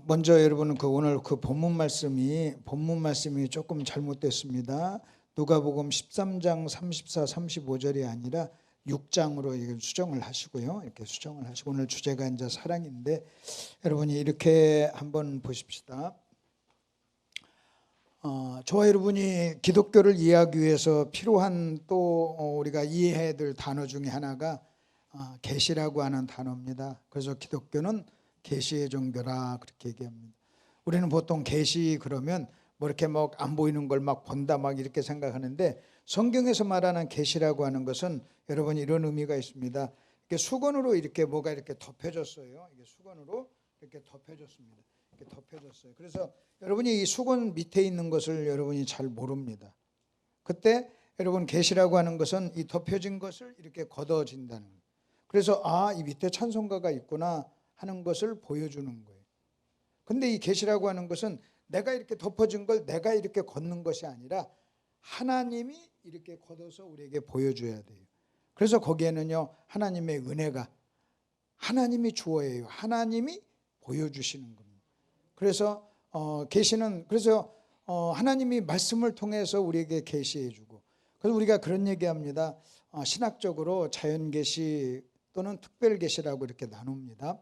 먼저 여러분 오늘 본문 말씀이 조금 잘못됐습니다. 누가복음 13장 34, 35절이 아니라 6장으로 수정을 하시고요. 이렇게 수정을 하시고 오늘 주제가 이제 사랑인데 여러분이 이렇게 한번 보십시다. 저와 여러분이 기독교를 이해하기 위해서 필요한 또 우리가 이해해야 될 단어 중에 하나가 계시라고 하는 단어입니다. 그래서 기독교는 계시의 종교라 그렇게 얘기합니다. 우리는 보통 계시 그러면 뭐 이렇게 막 안 보이는 걸 막 본다 막 이렇게 생각하는데 성경에서 말하는 계시라고 하는 것은 여러분 이런 의미가 있습니다. 이렇게 수건으로 이렇게 뭐가 이렇게 덮여졌어요. 이게 수건으로 이렇게 덮여졌습니다. 이렇게 덮여졌어요. 그래서 여러분이 이 수건 밑에 있는 것을 여러분이 잘 모릅니다. 그때 여러분 계시라고 하는 것은 이 덮여진 것을 이렇게 걷어진다는 거예요. 그래서 이 밑에 찬송가가 있구나 하는 것을 보여주는 거예요. 근데 이 계시라고 하는 것은 내가 이렇게 덮어진 걸 내가 이렇게 걷는 것이 아니라 하나님이 이렇게 걷어서 우리에게 보여줘야 돼요. 그래서 거기에는요 하나님의 은혜가 하나님이 주어예요. 하나님이 보여주시는 겁니다. 그래서 계시는 그래서 하나님이 말씀을 통해서 우리에게 계시해주고 그래서 우리가 그런 얘기합니다. 신학적으로 자연계시 또는 특별계시라고 이렇게 나눕니다.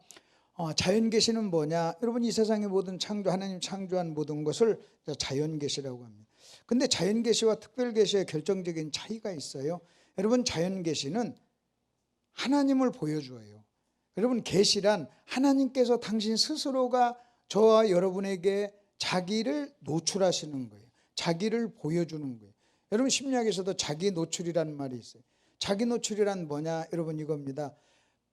자연계시는 뭐냐? 여러분 이 세상의 모든 하나님 창조한 모든 것을 자연계시라고 합니다. 근데 자연계시와 특별계시의 결정적인 차이가 있어요. 여러분 자연계시는 하나님을 보여줘요. 여러분 계시란 하나님께서 당신 스스로가 저와 여러분에게 자기를 노출하시는 거예요. 자기를 보여주는 거예요. 여러분 심리학에서도 자기 노출이라는 말이 있어요. 자기 노출이란 뭐냐? 여러분 이겁니다.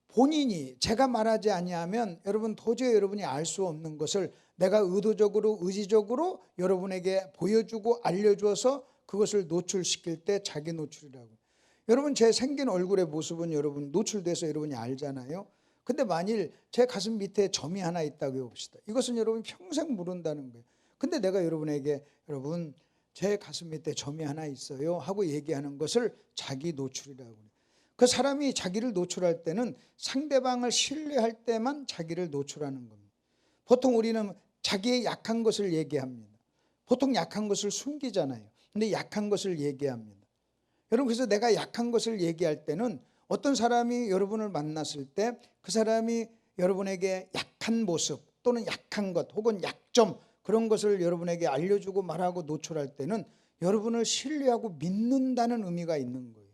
본인이 제가 말하지 아니하면 여러분 도저히 여러분이 알 수 없는 것을 내가 의도적으로 의지적으로 여러분에게 보여주고 알려줘서 그것을 노출시킬 때 자기 노출이라고. 여러분 제 생긴 얼굴의 모습은 여러분 노출돼서 여러분이 알잖아요. 근데 만일 제 가슴 밑에 점이 하나 있다고 해봅시다. 이것은 여러분 평생 모른다는 거예요. 근데 내가 여러분에게 여러분 제 가슴 밑에 점이 하나 있어요 하고 얘기하는 것을 자기 노출이라고 해요. 그 사람이 자기를 노출할 때는 상대방을 신뢰할 때만 자기를 노출하는 겁니다. 보통 우리는 자기의 약한 것을 얘기합니다. 보통 약한 것을 숨기잖아요. 근데 약한 것을 얘기합니다. 여러분 그래서 내가 약한 것을 얘기할 때는 어떤 사람이 여러분을 만났을 때 그 사람이 여러분에게 약한 모습 또는 약한 것 혹은 약점 그런 것을 여러분에게 알려주고 말하고 노출할 때는 여러분을 신뢰하고 믿는다는 의미가 있는 거예요.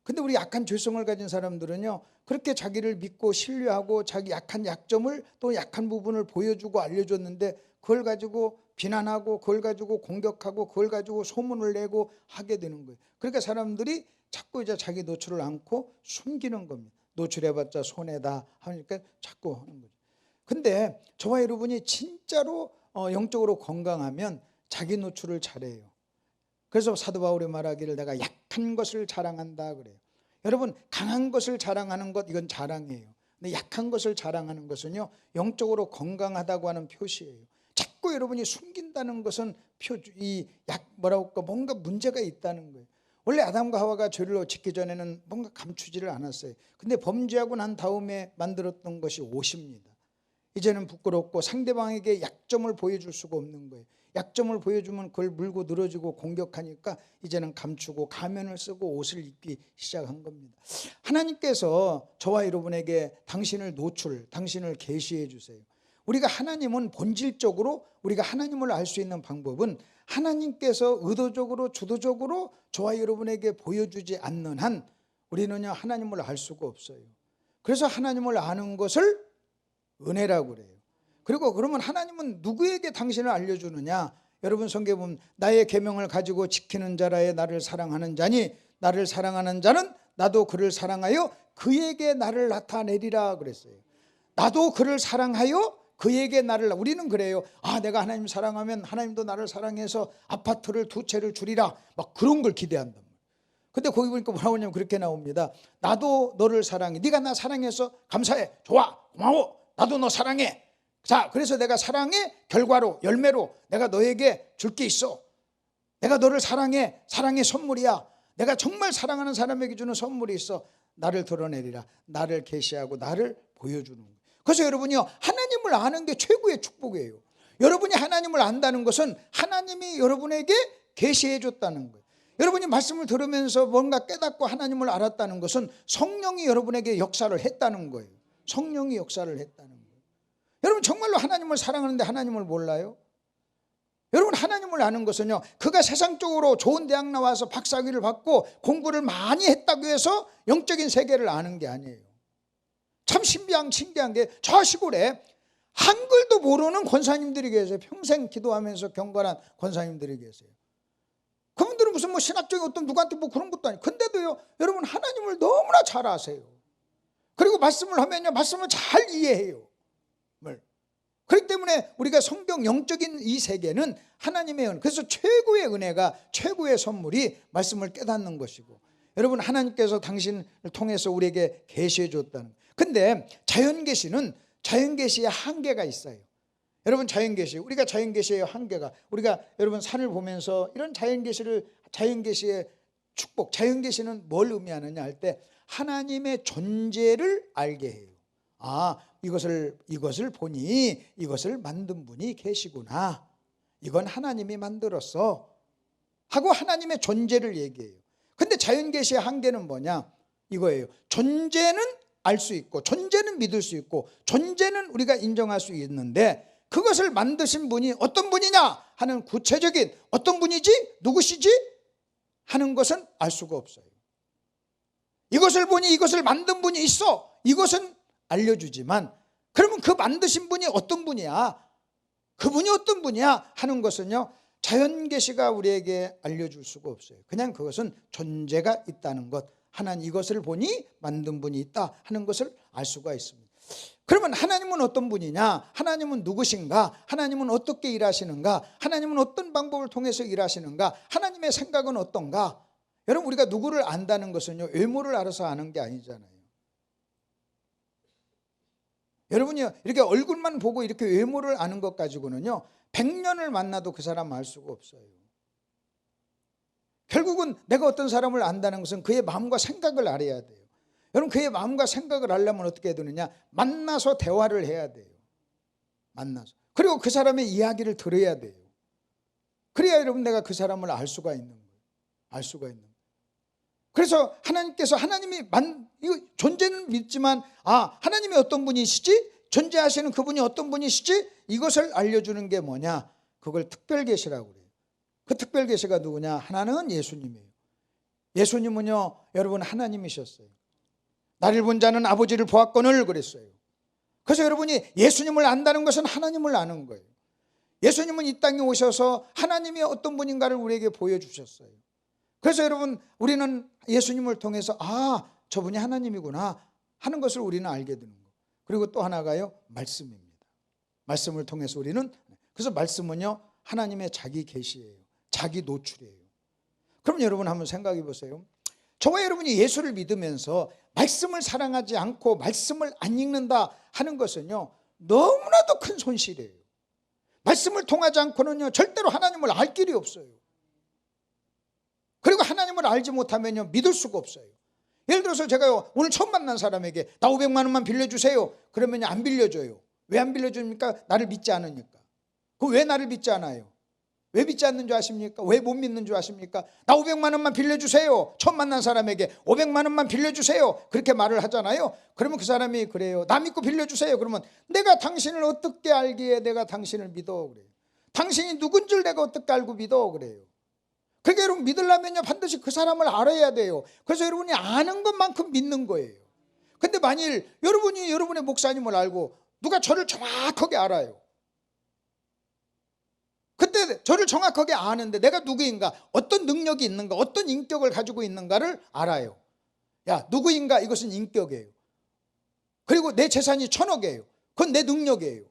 근데 우리 약한 죄성을 가진 사람들은요 그렇게 자기를 믿고 신뢰하고 자기 약한 약점을 또 약한 부분을 보여주고 알려줬는데 그걸 가지고 비난하고 그걸 가지고 공격하고 그걸 가지고 소문을 내고 하게 되는 거예요. 그러니까 사람들이 자꾸 이제 자기 노출을 않고 숨기는 겁니다. 노출해봤자 손해다 하니까 자꾸 하는 거죠. 근데 저와 여러분이 진짜로 영적으로 건강하면 자기 노출을 잘해요. 그래서 사도 바울이 말하기를 내가 약한 것을 자랑한다 그래요. 여러분 강한 것을 자랑하는 것 이건 자랑이에요. 근데 약한 것을 자랑하는 것은요 영적으로 건강하다고 하는 표시예요. 자꾸 여러분이 숨긴다는 것은 뭔가 문제가 있다는 거예요. 원래 아담과 하와가 죄를 짓기 전에는 뭔가 감추지를 않았어요. 근데 범죄하고 난 다음에 만들었던 것이 옷입니다. 이제는 부끄럽고 상대방에게 약점을 보여줄 수가 없는 거예요. 약점을 보여주면 그걸 물고 늘어지고 공격하니까 이제는 감추고 가면을 쓰고 옷을 입기 시작한 겁니다. 하나님께서 저와 여러분에게 당신을 당신을 계시해 주세요. 우리가 하나님은 본질적으로 우리가 하나님을 알 수 있는 방법은 하나님께서 의도적으로 주도적으로 저와 여러분에게 보여주지 않는 한 우리는요 하나님을 알 수가 없어요. 그래서 하나님을 아는 것을 은혜라고 그래요. 그리고 그러면 하나님은 누구에게 당신을 알려주느냐? 여러분 성경에 보면 나의 계명을 가지고 지키는 자라에 나를 사랑하는 자니 나를 사랑하는 자는 나도 그를 사랑하여 그에게 나를 나타내리라 그랬어요. 나도 그를 사랑하여 그에게 우리는 그래요. 내가 하나님 사랑하면 하나님도 나를 사랑해서 아파트를 2채를 주리라 막 그런 걸 기대한단 말이에요. 근데 거기 보니까 뭐라고 하냐면 그렇게 나옵니다. 나도 너를 사랑해. 네가 나 사랑해서 감사해. 좋아. 고마워. 나도 너 사랑해. 자, 그래서 내가 사랑의 결과로 열매로 내가 너에게 줄 게 있어. 내가 너를 사랑해. 사랑의 선물이야. 내가 정말 사랑하는 사람에게 주는 선물이 있어. 나를 드러내리라. 나를 계시하고 나를 보여주는 거예요. 그래서 여러분이요, 하나님을 아는 게 최고의 축복이에요. 여러분이 하나님을 안다는 것은 하나님이 여러분에게 계시해 줬다는 거예요. 여러분이 말씀을 들으면서 뭔가 깨닫고 하나님을 알았다는 것은 성령이 여러분에게 역사를 했다는 거예요. 성령이 역사를 했다는 거예요. 여러분 정말로 하나님을 사랑하는데 하나님을 몰라요? 여러분 하나님을 아는 것은요, 그가 세상적으로 좋은 대학 나와서 박사학위를 받고 공부를 많이 했다고 해서 영적인 세계를 아는 게 아니에요. 참 신기한 게 저 시골에 한글도 모르는 권사님들이 계세요. 평생 기도하면서 경건한 권사님들이 계세요. 그분들은 무슨 뭐 신학적인 어떤 누구한테 뭐 그런 것도 아니에요. 근데도요, 여러분 하나님을 너무나 잘 아세요. 그리고 말씀을 하면요, 말씀을 잘 이해해요. 그렇기 때문에 우리가 성경 영적인 이 세계는 하나님의 은, 그래서 최고의 은혜가, 최고의 선물이 말씀을 깨닫는 것이고, 여러분 하나님께서 당신을 통해서 우리에게 계시해 줬다는. 근데 자연계시는 자연계시의 한계가 있어요. 여러분 자연계시, 우리가 자연계시의 한계가, 우리가 여러분 산을 보면서 이런 자연계시의 축복, 자연계시는 뭘 의미하느냐 할 때 하나님의 존재를 알게 해요. 아, 이것을 보니 이것을 만든 분이 계시구나, 이건 하나님이 만들었어 하고 하나님의 존재를 얘기해요. 근데 자연계시의 한계는 뭐냐, 이거예요. 존재는 알 수 있고, 존재는 믿을 수 있고, 존재는 우리가 인정할 수 있는데, 그것을 만드신 분이 어떤 분이냐 하는 구체적인, 어떤 분이지, 누구시지 하는 것은 알 수가 없어요. 이것을 보니 이것을 만든 분이 있어, 이것은 알려주지만, 그러면 그 만드신 분이 어떤 분이야, 그분이 어떤 분이야 하는 것은요, 자연계시가 우리에게 알려줄 수가 없어요. 그냥 그것은 존재가 있다는 것, 하나님 이것을 보니 만든 분이 있다 하는 것을 알 수가 있습니다. 그러면 하나님은 어떤 분이냐, 하나님은 누구신가, 하나님은 어떻게 일하시는가, 하나님은 어떤 방법을 통해서 일하시는가, 하나님의 생각은 어떤가. 여러분 우리가 누구를 안다는 것은요, 외모를 알아서 아는 게 아니잖아요. 여러분이 이렇게 얼굴만 보고 이렇게 외모를 아는 것 가지고는요, 100년을 만나도 그 사람 알 수가 없어요. 결국은 내가 어떤 사람을 안다는 것은 그의 마음과 생각을 알아야 돼요. 여러분 그의 마음과 생각을 알려면 어떻게 해야 되느냐, 만나서 대화를 해야 돼요. 만나서, 그리고 그 사람의 이야기를 들어야 돼요. 그래야 여러분 내가 그 사람을 알 수가 있는 거예요. 알 수가 있는 거예요. 그래서 하나님께서, 하나님이 이거 존재는 믿지만, 아, 하나님이 어떤 분이시지, 존재하시는 그분이 어떤 분이시지, 이것을 알려주는 게 뭐냐, 그걸 특별계시라고 그래요. 그 특별계시가 누구냐, 하나는 예수님이에요. 예수님은요, 여러분 하나님이셨어요. 나를 본 자는 아버지를 보았거늘 그랬어요. 그래서 여러분이 예수님을 안다는 것은 하나님을 아는 거예요. 예수님은 이 땅에 오셔서 하나님이 어떤 분인가를 우리에게 보여주셨어요. 그래서 여러분 우리는 예수님을 통해서, 아, 저분이 하나님이구나 하는 것을 우리는 알게 되는 거예요. 그리고 또 하나가요, 말씀입니다. 말씀을 통해서 우리는, 그래서 말씀은요, 하나님의 자기 계시예요. 자기 노출이에요. 그럼 여러분 한번 생각해 보세요. 저와 여러분이 예수를 믿으면서 말씀을 사랑하지 않고 말씀을 안 읽는다 하는 것은요, 너무나도 큰 손실이에요. 말씀을 통하지 않고는요, 절대로 하나님을 알 길이 없어요. 그리고 하나님을 알지 못하면요, 믿을 수가 없어요. 예를 들어서 제가요, 오늘 처음 만난 사람에게 나 500만 원만 빌려주세요 그러면 안 빌려줘요. 왜 안 빌려줍니까? 나를 믿지 않으니까. 왜 나를 믿지 않아요? 왜 믿지 않는 줄 아십니까? 왜 못 믿는 줄 아십니까? 나 500만 원만 빌려주세요. 처음 만난 사람에게 500만 원만 빌려주세요 그렇게 말을 하잖아요. 그러면 그 사람이 그래요, 나 믿고 빌려주세요. 그러면 내가 당신을 어떻게 알기에 내가 당신을 믿어 그래요. 당신이 누군 줄 내가 어떻게 알고 믿어 그래요. 그러니까 여러분 믿으려면요, 반드시 그 사람을 알아야 돼요. 그래서 여러분이 아는 것만큼 믿는 거예요. 근데 만일 여러분이 여러분의 목사님을 알고 누가 저를 정확하게 알아요. 그때 저를 정확하게 아는데 내가 누구인가, 어떤 능력이 있는가, 어떤 인격을 가지고 있는가를 알아요. 야, 누구인가, 이것은 인격이에요. 그리고 내 재산이 1000억이에요. 그건 내 능력이에요.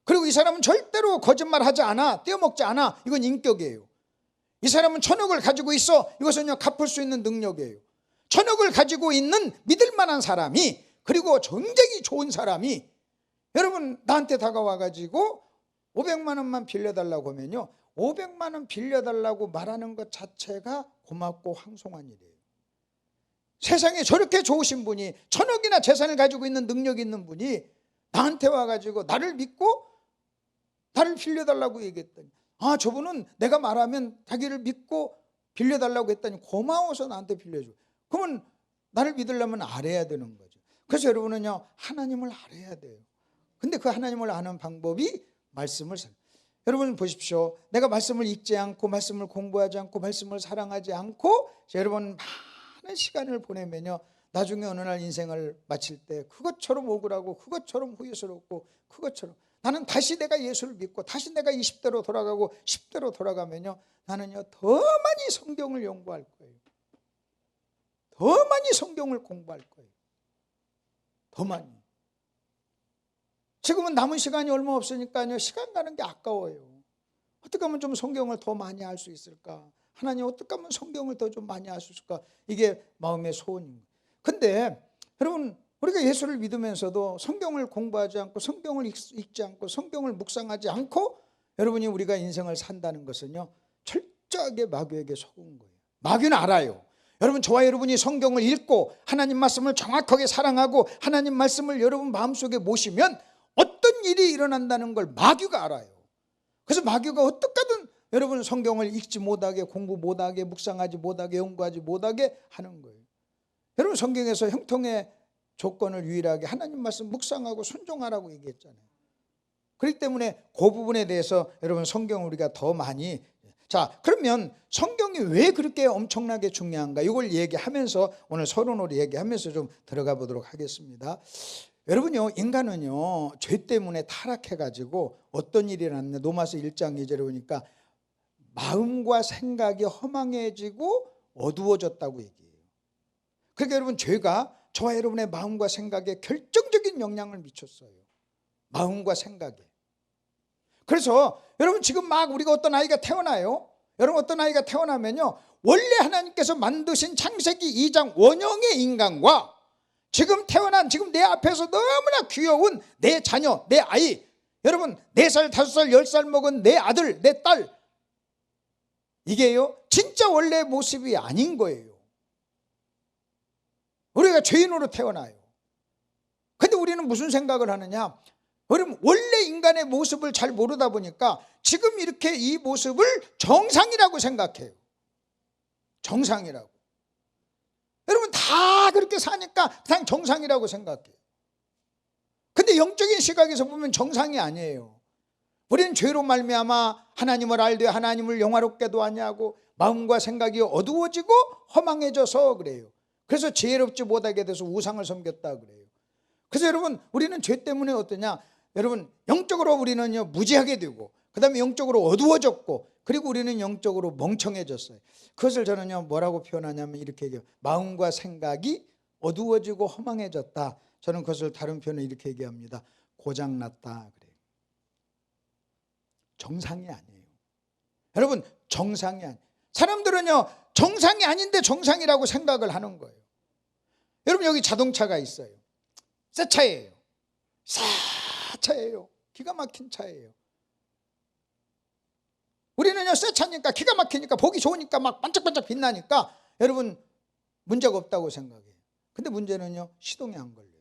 그리고 이 사람은 절대로 거짓말하지 않아, 떼어먹지 않아, 이건 인격이에요. 이 사람은 1000억을 가지고 있어, 이것은요, 갚을 수 있는 능력이에요. 1000억을 가지고 있는 믿을 만한 사람이, 그리고 굉장히 좋은 사람이 여러분 나한테 다가와가지고 500만 원만 빌려달라고 하면요, 500만 원 빌려달라고 말하는 것 자체가 고맙고 황송한 일이에요. 세상에 저렇게 좋으신 분이, 천억이나 재산을 가지고 있는 능력이 있는 분이 나한테 와가지고 나를 믿고 나를 빌려달라고 얘기했더니, 아, 저분은 내가 말하면 자기를 믿고 빌려달라고 했더니 고마워서 나한테 빌려줘. 그러면 나를 믿으려면 알아야 되는 거죠. 그래서 여러분은요, 하나님을 알아야 돼요. 근데 그 하나님을 아는 방법이 말씀을 여러분 보십시오. 내가 말씀을 읽지 않고 말씀을 공부하지 않고 말씀을 사랑하지 않고 여러분 많은 시간을 보내면요, 나중에 어느 날 인생을 마칠 때 그것처럼 억울하고 그것처럼 후회스럽고 그것처럼, 나는 다시 내가 예수를 믿고 다시 내가 20대로 돌아가고 10대로 돌아가면요, 나는요 더 많이 성경을 연구할 거예요. 더 많이 성경을 공부할 거예요. 더 많이. 지금은 남은 시간이 얼마 없으니까요, 시간 가는 게 아까워요. 어떻게 하면 좀 성경을 더 많이 알 수 있을까? 하나님, 어떻게 하면 성경을 더 좀 많이 알 수 있을까? 이게 마음의 소원입니다. 근데 여러분, 우리가 예수를 믿으면서도 성경을 공부하지 않고 성경을 읽지 않고 성경을 묵상하지 않고 여러분이 우리가 인생을 산다는 것은요, 철저하게 마귀에게 속은 거예요. 마귀는 알아요. 여러분, 저와 여러분이 성경을 읽고 하나님 말씀을 정확하게 사랑하고 하나님 말씀을 여러분 마음속에 모시면 어떤 일이 일어난다는 걸 마귀가 알아요. 그래서 마귀가 어떻게든 여러분 성경을 읽지 못하게, 공부 못하게, 묵상하지 못하게, 연구하지 못하게 하는 거예요. 여러분, 성경에서 형통의 조건을 유일하게 하나님 말씀 묵상하고 순종하라고 얘기했잖아요. 그렇기 때문에 그 부분에 대해서 여러분 성경을 우리가 더 많이, 자, 그러면 성경이 왜 그렇게 엄청나게 중요한가, 이걸 얘기하면서 오늘 서론으로 얘기하면서 좀 들어가 보도록 하겠습니다. 여러분요, 인간은요 죄 때문에 타락해가지고 어떤 일이 났냐, 로마서 1장 2절에 보니까 마음과 생각이 허망해지고 어두워졌다고 얘기해요. 그러니까 여러분, 죄가 저와 여러분의 마음과 생각에 결정적인 영향을 미쳤어요. 마음과 생각에. 그래서 여러분, 지금 막 우리가 어떤 아이가 태어나요. 여러분, 어떤 아이가 태어나면요, 원래 하나님께서 만드신 창세기 2장 원형의 인간과 지금 태어난, 지금 내 앞에서 너무나 귀여운 내 자녀, 내 아이, 여러분 4살, 5살, 10살 먹은 내 아들, 내 딸, 이게요 진짜 원래의 모습이 아닌 거예요. 우리가 죄인으로 태어나요. 근데 우리는 무슨 생각을 하느냐, 여러분, 원래 인간의 모습을 잘 모르다 보니까 지금 이렇게 이 모습을 정상이라고 생각해요. 정상이라고. 여러분, 다 그렇게 사니까 그냥 정상이라고 생각해요. 근데 영적인 시각에서 보면 정상이 아니에요. 우리는 죄로 말미암아 하나님을 알되 하나님을 영화롭게도 하냐고 마음과 생각이 어두워지고 허망해져서 그래요. 그래서 지혜롭지 못하게 돼서 우상을 섬겼다 그래요. 그래서 여러분, 우리는 죄 때문에 어떠냐, 여러분 영적으로 우리는요 무지하게 되고, 그 다음에 영적으로 어두워졌고, 그리고 우리는 영적으로 멍청해졌어요. 그것을 저는요 뭐라고 표현하냐면 이렇게 얘기해요. 마음과 생각이 어두워지고 허망해졌다. 저는 그것을 다른 표현을 이렇게 얘기합니다. 고장났다 그래요. 정상이 아니에요. 여러분, 정상이 아니에요. 사람들은요 정상이 아닌데 정상이라고 생각을 하는 거예요. 여러분, 여기 자동차가 있어요. 새 차예요. 새 차예요. 기가 막힌 차예요. 우리는요 새 차니까, 기가 막히니까, 보기 좋으니까 막 반짝반짝 빛나니까 여러분 문제가 없다고 생각해요. 근데 문제는요 시동이 안 걸려요.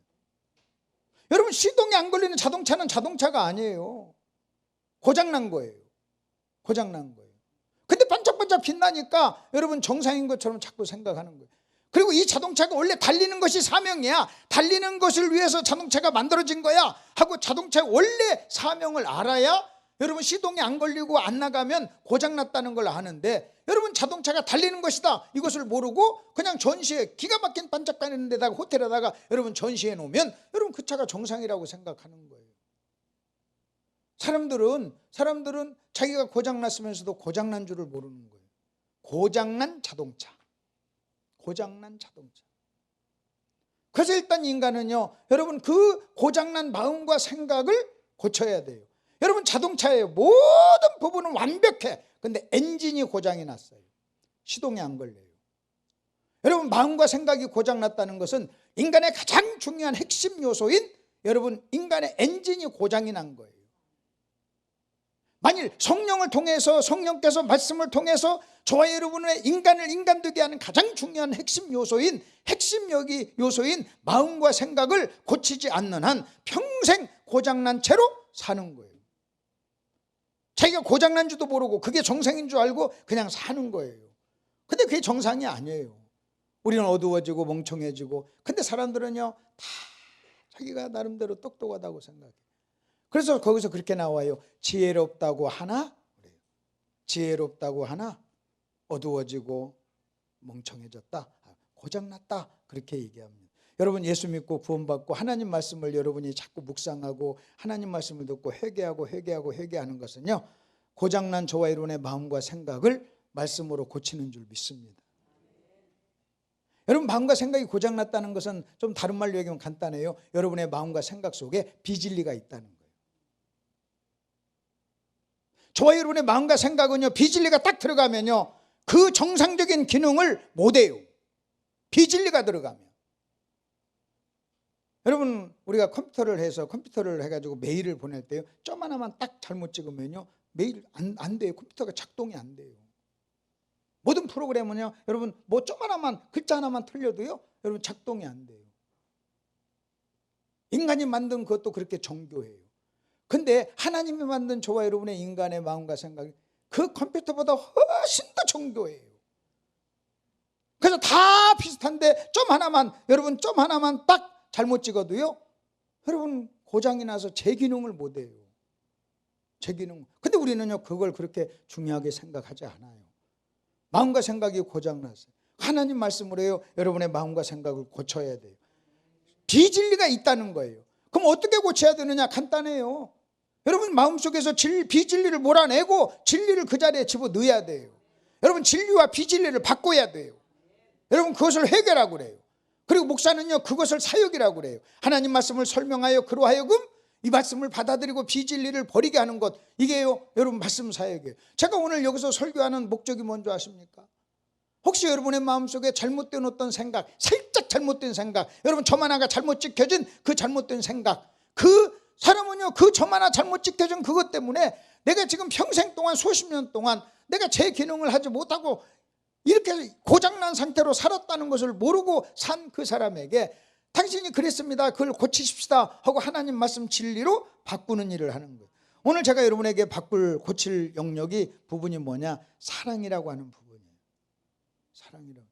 여러분, 시동이 안 걸리는 자동차는 자동차가 아니에요. 고장난 거예요. 고장난 거예요. 근데 반짝반짝 빛나니까 여러분 정상인 것처럼 자꾸 생각하는 거예요. 그리고 이 자동차가 원래 달리는 것이 사명이야, 달리는 것을 위해서 자동차가 만들어진 거야 하고 자동차의 원래 사명을 알아야 여러분 시동이 안 걸리고 안 나가면 고장났다는 걸 아는데, 여러분 자동차가 달리는 것이다 이것을 모르고 그냥 전시에, 기가 막힌 반짝거리는 데다가 호텔에다가 여러분 전시해 놓으면 여러분 그 차가 정상이라고 생각하는 거예요. 사람들은 자기가 고장났으면서도 고장난 줄을 모르는 거예요. 고장난 자동차. 고장난 자동차. 그래서 일단 인간은요 여러분 그 고장난 마음과 생각을 고쳐야 돼요. 여러분, 자동차의 모든 부분은 완벽해. 근데 엔진이 고장이 났어요. 시동이 안 걸려요. 여러분, 마음과 생각이 고장났다는 것은 인간의 가장 중요한 핵심 요소인 여러분 인간의 엔진이 고장이 난 거예요. 만일 성령을 통해서, 성령께서 말씀을 통해서 저와 여러분의 인간을 인간되게 하는 가장 중요한 핵심 요소인 마음과 생각을 고치지 않는 한 평생 고장난 채로 사는 거예요. 자기가 고장난 줄도 모르고 그게 정상인 줄 알고 그냥 사는 거예요. 근데 그게 정상이 아니에요. 우리는 어두워지고 멍청해지고, 근데 사람들은요 다 자기가 나름대로 똑똑하다고 생각해요. 그래서 거기서 그렇게 나와요. 지혜롭다고 하나, 지혜롭다고 하나 어두워지고 멍청해졌다, 고장났다, 그렇게 얘기합니다. 여러분, 예수 믿고 구원받고 하나님 말씀을 여러분이 자꾸 묵상하고 하나님 말씀을 듣고 회개하는 것은요, 고장난 저와 여러분의 마음과 생각을 말씀으로 고치는 줄 믿습니다. 여러분, 마음과 생각이 고장났다는 것은 좀 다른 말로 얘기하면 간단해요. 여러분의 마음과 생각 속에 비진리가 있다는 거예요. 저와 여러분의 마음과 생각은요, 비진리가 딱 들어가면요 그 정상적인 기능을 못해요. 비진리가 들어가면. 여러분, 우리가 컴퓨터를 해가지고 메일을 보낼 때요, 점 하나만 딱 잘못 찍으면요 메일 안 돼요. 컴퓨터가 작동이 안 돼요. 모든 프로그램은요, 여러분 뭐 점 하나만, 글자 하나만 틀려도요 여러분 작동이 안 돼요. 인간이 만든 그것도 그렇게 정교해요. 근데 하나님이 만든 저와 여러분의 인간의 마음과 생각이 그 컴퓨터보다 훨씬 더 정교해요. 그래서 다 비슷한데 여러분 점 하나만 딱 잘못 찍어도요 여러분 고장이 나서 제 기능을 못해요. 제 기능. 근데 우리는요 그걸 그렇게 중요하게 생각하지 않아요. 마음과 생각이 고장났어요. 하나님 말씀으로 해요. 여러분의 마음과 생각을 고쳐야 돼요. 비진리가 있다는 거예요. 그럼 어떻게 고쳐야 되느냐? 간단해요. 여러분 마음속에서 비진리를 몰아내고 진리를 그 자리에 집어넣어야 돼요. 여러분 진리와 비진리를 바꿔야 돼요. 여러분 그것을 회개라고 그래요. 그리고 목사는요 그것을 사역이라고 그래요. 하나님 말씀을 설명하여 그로 하여금 이 말씀을 받아들이고 비진리를 버리게 하는 것, 이게요 여러분 말씀 사역이에요. 제가 오늘 여기서 설교하는 목적이 뭔지 아십니까? 혹시 여러분의 마음속에 잘못된 어떤 생각, 살짝 잘못된 생각, 여러분 점 하나가 잘못 찍혀진 그 잘못된 생각, 그 사람은요 그 점 하나 잘못 찍혀진 그것 때문에 내가 지금 평생 동안 수십 년 동안 내가 제 기능을 하지 못하고 이렇게 고장난 상태로 살았다는 것을 모르고 산 그 사람에게 당신이 그랬습니다, 그걸 고치십시다 하고 하나님 말씀 진리로 바꾸는 일을 하는 거예요. 오늘 제가 여러분에게 고칠 영역이 부분이 뭐냐? 사랑이라고 하는 부분이에요. 사랑이라고.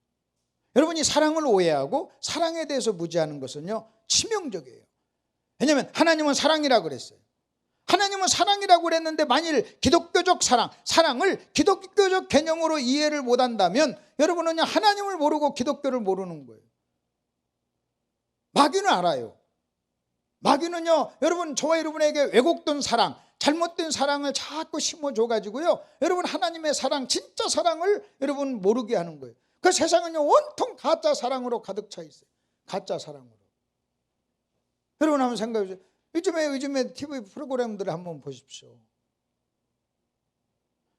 여러분이 사랑을 오해하고 사랑에 대해서 무지하는 것은요 치명적이에요. 왜냐하면 하나님은 사랑이라고 그랬어요. 하나님은 사랑이라고 그랬는데 만일 기독교적 사랑을 기독교적 개념으로 이해를 못한다면 여러분은 하나님을 모르고 기독교를 모르는 거예요. 마귀는 알아요. 마귀는요 여러분 저와 여러분에게 왜곡된 사랑, 잘못된 사랑을 자꾸 심어줘가지고요 여러분 하나님의 사랑, 진짜 사랑을 여러분 모르게 하는 거예요. 그 세상은요 온통 가짜 사랑으로 가득 차 있어요. 가짜 사랑으로. 여러분 한번 생각해 보세요. 요즘에 TV 프로그램들을 한번 보십시오.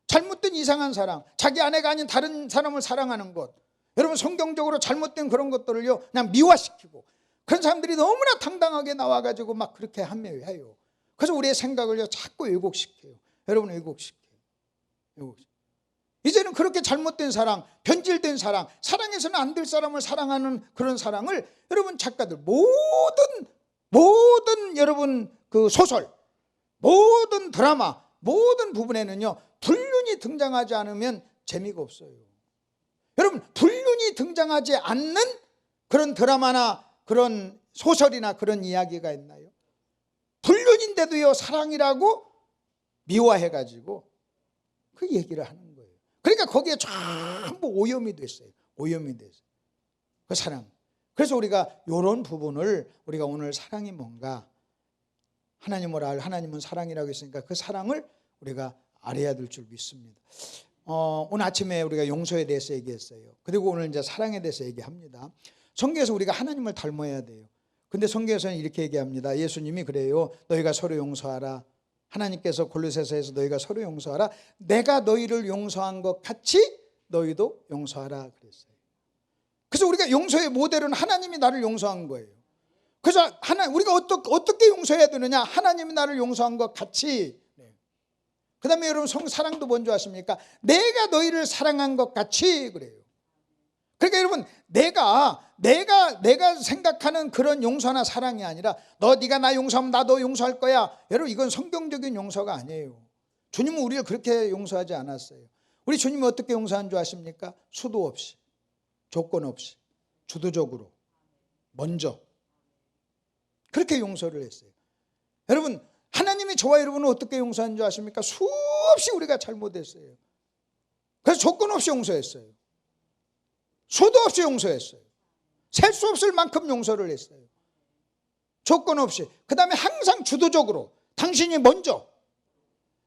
잘못된 이상한 사랑, 자기 아내가 아닌 다른 사람을 사랑하는 것, 여러분 성경적으로 잘못된 그런 것들을요 그냥 미화시키고, 그런 사람들이 너무나 당당하게 나와가지고 막 그렇게 해요. 그래서 우리의 생각을요 자꾸 왜곡시켜요. 여러분 왜곡시켜요. 이제는 그렇게 잘못된 사랑, 변질된 사랑, 사랑해서는 안 될 사람을 사랑하는 그런 사랑을 여러분 작가들 모든 여러분 그 소설, 모든 드라마, 모든 부분에는요 불륜이 등장하지 않으면 재미가 없어요. 여러분 불륜이 등장하지 않는 그런 드라마나 그런 소설이나 그런 이야기가 있나요? 불륜인데도요 사랑이라고 미화해가지고 그 얘기를 하는 거예요. 그러니까 거기에 전부 오염이 됐어요. 그 사랑. 그래서 우리가 이런 부분을 우리가 오늘 사랑이 뭔가, 하나님은 사랑이라고 했으니까 그 사랑을 우리가 알아야 될 줄 믿습니다. 오늘 아침에 우리가 용서에 대해서 얘기했어요. 그리고 오늘 이제 사랑에 대해서 얘기합니다. 성경에서 우리가 하나님을 닮아야 돼요. 근데 성경에서는 이렇게 얘기합니다. 예수님이 그래요. 너희가 서로 용서하라. 하나님께서 골로새서에서 너희가 서로 용서하라. 내가 너희를 용서한 것 같이 너희도 용서하라 그랬어요. 그래서 우리가 용서의 모델은 하나님이 나를 용서한 거예요. 그래서 우리가 어떻게 용서해야 되느냐? 하나님이 나를 용서한 것 같이. 그 다음에 여러분 사랑도 뭔지 아십니까? 내가 너희를 사랑한 것 같이 그래요. 그러니까 여러분 내가 생각하는 그런 용서나 사랑이 아니라 네가 나 용서하면 나도 용서할 거야. 여러분 이건 성경적인 용서가 아니에요. 주님은 우리를 그렇게 용서하지 않았어요. 우리 주님이 어떻게 용서한 줄 아십니까? 수도 없이, 조건 없이, 주도적으로, 먼저 그렇게 용서를 했어요. 여러분 하나님이 저와 여러분을 어떻게 용서한 줄 아십니까? 수없이 우리가 잘못했어요. 그래서 조건 없이 용서했어요. 수도 없이 용서했어요. 셀 수 없을 만큼 용서를 했어요. 조건 없이. 그 다음에 항상 주도적으로 당신이 먼저,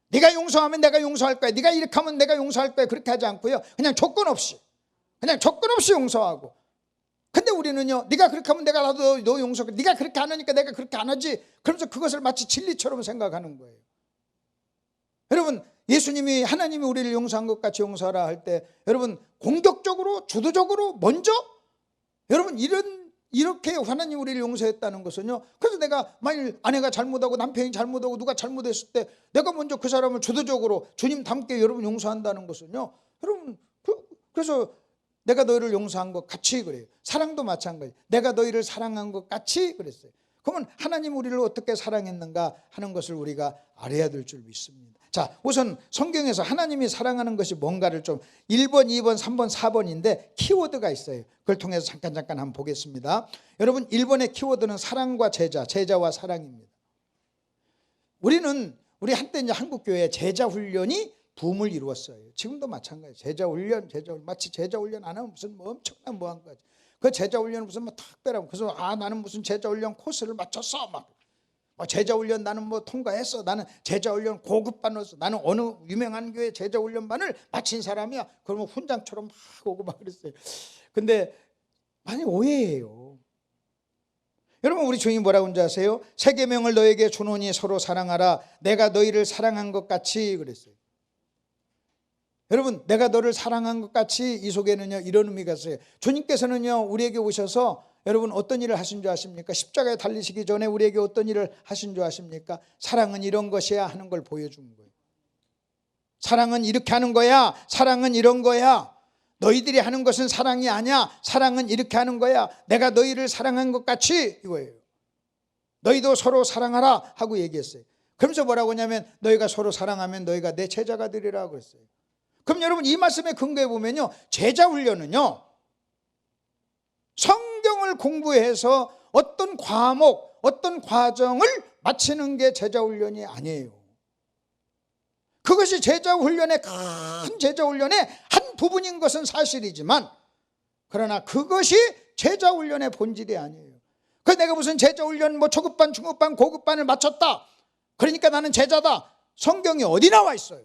네가 용서하면 내가 용서할 거야, 네가 이렇게 하면 내가 용서할 거야, 그렇게 하지 않고요, 그냥 조건 없이 용서하고. 근데 우리는요, 네가 그렇게 하면 내가 나도 너 용서할게, 네가 그렇게 안 하니까 내가 그렇게 안 하지, 그러면서 그것을 마치 진리처럼 생각하는 거예요. 여러분 예수님이, 하나님이 우리를 용서한 것 같이 용서하라 할 때 여러분 공격적으로, 주도적으로, 먼저, 여러분 이렇게 하나님 우리를 용서했다는 것은요, 그래서 내가 만일 아내가 잘못하고 남편이 잘못하고 누가 잘못했을 때 내가 먼저 그 사람을 주도적으로 주님 닮게 여러분 용서한다는 것은요, 여러분 그래서 내가 너희를 용서한 것 같이 그래요. 사랑도 마찬가지. 내가 너희를 사랑한 것 같이 그랬어요. 그러면 하나님 우리를 어떻게 사랑했는가 하는 것을 우리가 알아야 될 줄 믿습니다. 자, 우선 성경에서 하나님이 사랑하는 것이 뭔가를 좀 1번, 2번, 3번, 4번인데 키워드가 있어요. 그걸 통해서 잠깐 한번 보겠습니다. 여러분 1번의 키워드는 사랑과 제자와 사랑입니다. 우리 한때 이제 한국교회 제자 훈련이 붐을 이루었어요. 지금도 마찬가지예요. 제자 훈련 마치 제자 훈련 안 하면 무슨 뭐 엄청난 뭐한 거지. 그 제자 훈련은 무슨 뭐 특별하고, 그래서 나는 무슨 제자 훈련 코스를 마쳤어, 막 제자 훈련 나는 뭐 통과했어, 나는 제자 훈련 고급반 넣었어, 나는 어느 유명한 교회 제자 훈련반을 마친 사람이야. 그러면 훈장처럼 막 오고 막 그랬어요. 근데 많이 오해예요. 여러분 우리 주님이 뭐라고 하는지 아세요? 새 계명을 너에게 주노니 서로 사랑하라. 내가 너희를 사랑한 것 같이 그랬어요. 여러분 내가 너를 사랑한 것 같이, 이 속에는요 이런 의미가 있어요. 주님께서는요 우리에게 오셔서 여러분 어떤 일을 하신 줄 아십니까? 십자가에 달리시기 전에 우리에게 어떤 일을 하신 줄 아십니까? 사랑은 이런 것이야 하는 걸 보여준 거예요. 사랑은 이렇게 하는 거야, 사랑은 이런 거야, 너희들이 하는 것은 사랑이 아니야, 사랑은 이렇게 하는 거야, 내가 너희를 사랑한 것 같이, 이거예요. 너희도 서로 사랑하라 하고 얘기했어요. 그러면서 뭐라고 하냐면 너희가 서로 사랑하면 너희가 내 제자가 되리라고 했어요. 그럼 여러분 이 말씀에 근거해 보면요, 제자 훈련은요 성경을 공부해서 어떤 과목, 어떤 과정을 마치는 게 제자 훈련이 아니에요. 그것이 제자 훈련의 큰 제자 훈련의 한 부분인 것은 사실이지만, 그러나 그것이 제자 훈련의 본질이 아니에요. 그래서 내가 무슨 제자 훈련 뭐 초급반, 중급반, 고급반을 마쳤다, 그러니까 나는 제자다. 성경이 어디 나와 있어요?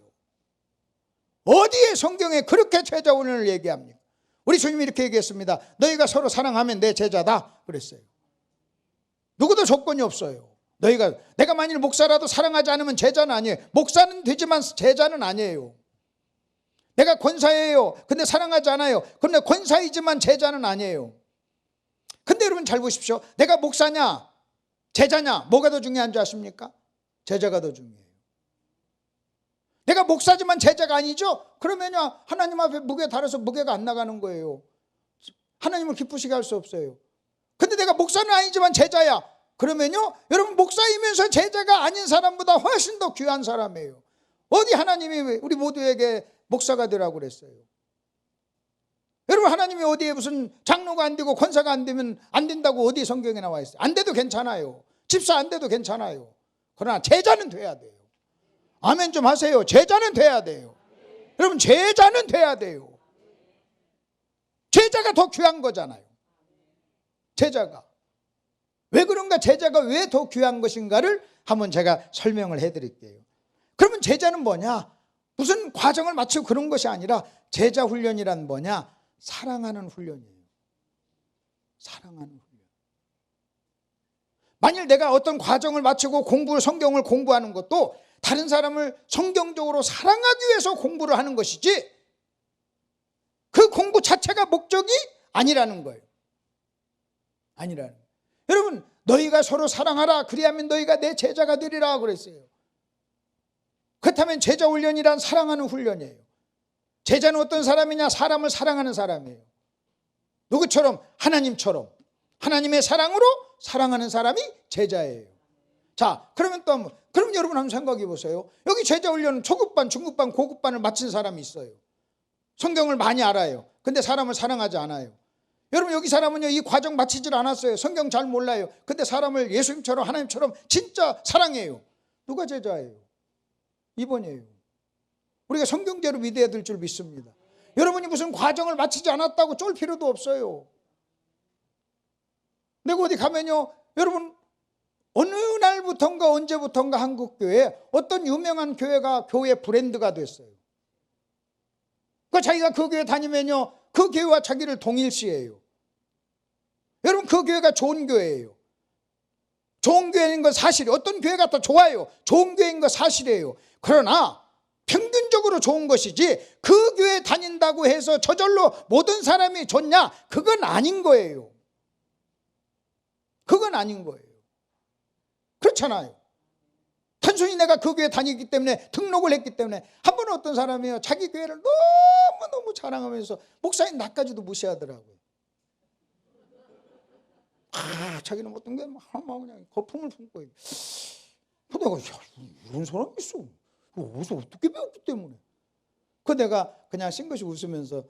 어디에 성경에 그렇게 제자 훈련을 얘기합니까? 우리 주님이 이렇게 얘기했습니다. 너희가 서로 사랑하면 내 제자다 그랬어요. 누구도 조건이 없어요. 내가 만일 목사라도 사랑하지 않으면 제자는 아니에요. 목사는 되지만 제자는 아니에요. 내가 권사예요. 근데 사랑하지 않아요. 그런데 권사이지만 제자는 아니에요. 근데 여러분 잘 보십시오. 내가 목사냐 제자냐, 뭐가 더 중요한 줄 아십니까? 제자가 더 중요해요. 내가 목사지만 제자가 아니죠? 그러면요 하나님 앞에 무게 달아서 무게가 안 나가는 거예요. 하나님을 기쁘시게 할 수 없어요. 근데 내가 목사는 아니지만 제자야, 그러면요 여러분 목사이면서 제자가 아닌 사람보다 훨씬 더 귀한 사람이에요. 어디 하나님이 우리 모두에게 목사가 되라고 그랬어요? 여러분 하나님이 어디에 무슨 장로가 안 되고 권사가 안 되면 안 된다고 어디 성경에 나와 있어요? 안 돼도 괜찮아요. 집사 안 돼도 괜찮아요. 그러나 제자는 돼야 돼요. 아멘 좀 하세요. 제자는 돼야 돼요. 여러분 제자는 돼야 돼요. 제자가 더 귀한 거잖아요. 제자가 왜 그런가, 제자가 왜 더 귀한 것인가를 한번 제가 설명을 해드릴게요. 그러면 제자는 뭐냐? 무슨 과정을 마치고 그런 것이 아니라 제자 훈련이란 뭐냐? 사랑하는 훈련이에요. 사랑하는 훈련. 만일 내가 어떤 과정을 마치고 성경을 공부하는 것도 다른 사람을 성경적으로 사랑하기 위해서 공부를 하는 것이지 그 공부 자체가 목적이 아니라는 거예요. 아니라는 거예요. 여러분 너희가 서로 사랑하라, 그리하면 너희가 내 제자가 되리라 그랬어요. 그렇다면 제자 훈련이란 사랑하는 훈련이에요. 제자는 어떤 사람이냐? 사람을 사랑하는 사람이에요. 누구처럼? 하나님처럼. 하나님의 사랑으로 사랑하는 사람이 제자예요. 자, 그러면 또 한번, 그럼 여러분 한번 생각해 보세요. 여기 제자 훈련은 초급반, 중급반, 고급반을 마친 사람이 있어요. 성경을 많이 알아요. 근데 사람을 사랑하지 않아요. 여러분 여기 사람은요, 이 과정 마치질 않았어요. 성경 잘 몰라요. 근데 사람을 예수님처럼 하나님처럼 진짜 사랑해요. 누가 제자예요? 2번이에요. 우리가 성경대로 믿어야 될 줄 믿습니다. 여러분이 무슨 과정을 마치지 않았다고 쫄 필요도 없어요. 내가 어디 가면요, 여러분 어느 날부턴가 언제부턴가 한국교회 어떤 유명한 교회가 교회 브랜드가 됐어요. 그 자기가 그 교회 다니면요, 그 교회와 자기를 동일시해요. 여러분 그 교회가 좋은 교회예요. 좋은 교회인 건 사실이에요. 어떤 교회가 더 좋아요. 좋은 교회인 건 사실이에요. 그러나 평균적으로 좋은 것이지 그 교회 다닌다고 해서 저절로 모든 사람이 좋냐? 그건 아닌 거예요. 그건 아닌 거예요. 그렇잖아요. 단순히 내가 그 교회 다니기 때문에, 등록을 했기 때문에. 한 번은 어떤 사람이요, 자기 교회를 너무너무 자랑하면서 목사님 나까지도 무시하더라고요. 자기는 어떤 게 막 그냥 거품을 품고. 내가 이런 사람이 있어. 어디서 어떻게 배웠기 때문에. 내가 그냥 싱긋이 웃으면서,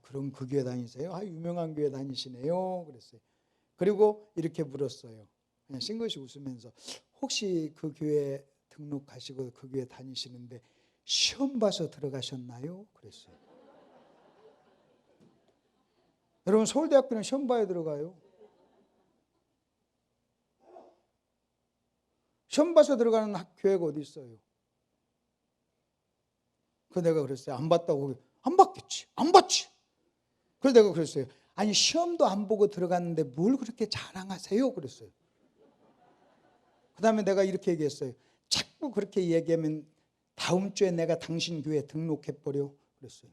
그럼 그 교회 다니세요? 유명한 교회 다니시네요. 그랬어요. 그리고 이렇게 물었어요. 그냥 싱긋이 웃으면서, 혹시 그 교회 등록하시고 그 교회 다니시는데 시험 봐서 들어가셨나요? 그랬어요. 여러분 서울대학교는 시험 봐야 들어가요. 시험 봐서 들어가는 교회가 어디 있어요? 내가 그랬어요. 안 봤다고. 안 봤겠지. 안 봤지. 그래서 내가 그랬어요. 아니 시험도 안 보고 들어갔는데 뭘 그렇게 자랑하세요? 그랬어요. 그 다음에 내가 이렇게 얘기했어요. 자꾸 그렇게 얘기하면 다음 주에 내가 당신 교회 등록해버려. 그랬어요.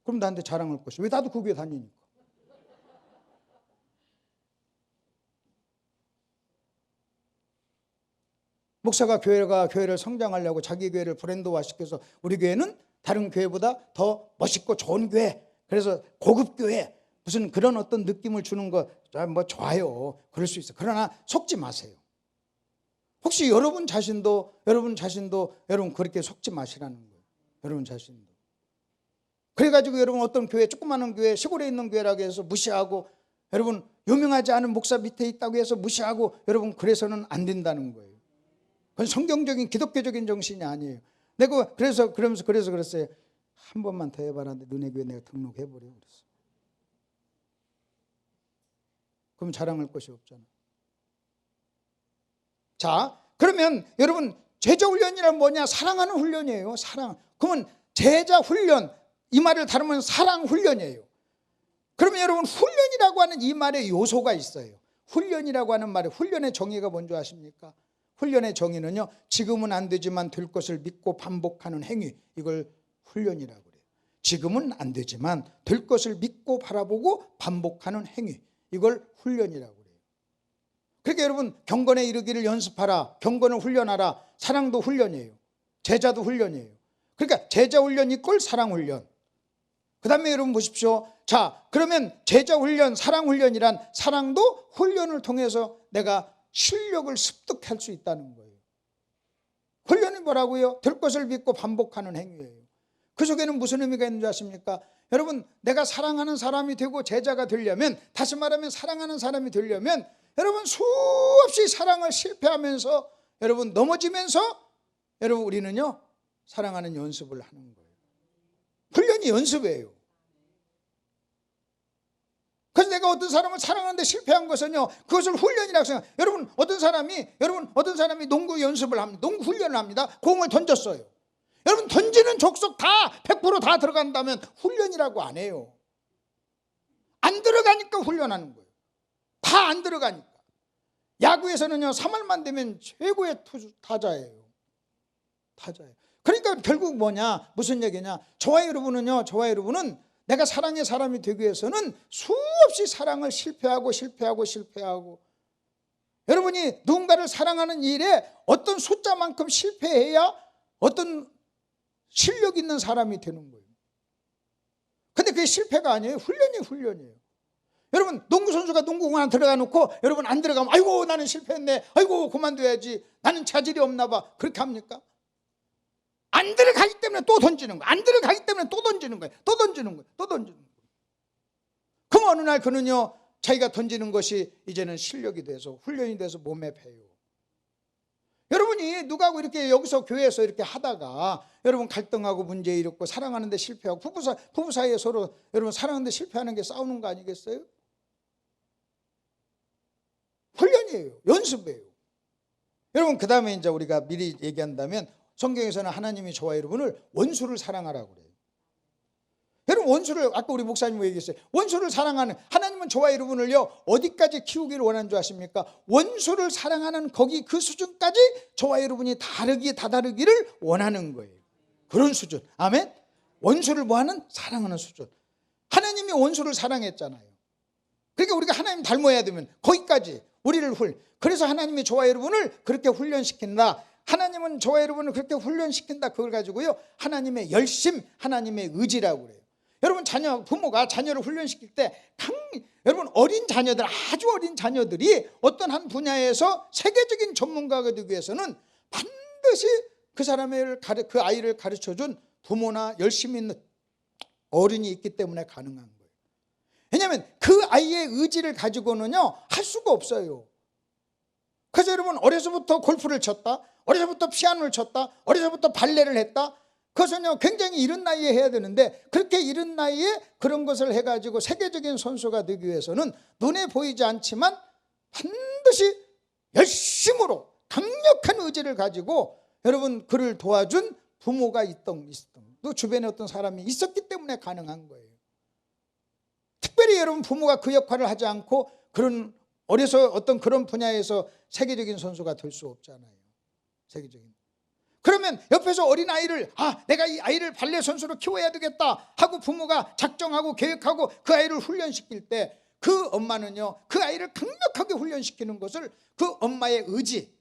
그럼 나한테 자랑할 것이. 왜 나도 그 교회 다니니까. 목사가 교회를 성장하려고 자기 교회를 브랜드화 시켜서 우리 교회는 다른 교회보다 더 멋있고 좋은 교회, 그래서 고급 교회, 무슨 그런 어떤 느낌을 주는 거 뭐 좋아요. 그럴 수 있어요. 그러나 속지 마세요. 혹시 여러분 자신도 여러분 그렇게 속지 마시라는 거예요. 여러분 자신도. 그래가지고 여러분 어떤 교회, 조그마한 교회, 시골에 있는 교회라고 해서 무시하고, 여러분 유명하지 않은 목사 밑에 있다고 해서 무시하고, 여러분 그래서는 안 된다는 거예요. 그건 성경적인 기독교적인 정신이 아니에요. 내가 그래서 그랬어요. 한 번만 더 해봐라. 너네 교회 내가 등록해버려. 그랬어. 그럼 자랑할 것이 없잖아. 자, 그러면 여러분 제자 훈련이란 뭐냐? 사랑하는 훈련이에요. 사랑. 그러면 제자 훈련, 이 말을 다루면 사랑 훈련이에요. 그러면 여러분 훈련이라고 하는 이 말에 요소가 있어요. 훈련이라고 하는 말의 훈련의 정의가 뭔지 아십니까? 훈련의 정의는요, 지금은 안 되지만 될 것을 믿고 반복하는 행위, 이걸 훈련이라고 그래요. 지금은 안 되지만 될 것을 믿고 바라보고 반복하는 행위, 이걸 훈련이라고 그래요. 그러니까 여러분 경건에 이르기를 연습하라, 경건을 훈련하라. 사랑도 훈련이에요. 제자도 훈련이에요. 그러니까 제자 훈련 이꼴 사랑 훈련. 그 다음에 여러분 보십시오. 자, 그러면 제자 훈련, 사랑 훈련이란, 사랑도 훈련을 통해서 내가 실력을 습득할 수 있다는 거예요. 훈련이 뭐라고요? 될 것을 믿고 반복하는 행위예요. 그 속에는 무슨 의미가 있는지 아십니까? 여러분 내가 사랑하는 사람이 되고 제자가 되려면, 다시 말하면 사랑하는 사람이 되려면, 여러분 수없이 사랑을 실패하면서, 여러분 넘어지면서, 여러분 우리는요 사랑하는 연습을 하는 거예요. 훈련이 연습이에요. 그래서 내가 어떤 사람을 사랑하는데 실패한 것은요, 그것을 훈련이라고 생각해요. 여러분 어떤 사람이 농구 연습을 합니다. 농구 훈련을 합니다. 공을 던졌어요. 여러분 던지는 족속 다 100% 들어간다면 훈련이라고 안 해요. 안 들어가니까 훈련하는 거예요. 다 안 들어가니까. 야구에서는요 3할만 되면 최고의 타자예요. 그러니까 결국 뭐냐, 무슨 얘기냐, 저와 여러분은 내가 사랑의 사람이 되기 위해서는 수없이 사랑을 실패하고 여러분이 누군가를 사랑하는 일에 어떤 숫자만큼 실패해야 어떤 실력 있는 사람이 되는 거예요. 근데 그게 실패가 아니에요. 훈련이에요. 여러분, 농구선수가 농구공원 들어가 놓고 여러분 안 들어가면 아이고 나는 실패했네, 아이고 그만둬야지, 나는 자질이 없나 봐, 그렇게 합니까? 안 들어가기 때문에 또 던지는 거예요. 안 들어가기 때문에 또 던지는 거예요. 또 던지는 거예요. 그럼 어느 날 그는요, 자기가 던지는 것이 이제는 실력이 돼서 훈련이 돼서 몸에 배요. 여러분이 누가하고 이렇게 여기서 교회에서 이렇게 하다가 여러분 갈등하고 문제 일으키고 사랑하는데 실패하고 부부 사이에 서로 여러분 사랑하는데 실패하는 게 싸우는 거 아니겠어요? 훈련이에요. 연습이에요. 여러분, 그 다음에 이제 우리가 미리 얘기한다면 성경에서는 하나님이 저와 여러분을 원수를 사랑하라고 그래요. 여러분, 원수를 아까 우리 목사님 얘기했어요. 원수를 사랑하는 하나님은 저와 여러분을요 어디까지 키우기를 원하는 줄 아십니까? 원수를 사랑하는 거기 그 수준까지 저와 여러분이 다다르기를 원하는 거예요. 그런 수준. 아멘. 원수를 뭐하는? 사랑하는 수준. 하나님이 원수를 사랑했잖아요. 그러니까 우리가 하나님 닮아야 되면 거기까지 우리를 그래서 하나님이 저와 여러분을 그렇게 훈련시킨다. 하나님은 저와 여러분을 그렇게 훈련시킨다. 그걸 가지고요 하나님의 열심, 하나님의 의지라고 그래요. 여러분, 부모가 자녀를 훈련시킬 때 여러분 어린 자녀들, 아주 어린 자녀들이 어떤 한 분야에서 세계적인 전문가가 되기 위해서는 반드시 그 아이를 가르쳐준 부모나 열심히 있는 어른이 있기 때문에 가능한 거예요. 왜냐하면 그 아이의 의지를 가지고는요 할 수가 없어요. 그래서 여러분, 어려서부터 골프를 쳤다, 어려서부터 피아노를 쳤다, 어려서부터 발레를 했다, 그것은요 굉장히 이른 나이에 해야 되는데, 그렇게 이른 나이에 그런 것을 해가지고 세계적인 선수가 되기 위해서는 눈에 보이지 않지만 반드시 열심으로 강력한 의지를 가지고 여러분 그를 도와준 부모가 있던 또 주변에 어떤 사람이 있었기 때문에 가능한 거예요. 특별히 여러분 부모가 그 역할을 하지 않고 어려서 어떤 그런 분야에서 세계적인 선수가 될 수 없잖아요. 세계적인. 그러면 옆에서 어린아이를 내가 이 아이를 발레 선수로 키워야 되겠다 하고 부모가 작정하고 계획하고 그 아이를 훈련시킬 때 그 엄마는요 그 아이를 강력하게 훈련시키는 것을 그 엄마의 의지,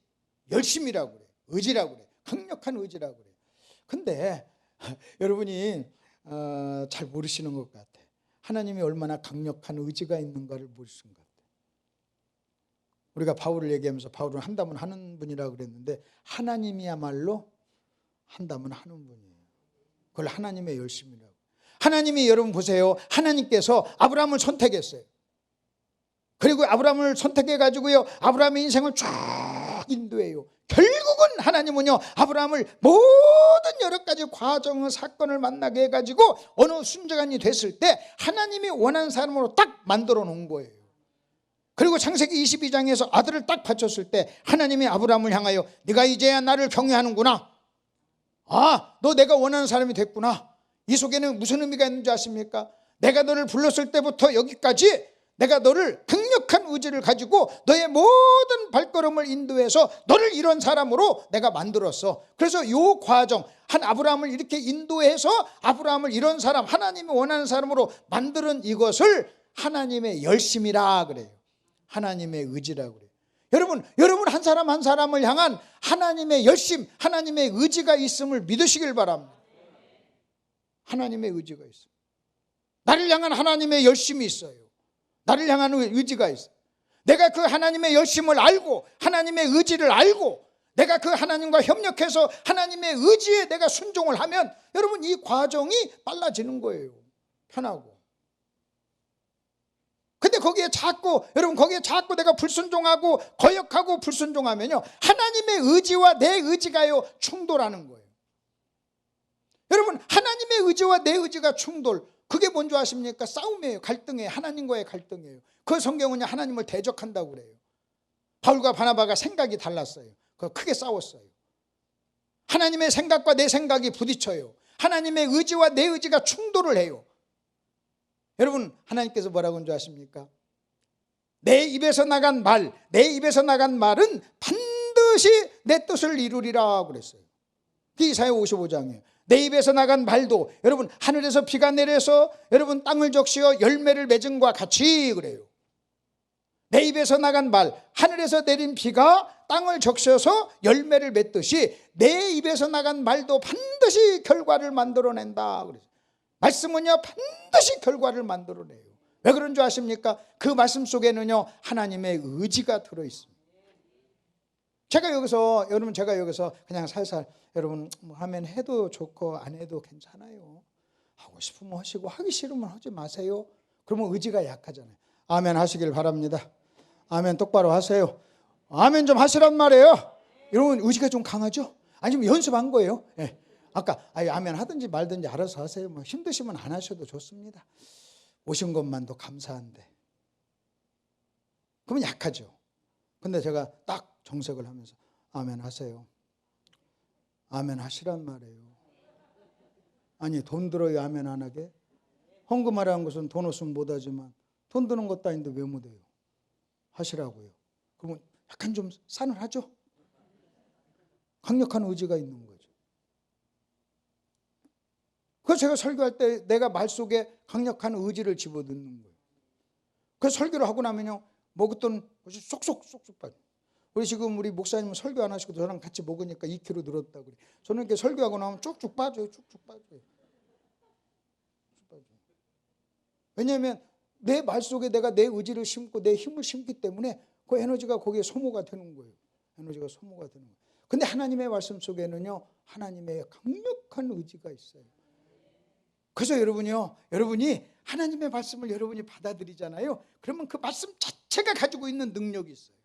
열심이라고 그래요. 의지라고 그래요. 강력한 의지라고 그래요. 근데 여러분이 잘 모르시는 것 같아요. 하나님이 얼마나 강력한 의지가 있는가를 모르시는 것 같아요. 우리가 바울을 얘기하면서 바울은 한다면 하는 분이라고 그랬는데, 하나님이야말로 한다면 하는 분이에요. 그걸 하나님의 열심이라고. 하나님이, 여러분 보세요, 하나님께서 아브라함을 선택했어요. 그리고 아브라함을 선택해 가지고요 아브라함의 인생을 쭉 인도해요. 결국은 하나님은요 아브라함을 모든 여러 가지 과정을 사건을 만나게 해가지고 어느 순간이 됐을 때 하나님이 원하는 사람으로 딱 만들어 놓은 거예요. 그리고 창세기 22장에서 아들을 딱 바쳤을 때 하나님이 아브라함을 향하여 네가 이제야 나를 경외하는구나, 너 내가 원하는 사람이 됐구나. 이 속에는 무슨 의미가 있는지 아십니까? 내가 너를 불렀을 때부터 여기까지 내가 너를 강력한 의지를 가지고 너의 모든 발걸음을 인도해서 너를 이런 사람으로 내가 만들었어. 그래서 이 과정, 한 아브라함을 이렇게 인도해서 아브라함을 이런 사람, 하나님이 원하는 사람으로 만드는 이것을 하나님의 열심이라 그래요. 하나님의 의지라고 그래요. 여러분 한 사람 한 사람을 향한 하나님의 열심, 하나님의 의지가 있음을 믿으시길 바랍니다. 하나님의 의지가 있어요. 나를 향한 하나님의 열심이 있어요. 나를 향한 의지가 있어요. 내가 그 하나님의 열심을 알고 하나님의 의지를 알고 내가 그 하나님과 협력해서 하나님의 의지에 내가 순종을 하면 여러분 이 과정이 빨라지는 거예요. 편하고. 근데 거기에 자꾸 내가 불순종하고 거역하고 불순종하면요 하나님의 의지와 내 의지가요 충돌하는 거예요. 여러분, 하나님의 의지와 내 의지가 충돌, 그게 뭔지 아십니까? 싸움이에요. 갈등이에요. 하나님과의 갈등이에요. 그 성경은요 하나님을 대적한다고 그래요. 바울과 바나바가 생각이 달랐어요. 크게 싸웠어요. 하나님의 생각과 내 생각이 부딪혀요. 하나님의 의지와 내 의지가 충돌을 해요. 여러분, 하나님께서 뭐라고 하는 줄 아십니까? 내 입에서 나간 말은 반드시 내 뜻을 이루리라 그랬어요. 이사야 55장이에요. 내 입에서 나간 말도 여러분 하늘에서 비가 내려서 여러분 땅을 적시어 열매를 맺음과 같이 그래요. 내 입에서 나간 말, 하늘에서 내린 비가 땅을 적셔서 열매를 맺듯이 내 입에서 나간 말도 반드시 결과를 만들어낸다. 말씀은요 반드시 결과를 만들어내요. 왜 그런 줄 아십니까? 그 말씀 속에는요 하나님의 의지가 들어있습니다. 제가 여기서 그냥 살살 여러분 하면 해도 좋고 안 해도 괜찮아요. 하고 싶으면 하시고 하기 싫으면 하지 마세요. 그러면 의지가 약하잖아요. 아멘 하시길 바랍니다. 아멘 똑바로 하세요. 아멘 좀 하시란 말이에요. 여러분 의지가 좀 강하죠? 아니면 연습한 거예요? 네. 아까 아멘 하든지 말든지 알아서 하세요. 뭐 힘드시면 안 하셔도 좋습니다. 오신 것만도 감사한데. 그러면 약하죠. 근데 제가 딱 정색을 하면서 아멘 하세요. 아멘 하시란 말이에요. 아니 돈 들어야 아멘 안 하게? 헌금하라는 것은 돈 없으면 못하지만 돈 드는 것도 아닌데 왜 못해요? 하시라고요. 그러면 약간 좀 싸늘하죠? 강력한 의지가 있는 거죠. 그래서 제가 설교할 때 내가 말 속에 강력한 의지를 집어넣는 거예요. 그래서 설교를 하고 나면요 먹었던 것이 쏙쏙 빠져. 우리 목사님은 설교 안 하시고 저랑 같이 먹으니까 2kg 늘었다 그래. 저는 이렇게 설교하고 나면 쭉쭉 빠져요. 왜냐하면 내 말 속에 내가 내 의지를 심고 내 힘을 심기 때문에 그 에너지가 거기에 소모가 되는 거예요. 에너지가 소모가 되는 거예요. 근데 하나님의 말씀 속에는요 하나님의 강력한 의지가 있어요. 그래서 여러분이 하나님의 말씀을 여러분이 받아들이잖아요. 그러면 그 말씀 자체가 가지고 있는 능력이 있어요.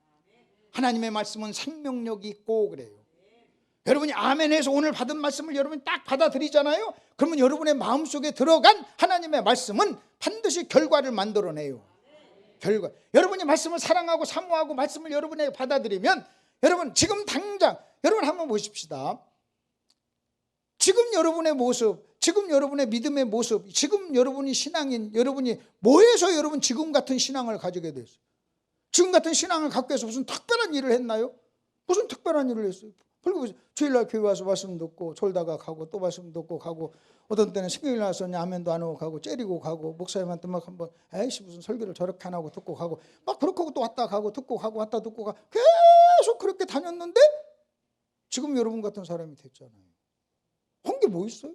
하나님의 말씀은 생명력이 있고 그래요. 여러분이 아멘해서 오늘 받은 말씀을 여러분이 딱 받아들이잖아요. 그러면 여러분의 마음속에 들어간 하나님의 말씀은 반드시 결과를 만들어내요. 결과. 여러분이 말씀을 사랑하고 사모하고 말씀을 여러분에게 받아들이면 여러분 지금 당장 여러분 한번 보십시다. 지금 여러분의 모습, 지금 여러분의 믿음의 모습, 지금 여러분이 신앙인 여러분이 뭐해서 여러분 지금 같은 신앙을 가지게 됐어요? 지금 같은 신앙을 갖고 해서 무슨 특별한 일을 했나요? 무슨 특별한 일을 했어요? 그리고 주일날 교회 와서 말씀 듣고 졸다가 가고 또 말씀 듣고 가고 어떤 때는 신경이 나서 아멘도 안 하고 가고 째리고 가고 목사님한테 막 한번 에이씨 무슨 설교를 저렇게 안 하고 듣고 가고 막 그렇게 하고 또 왔다 가고 듣고 가고 왔다 듣고 가 계속 그렇게 다녔는데 지금 여러분 같은 사람이 됐잖아요. 한 게 뭐 있어요?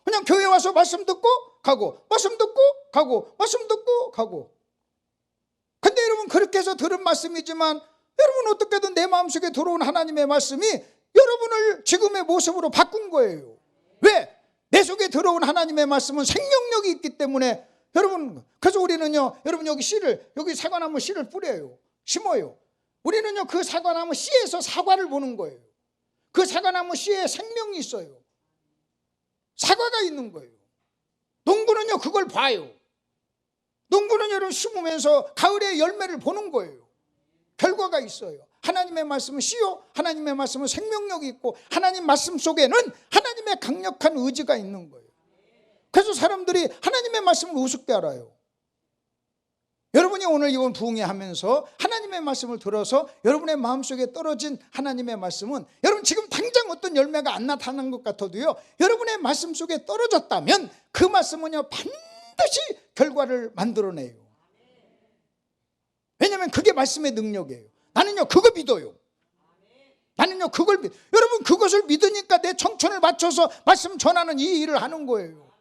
그냥 교회 와서 말씀 듣고 가고 말씀 듣고 가고 말씀 듣고 가고. 근데 여러분 그렇게 해서 들은 말씀이지만 여러분 어떻게든 내 마음속에 들어온 하나님의 말씀이 여러분을 지금의 모습으로 바꾼 거예요. 왜? 내 속에 들어온 하나님의 말씀은 생명력이 있기 때문에 여러분 그래서 우리는요 여러분 여기 사과나무 씨를 뿌려요. 심어요. 우리는요 그 사과나무 씨에서 사과를 보는 거예요. 그 사과나무 씨에 생명이 있어요. 사과가 있는 거예요. 농부는요 그걸 봐요. 농부는 여러분 심으면서 가을에 열매를 보는 거예요. 결과가 있어요. 하나님의 말씀은 씨요, 하나님의 말씀은 생명력이 있고 하나님 말씀 속에는 하나님의 강력한 의지가 있는 거예요. 그래서 사람들이 하나님의 말씀을 우습게 알아요. 여러분이 오늘 이번 부흥회 하면서 하나님의 말씀을 들어서 여러분의 마음속에 떨어진 하나님의 말씀은 여러분 지금 당장 어떤 열매가 안 나타나는 것 같아도요 여러분의 말씀 속에 떨어졌다면 그 말씀은요 반드시 결과를 만들어내요. 왜냐하면 그게 말씀의 능력이에요. 나는요 그거 믿어요. 나는요 그걸 여러분 그것을 믿으니까 내 청천을 맞춰서 말씀 전하는 이 일을 하는 거예요.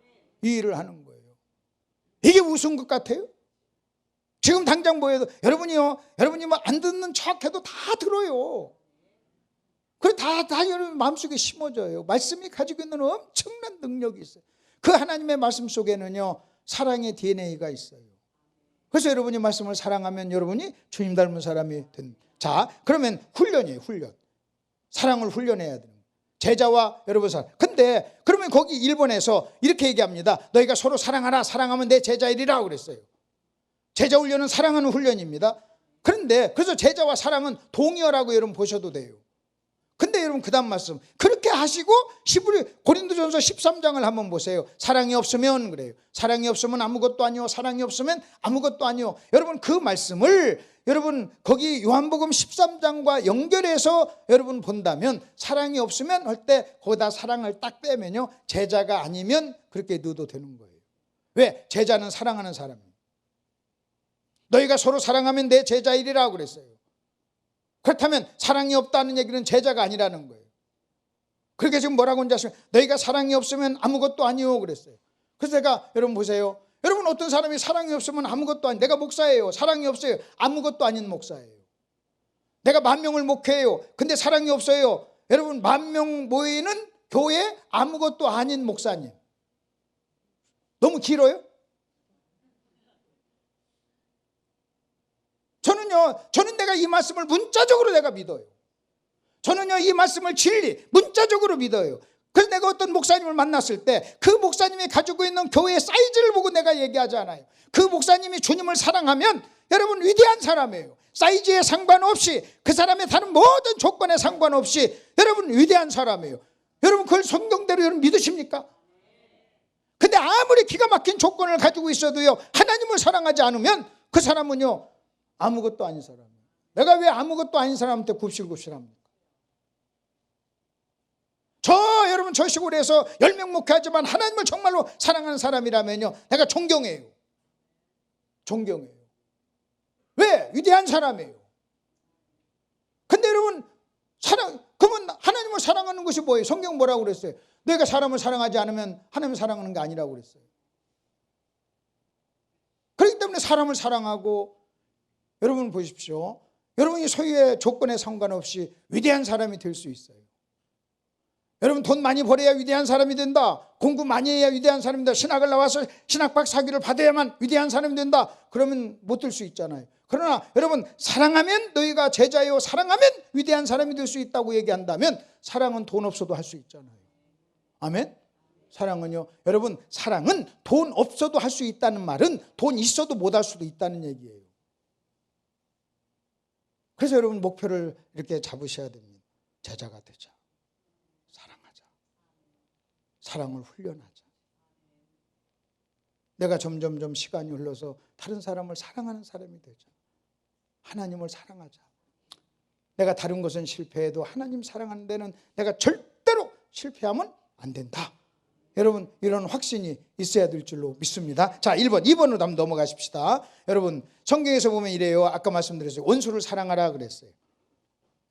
이 일을 하는 거예요. 이게 우스운 것 같아요? 지금 당장 뭐해도 여러분이 뭐 안 듣는 척해도 다 들어요. 그래 다 여러분 마음속에 심어져요. 말씀이 가지고 있는 엄청난 능력이 있어요. 그 하나님의 말씀 속에는요 사랑의 DNA가 있어요. 그래서 여러분이 말씀을 사랑하면 여러분이 주님 닮은 사람이 된. 자, 그러면 훈련이에요. 훈련. 사랑을 훈련해야 돼요. 제자와 여러분 사랑. 근데 그러면 거기 1번에서 이렇게 얘기합니다. 너희가 서로 사랑하라. 사랑하면 내 제자이리라 그랬어요. 제자 훈련은 사랑하는 훈련입니다. 그런데 그래서 제자와 사랑은 동의어라고 여러분 보셔도 돼요. 근데 여러분 그다음 말씀 그렇게 하시고 고린도전서 13장을 한번 보세요. 사랑이 없으면 그래요. 사랑이 없으면 아무것도 아니요. 사랑이 없으면 아무것도 아니요. 여러분 그 말씀을 여러분 거기 요한복음 13장과 연결해서 여러분 본다면 사랑이 없으면 할 때 거기다 사랑을 딱 빼면요 제자가 아니면 그렇게 넣어도 되는 거예요. 왜? 제자는 사랑하는 사람이에요. 너희가 서로 사랑하면 내 제자이리라 그랬어요. 그렇다면 사랑이 없다는 얘기는 제자가 아니라는 거예요. 그렇게 지금 뭐라고 하는지 아시면 너희가 사랑이 없으면 아무것도 아니요 그랬어요. 그래서 제가 여러분 보세요. 여러분 어떤 사람이 사랑이 없으면 아무것도 아니, 내가 목사예요. 사랑이 없어요. 아무것도 아닌 목사예요. 내가 10,000명을 목회해요. 근데 사랑이 없어요. 여러분 10,000명 모이는 교회 아무것도 아닌 목사님. 너무 길어요? 저는 내가 이 말씀을 문자적으로 내가 믿어요. 저는요 이 말씀을 진리 문자적으로 믿어요. 그래서 내가 어떤 목사님을 만났을 때 그 목사님이 가지고 있는 교회의 사이즈를 보고 내가 얘기하지 않아요. 그 목사님이 주님을 사랑하면 여러분 위대한 사람이에요. 사이즈에 상관없이 그 사람의 다른 모든 조건에 상관없이 여러분 위대한 사람이에요. 여러분 그걸 성경대로 여러분 믿으십니까? 근데 아무리 기가 막힌 조건을 가지고 있어도요 하나님을 사랑하지 않으면 그 사람은요 아무것도 아닌 사람이에요. 내가 왜 아무것도 아닌 사람한테 굽실굽실합니까? 여러분 저 시골에서 10명 목회하지만 하나님을 정말로 사랑하는 사람이라면요 내가 존경해요. 존경해요. 왜? 위대한 사람이에요. 근데 여러분 그러면 하나님을 사랑하는 것이 뭐예요? 성경 뭐라고 그랬어요? 너희가 사람을 사랑하지 않으면 하나님을 사랑하는 게 아니라고 그랬어요. 그렇기 때문에 사람을 사랑하고 여러분 보십시오. 여러분이 소유의 조건에 상관없이 위대한 사람이 될 수 있어요. 여러분 돈 많이 벌어야 위대한 사람이 된다. 공부 많이 해야 위대한 사람이 된다. 신학을 나와서 신학박 사기를 받아야만 위대한 사람이 된다. 그러면 못 될 수 있잖아요. 그러나 여러분 사랑하면 너희가 제자요 사랑하면 위대한 사람이 될 수 있다고 얘기한다면 사랑은 돈 없어도 할 수 있잖아요. 아멘. 사랑은요 여러분 사랑은 돈 없어도 할 수 있다는 말은 돈 있어도 못 할 수도 있다는 얘기예요. 그래서 여러분 목표를 이렇게 잡으셔야 됩니다. 제자가 되자. 사랑하자. 사랑을 훈련하자. 내가 점점점 시간이 흘러서 다른 사람을 사랑하는 사람이 되자. 하나님을 사랑하자. 내가 다른 것은 실패해도 하나님 사랑하는 데는 내가 절대로 실패하면 안 된다. 여러분 이런 확신이 있어야 될 줄로 믿습니다. 자 2번으로 한번 넘어가십시다. 여러분 성경에서 보면 이래요. 아까 말씀드렸어요. 원수를 사랑하라 그랬어요.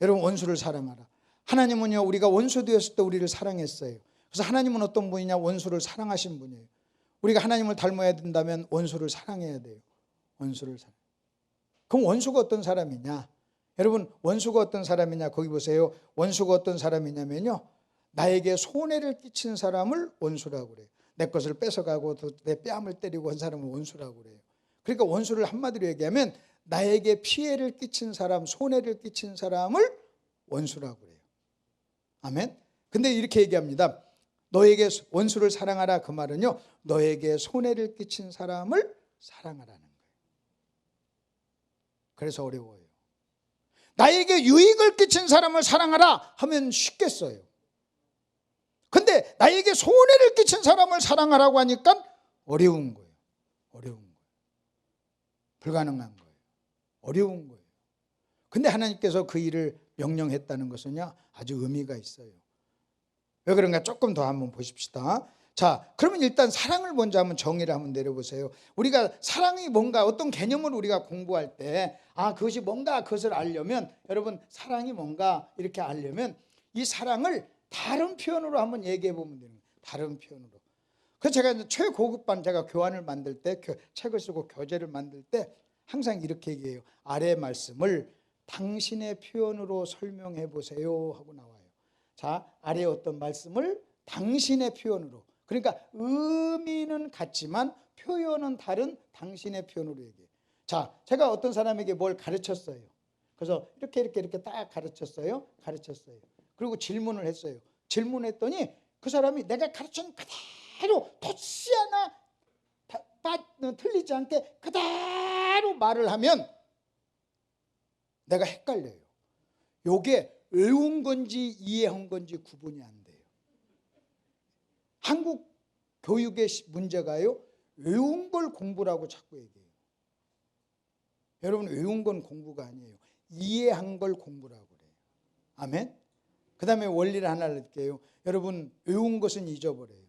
여러분 원수를 사랑하라. 하나님은요 우리가 원수 되었을 때 우리를 사랑했어요. 그래서 하나님은 어떤 분이냐? 원수를 사랑하신 분이에요. 우리가 하나님을 닮아야 된다면 원수를 사랑해야 돼요. 원수를 사랑. 그럼 원수가 어떤 사람이냐? 여러분 원수가 어떤 사람이냐? 거기 보세요. 원수가 어떤 사람이냐면요 나에게 손해를 끼친 사람을 원수라고 그래요. 내 것을 뺏어가고 내 뺨을 때리고 한 사람을 원수라고 그래요. 그러니까 원수를 한마디로 얘기하면 나에게 피해를 끼친 사람, 손해를 끼친 사람을 원수라고 그래요. 아멘. 근데 이렇게 얘기합니다. 너에게 원수를 사랑하라. 그 말은요 너에게 손해를 끼친 사람을 사랑하라는 거예요. 그래서 어려워요. 나에게 유익을 끼친 사람을 사랑하라 하면 쉽겠어요. 근데 나에게 손해를 끼친 사람을 사랑하라고 하니까 어려운 거예요. 어려운 거예요. 불가능한 거예요. 어려운 거예요. 근데 하나님께서 그 일을 명령했다는 것은요 아주 의미가 있어요. 왜 그런가 조금 더 한번 보십시다. 자, 그러면 일단 사랑을 먼저 한번 정의를 한번 내려보세요. 우리가 사랑이 뭔가 어떤 개념을 우리가 공부할 때 그것이 뭔가 그것을 알려면 여러분 사랑이 뭔가 이렇게 알려면 이 사랑을 다른 표현으로 한번 얘기해 보면 되는 거예요. 다른 표현으로. 그래서 제가 이제 최고급반 제가 교환을 만들 때 책을 쓰고 교재를 만들 때 항상 이렇게 얘기해요. 아래 말씀을 당신의 표현으로 설명해 보세요 하고 나와요. 자, 아래 어떤 말씀을 당신의 표현으로. 그러니까 의미는 같지만 표현은 다른 당신의 표현으로 얘기해요. 자, 제가 어떤 사람에게 뭘 가르쳤어요. 그래서 이렇게 딱 가르쳤어요. 그리고 질문을 했어요. 질문했더니 그 사람이 내가 가르친 그대로 토시 하나 틀리지 않게 그대로 말을 하면 내가 헷갈려요. 요게 외운 건지 이해한 건지 구분이 안 돼요. 한국 교육의 문제가요 외운 걸 공부라고 자꾸 얘기해요. 여러분 외운 건 공부가 아니에요. 이해한 걸 공부라고 그래요. 아멘. 그 다음에 원리를 하나 알려드릴게요. 여러분 외운 것은 잊어버려요.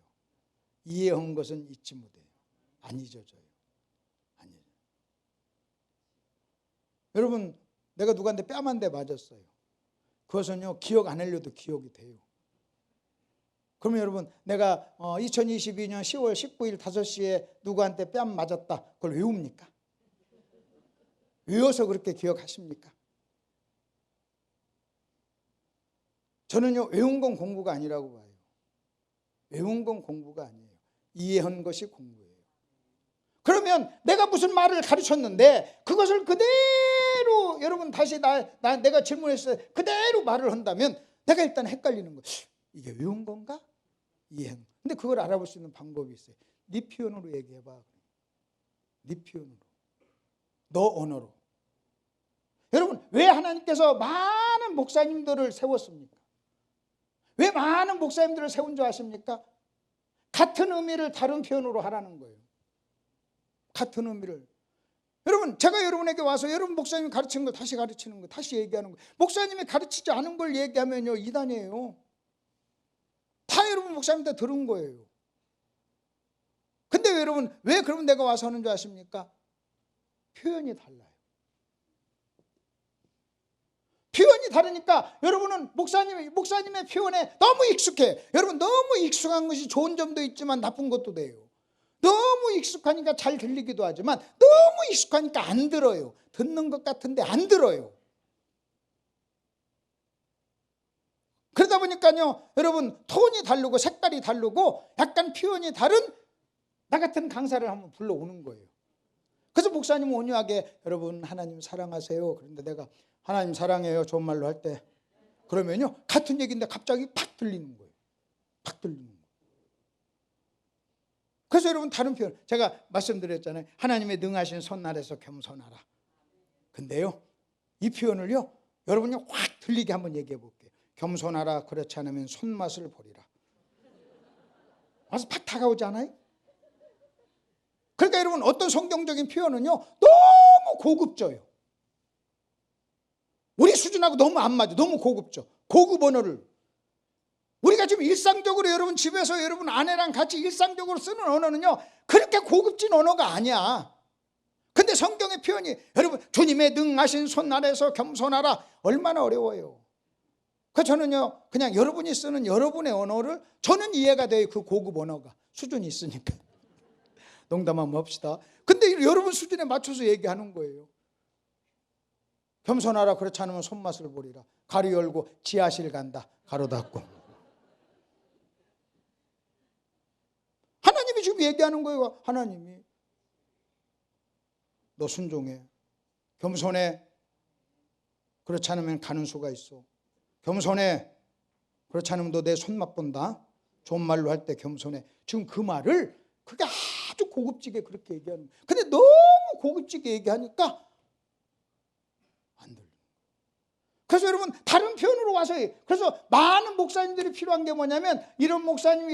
이해한 것은 잊지 못해요. 안 잊어져요. 안 잊어져요. 여러분, 내가 누구한테 뺨 한 대 맞았어요. 그것은요, 기억 안 하려도 기억이 돼요. 그러면 여러분, 내가 2022년 10월 19일 5시에 누구한테 뺨 맞았다, 그걸 외웁니까? 외워서 그렇게 기억하십니까? 저는요, 외운 건 공부가 아니라고 봐요. 외운 건 공부가 아니에요. 이해한 것이 공부예요. 그러면 내가 무슨 말을 가르쳤는데 그것을 그대로 여러분 다시 내가 질문했어요. 그대로 말을 한다면 내가 일단 헷갈리는 거예요. 이게 외운 건가? 이해한. 근데 그걸 알아볼 수 있는 방법이 있어요. 네 표현으로 얘기해봐. 네 표현으로. 너 언어로. 여러분, 왜 하나님께서 많은 목사님들을 세웠습니까? 왜 많은 목사님들을 세운 줄 아십니까? 같은 의미를 다른 표현으로 하라는 거예요. 같은 의미를. 여러분, 제가 여러분에게 와서 여러분 목사님이 가르치는 걸 다시 가르치는 거, 다시 얘기하는 거. 목사님이 가르치지 않은 걸 얘기하면요, 이단이에요. 다 여러분 목사님한테 들은 거예요. 근데 여러분, 왜 그러면 내가 와서 하는 줄 아십니까? 표현이 달라요. 표현이 다르니까 여러분은 목사님의 표현에 너무 익숙해. 여러분, 너무 익숙한 것이 좋은 점도 있지만 나쁜 것도 돼요. 너무 익숙하니까 잘 들리기도 하지만 너무 익숙하니까 안 들어요. 듣는 것 같은데 안 들어요. 그러다 보니까요, 여러분, 톤이 다르고 색깔이 다르고 약간 표현이 다른 나 같은 강사를 한번 불러오는 거예요. 그래서 목사님은 온유하게 여러분 하나님 사랑하세요. 그런데 내가 하나님 사랑해요 좋은 말로 할 때 그러면요, 같은 얘기인데 갑자기 팍 들리는 거예요. 팍 들리는 거예요. 그래서 여러분 다른 표현, 제가 말씀드렸잖아요. 하나님의 능하신 손 아래서 겸손하라. 근데요, 이 표현을요, 여러분이 확 들리게 한번 얘기해 볼게요. 겸손하라. 그렇지 않으면 손맛을 보리라. 와서 팍 다가오지 않아요? 그러니까 여러분, 어떤 성경적인 표현은요 너무 고급져요. 우리 수준하고 너무 안 맞아. 너무 고급져. 고급 언어를 우리가 지금 일상적으로 여러분 집에서 여러분 아내랑 같이 일상적으로 쓰는 언어는요 그렇게 고급진 언어가 아니야. 근데 성경의 표현이 여러분 주님의 능하신 손 아래서 겸손하라, 얼마나 어려워요. 그 저는요 그냥 여러분이 쓰는 여러분의 언어를 저는 이해가 돼요. 그 고급 언어가 수준이 있으니까. 농담 한번 합시다. 근데 여러분 수준에 맞춰서 얘기하는 거예요. 겸손하라. 그렇지 않으면 손맛을 보리라. 가로 열고 지하실 간다. 가로 닫고. 하나님이 지금 얘기하는 거예요. 하나님이 너 순종해. 겸손해. 그렇지 않으면 가는 수가 있어. 겸손해. 그렇지 않으면 너 내 손맛 본다. 좋은 말로 할 때 겸손해. 지금 그 말을 그게 아주 고급지게 그렇게 얘기하는 거예요. 근데 너무 고급지게 얘기하니까 안 들려. 그래서 여러분 다른 표현으로 와서 그래서 많은 목사님들이 필요한 게 뭐냐면 이런 목사님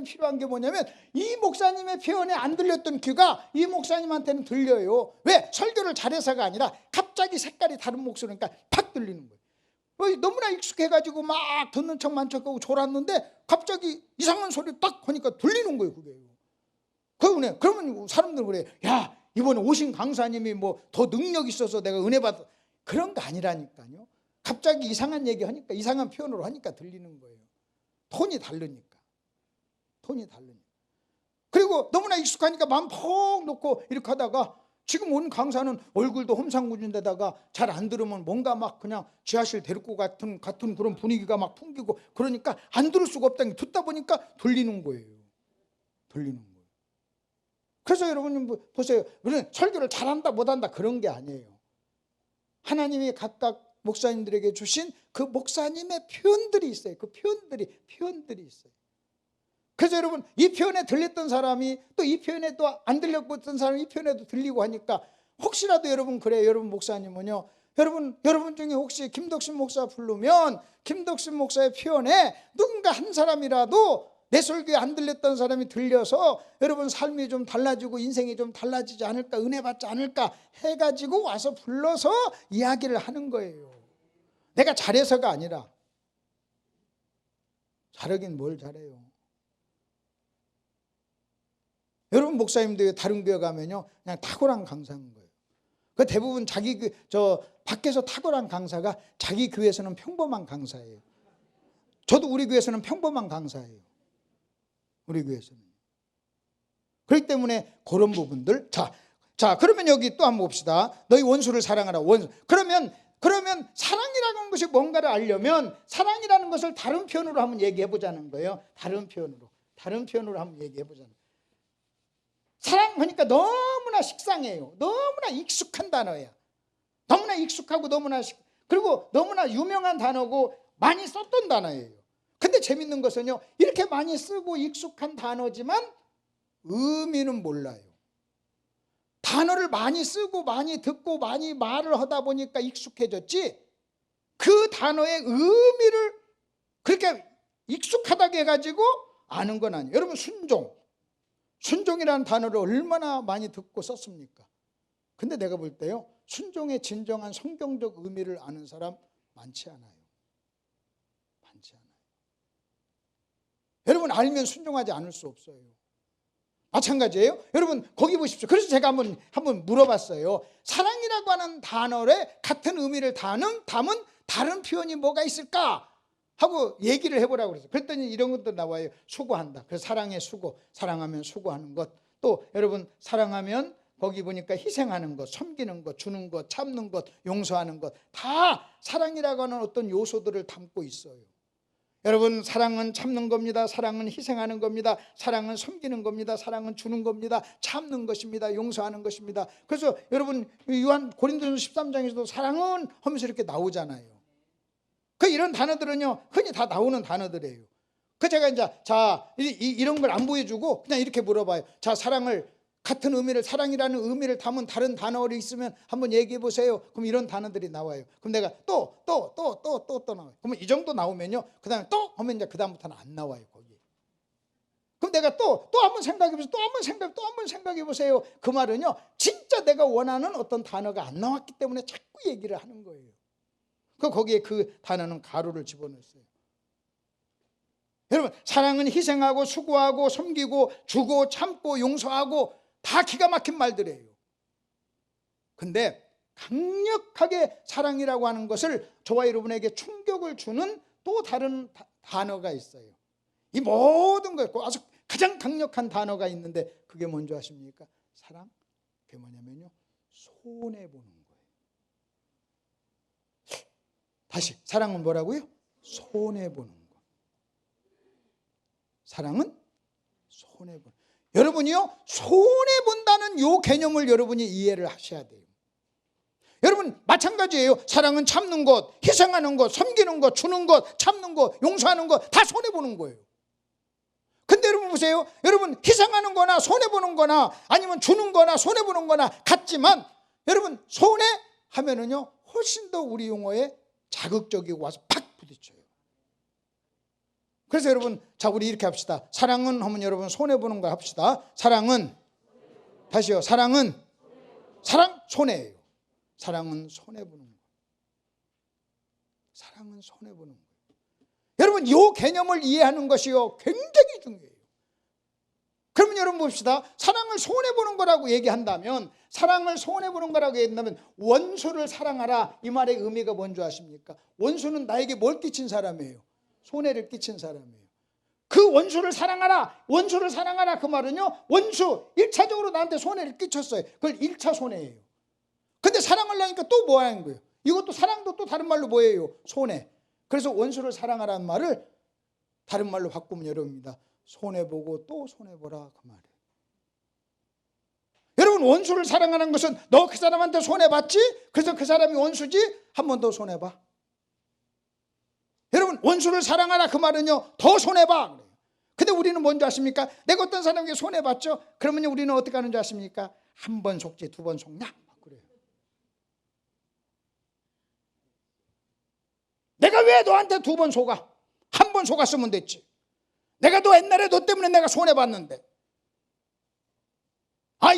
필요한 게 뭐냐면 이 목사님의 표현에 안 들렸던 귀가 이 목사님한테는 들려요. 왜? 설교를 잘해서가 아니라 갑자기 색깔이 다른 목소리니까 팍 들리는 거예요. 너무나 익숙해가지고 막 듣는 척만 척하고 졸았는데 갑자기 이상한 소리 딱 하니까 들리는 거예요. 그러면 사람들은 그래. 야, 이번에 오신 강사님이 뭐 더 능력 있어서 내가 은혜 받아. 그런 거 아니라니까요. 갑자기 이상한 얘기 하니까, 이상한 표현으로 하니까 들리는 거예요. 톤이 다르니까. 그리고 너무나 익숙하니까 마음 퍽 놓고 이렇게 하다가 지금 온 강사는 얼굴도 험상궂은데다가 잘 안 들으면 뭔가 막 그냥 지하실 데리고 같은 그런 분위기가 막 풍기고 그러니까 안 들을 수가 없다는 게 듣다 보니까 들리는 거예요. 그래서 여러분 보세요. 우리는 설교를 잘한다 못한다 그런 게 아니에요. 하나님이 각각 목사님들에게 주신 그 목사님의 표현들이 있어요. 그 표현들이 있어요. 그래서 여러분 이 표현에 들렸던 사람이 또 이 표현에 또 안 들렸던 사람이 이 표현에도 들리고 하니까 혹시라도 여러분 그래요. 여러분 목사님은요. 여러분 중에 혹시 김덕신 목사 부르면 김덕신 목사의 표현에 누군가 한 사람이라도 내 설교에 안 들렸던 사람이 들려서 여러분 삶이 좀 달라지고 인생이 좀 달라지지 않을까, 은혜 받지 않을까 해가지고 와서 불러서 이야기를 하는 거예요. 내가 잘해서가 아니라. 잘하긴 뭘 잘해요. 여러분 목사님들 다른 교회 가면요 그냥 탁월한 강사인 거예요. 그 대부분 자기 밖에서 탁월한 강사가 자기 교회에서는 평범한 강사예요. 저도 우리 교회에서는 평범한 강사예요. 우리 교회에서는. 그렇기 때문에 그런 부분들. 자, 그러면 여기 또 한번 봅시다. 너희 원수를 사랑하라. 그러면 사랑이라는 하는 것이 뭔가를 알려면 사랑이라는 것을 다른 표현으로 한번 얘기해 보자는 거예요. 다른 표현으로 한번 얘기해 보자는 거예요. 사랑하니까 너무나 식상해요. 너무나 익숙한 단어야. 너무나 익숙하고 그리고 너무나 유명한 단어고 많이 썼던 단어예요. 근데 재밌는 것은요, 이렇게 많이 쓰고 익숙한 단어지만 의미는 몰라요. 단어를 많이 쓰고 많이 듣고 많이 말을 하다 보니까 익숙해졌지, 그 단어의 의미를 그렇게 익숙하다고 해가지고 아는 건 아니에요. 여러분, 순종이라는 단어를 얼마나 많이 듣고 썼습니까? 근데 내가 볼 때요, 순종의 진정한 성경적 의미를 아는 사람 많지 않아요. 여러분, 알면 순종하지 않을 수 없어요. 마찬가지예요. 여러분, 거기 보십시오. 그래서 제가 한번 물어봤어요. 사랑이라고 하는 단어에 같은 의미를 담은 다른 표현이 뭐가 있을까 하고 얘기를 해보라고 그랬어요. 그랬더니 이런 것도 나와요. 수고한다. 그래서 사랑의 수고, 사랑하면 수고하는 것. 또 여러분, 사랑하면 거기 보니까 희생하는 것, 섬기는 것, 주는 것, 참는 것, 용서하는 것, 다 사랑이라고 하는 어떤 요소들을 담고 있어요. 여러분, 사랑은 참는 겁니다. 사랑은 희생하는 겁니다. 사랑은 섬기는 겁니다. 사랑은 주는 겁니다. 참는 것입니다. 용서하는 것입니다. 그래서 여러분, 요한 고린도전서 13장에서도 사랑은 하면서 이렇게 나오잖아요. 이런 단어들은요, 흔히 다 나오는 단어들이에요. 제가 이제 이런 걸 안 보여주고 그냥 이렇게 물어봐요. 자, 사랑을 같은 의미를, 사랑이라는 의미를 담은 다른 단어가 있으면 한번 얘기해 보세요. 그럼 이런 단어들이 나와요. 그럼 내가 또 나와요. 그러면 이 정도 나오면요, 그 다음에 또 하면 이제 그 다음부터는 안 나와요, 거기. 그럼 내가 또 한번 생각해 보세요. 또 한번 생각해 보세요. 그 말은요, 진짜 내가 원하는 어떤 단어가 안 나왔기 때문에 자꾸 얘기를 하는 거예요. 거기에 그 단어는 가로를 집어넣었어요. 여러분, 사랑은 희생하고 수고하고 섬기고 주고 참고 용서하고 다 기가 막힌 말들이에요. 근데 강력하게 사랑이라고 하는 것을 저와 여러분에게 충격을 주는 또 다른 단어가 있어요. 이 모든 거 아주 가장 강력한 단어가 있는데 그게 뭔지 아십니까? 사랑? 그게 뭐냐면요, 손해보는 거예요. 다시, 사랑은 뭐라고요? 손해보는 거. 사랑은 손해보는. 여러분이요, 손해본다는 요 개념을 여러분이 이해를 하셔야 돼요. 여러분, 마찬가지예요. 사랑은 참는 것, 희생하는 것, 섬기는 것, 주는 것, 참는 것, 용서하는 것, 다 손해보는 거예요. 근데 여러분 보세요. 여러분, 희생하는 거나 손해보는 거나 아니면 주는 거나 손해보는 거나 같지만, 여러분, 손해하면은요, 훨씬 더 우리 용어에 자극적이고 와서 팍 부딪혀요. 그래서 여러분, 자, 우리 이렇게 합시다. 사랑은 하면 여러분 손해보는 거 합시다. 사랑은, 다시요, 사랑 손해예요. 사랑은 손해보는 거. 사랑은 손해보는 거예요. 여러분, 이 개념을 이해하는 것이요, 굉장히 중요해요. 그러면 여러분 봅시다. 사랑을 손해보는 거라고 얘기한다면, 원수를 사랑하라, 이 말의 의미가 뭔지 아십니까? 원수는 나에게 뭘 끼친 사람이에요? 손해를 끼친 사람이에요. 그 원수를 사랑하라 그 말은요, 원수 1차적으로 나한테 손해를 끼쳤어요. 그걸 1차 손해예요. 근데 사랑을 하니까 또 뭐 하는 거예요? 이것도, 사랑도 또 다른 말로 뭐예요? 손해. 그래서 원수를 사랑하라는 말을 다른 말로 바꾸면 여러분입니다. 손해보고 또 손해보라, 그 말이에요. 여러분, 원수를 사랑하는 것은 너 그 사람한테 손해봤지? 그래서 그 사람이 원수지? 한 번 더 손해봐. 여러분, 원수를 사랑하라 그 말은요, 더 손해봐. 근데 우리는 뭔지 아십니까? 내가 어떤 사람에게 손해봤죠? 그러면 우리는 어떻게 하는 줄 아십니까? 한 번 속지 두 번 속냐? 그래요. 내가 왜 너한테 두 번 속아? 한 번 속았으면 됐지. 내가 옛날에 너 때문에 내가 손해봤는데,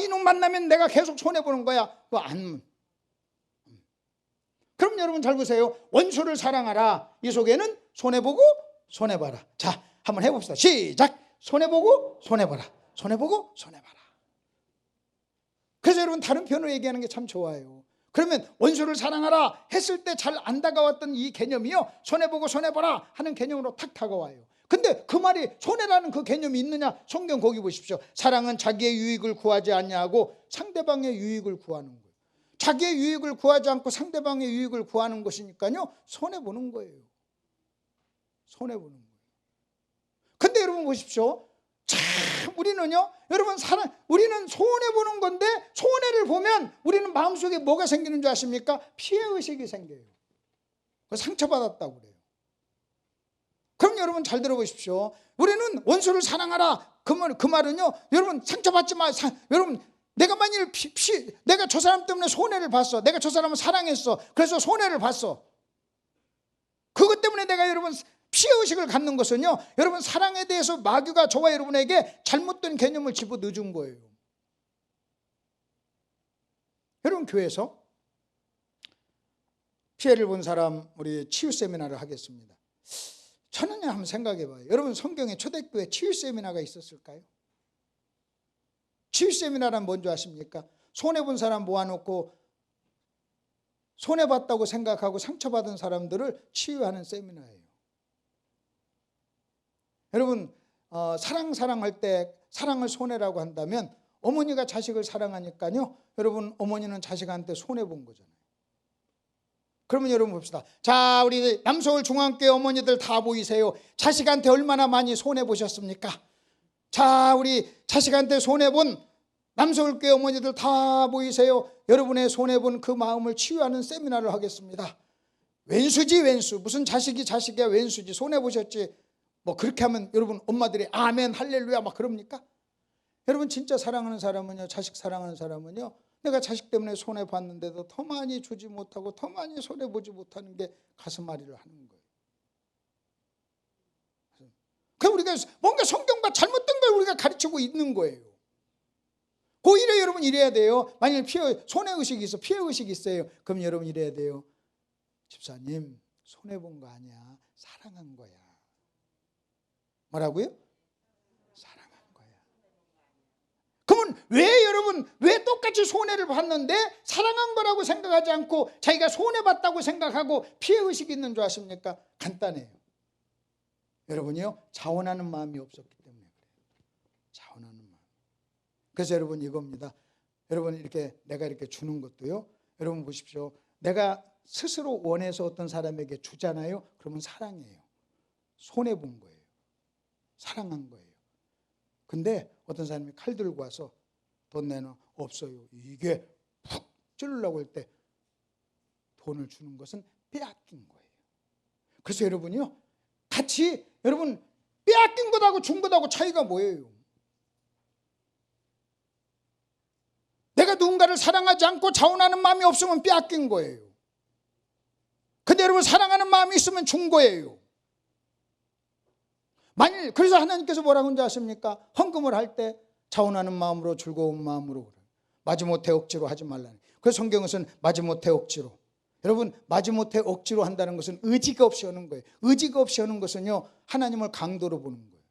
이놈 만나면 내가 계속 손해보는 거야. 그거 안. 그럼 여러분 잘 보세요. 원수를 사랑하라, 이 속에는 손해보고 손해봐라. 자, 한번 해봅시다. 시작. 손해보고 손해봐라. 손해보고 손해봐라. 그래서 여러분, 다른 표현으로 얘기하는 게 참 좋아요. 그러면 원수를 사랑하라 했을 때 잘 안 다가왔던 이 개념이요, 손해보고 손해보라 하는 개념으로 탁 다가와요. 근데 그 말이 손해라는 그 개념이 있느냐? 성경 거기 보십시오. 사랑은 자기의 유익을 구하지 않냐고 상대방의 유익을 구하는 거예요. 자기의 유익을 구하지 않고 상대방의 유익을 구하는 것이니까요, 손해보는 거예요. 손해보는 거예요. 근데 여러분 보십시오. 참 우리는요, 여러분 우리는 손해보는 건데, 손해를 보면 우리는 마음속에 뭐가 생기는 줄 아십니까? 피해의식이 생겨요. 상처받았다고 그래요. 그럼 여러분 잘 들어보십시오. 우리는 원수를 사랑하라 그 말은요, 여러분 상처받지 마. 여러분 내가 만일 내가 저 사람 때문에 손해를 봤어. 내가 저 사람을 사랑했어. 그래서 손해를 봤어. 그것 때문에 내가 여러분 피해의식을 갖는 것은요, 여러분 사랑에 대해서 마귀가 저와 여러분에게 잘못된 개념을 집어넣어준 거예요. 여러분 교회에서 피해를 본 사람 우리 치유 세미나를 하겠습니다. 저는 한번 생각해 봐요. 여러분 성경에 초대교회 치유 세미나가 있었을까요? 치유 세미나란 뭔지 아십니까? 손해본 사람 모아놓고 손해봤다고 생각하고 상처받은 사람들을 치유하는 세미나예요. 여러분 사랑할 때 사랑을 손해라고 한다면, 어머니가 자식을 사랑하니까요, 여러분 어머니는 자식한테 손해본 거잖아요. 그러면 여러분 봅시다. 자, 우리 남서울 중앙교회 어머니들 다 보이세요. 자식한테 얼마나 많이 손해보셨습니까? 자, 우리 자식한테 손해본 남서울교회 어머니들 다 보이세요. 여러분의 손해본 그 마음을 치유하는 세미나를 하겠습니다. 왼수지 왼수. 무슨 자식이 자식이야, 왼수지. 손해보셨지. 뭐 그렇게 하면 여러분 엄마들이 아멘 할렐루야 막 그럽니까? 여러분 진짜 사랑하는 사람은요, 자식 사랑하는 사람은요, 내가 자식 때문에 손해봤는데도 더 많이 주지 못하고 더 많이 손해보지 못하는 게 가슴앓이를 하는 거예요. 그 우리가 뭔가 성경과 잘못된 걸 우리가 가르치고 있는 거예요. 오히려 여러분 이래야 돼요. 만일 손해의식이 있어, 피해의식이 있어요. 그럼 여러분 이래야 돼요. 집사님 손해본 거 아니야, 사랑한 거야. 뭐라고요? 사랑한 거야. 그러면 왜 똑같이 손해를 봤는데 사랑한 거라고 생각하지 않고 자기가 손해봤다고 생각하고 피해의식이 있는 줄 아십니까? 간단해요. 여러분이요, 자원하는 마음이 없었기 때문에 그래요. 자원하는 마음. 그래서 여러분 이겁니다. 여러분 내가 이렇게 주는 것도요, 여러분 보십시오. 내가 스스로 원해서 어떤 사람에게 주잖아요. 그러면 사랑이에요. 손해본 거예요. 사랑한 거예요. 근데 어떤 사람이 칼 들고 와서 돈 내놔, 없어요. 이게 푹 찌르려고 할 때 돈을 주는 것은 빼앗긴 거예요. 그래서 여러분이요, 같이 여러분 빼앗긴 것하고 준 것하고 차이가 뭐예요? 내가 누군가를 사랑하지 않고 자원하는 마음이 없으면 빼앗긴 거예요. 근데 여러분 사랑하는 마음이 있으면 준 거예요. 만일 그래서 하나님께서 뭐라고 하는지 아십니까? 헌금을 할 때 자원하는 마음으로, 즐거운 마음으로, 마지못해 억지로 하지 말라는. 그래서 성경에서는 마지못해 억지로. 여러분 마지못해 억지로 한다는 것은 의지가 없이 하는 거예요. 의지가 없이 하는 것은요, 하나님을 강도로 보는 거예요.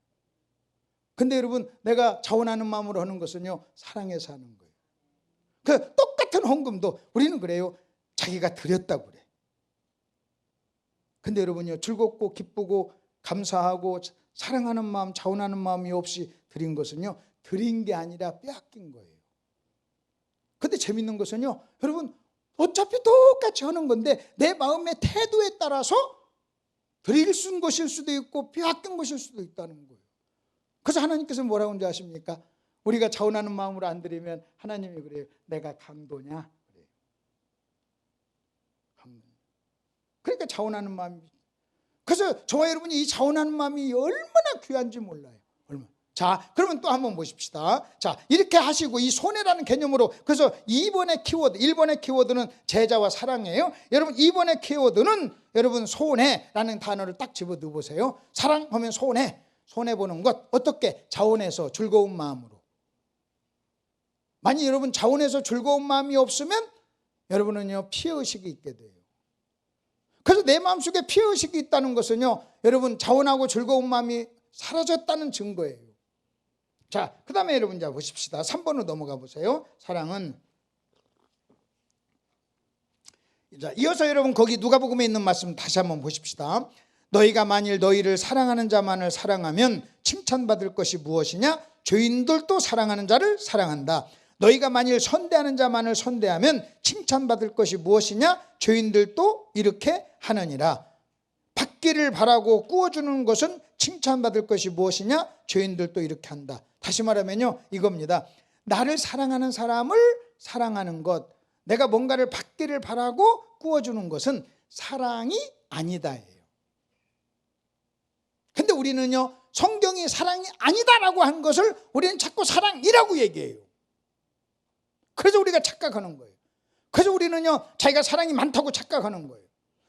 근데 여러분 내가 자원하는 마음으로 하는 것은요, 사랑해서 하는 거예요. 그 똑같은 헌금도 우리는 그래요. 자기가 드렸다고 그래. 근데 여러분요, 즐겁고 기쁘고 감사하고 사랑하는 마음, 자원하는 마음이 없이 드린 것은요, 드린 게 아니라 빼앗긴 거예요. 근데 재밌는 것은요, 여러분 어차피 똑같이 하는 건데 내 마음의 태도에 따라서 드릴 것일 수도 있고 빼앗긴 것일 수도 있다는 거예요. 그래서 하나님께서 뭐라고 하는지 아십니까? 우리가 자원하는 마음으로 안 드리면 하나님이 그래요. 내가 강도냐? 그래요. 강도. 그러니까 자원하는 마음이. 그래서 저와 여러분이 이 자원하는 마음이 얼마나 귀한지 몰라요. 얼마나. 자, 그러면 또 한번 보십시다. 자, 이렇게 하시고 이 손해라는 개념으로, 그래서 1번의 키워드는 제자와 사랑이에요. 여러분 2번의 키워드는 여러분 손해라는 단어를 딱 집어넣어 보세요. 사랑하면 손해보는 것. 어떻게? 자원해서 즐거운 마음으로. 만약 여러분 자원해서 즐거운 마음이 없으면 여러분은요, 피해의식이 있게 돼요. 그래서 내 마음속에 피해의식이 있다는 것은요, 여러분 자원하고 즐거운 마음이 사라졌다는 증거예요. 자, 그 다음에 여러분 자 보십시다. 3번으로 넘어가 보세요. 사랑은 자, 이어서 여러분 거기 누가복음에 있는 말씀 다시 한번 보십시다. 너희가 만일 너희를 사랑하는 자만을 사랑하면 칭찬받을 것이 무엇이냐? 죄인들도 사랑하는 자를 사랑한다. 너희가 만일 선대하는 자만을 선대하면 칭찬받을 것이 무엇이냐? 죄인들도 이렇게 하느니라. 받기를 바라고 꾸어주는 것은 칭찬받을 것이 무엇이냐? 죄인들도 이렇게 한다. 다시 말하면요, 이겁니다. 나를 사랑하는 사람을 사랑하는 것, 내가 뭔가를 받기를 바라고 꾸어주는 것은 사랑이 아니다예요. 근데 우리는요, 성경이 사랑이 아니다라고 한 것을 우리는 자꾸 사랑이라고 얘기해요. 그래서 우리가 착각하는 거예요. 그래서 우리는요, 자기가 사랑이 많다고 착각하는 거예요.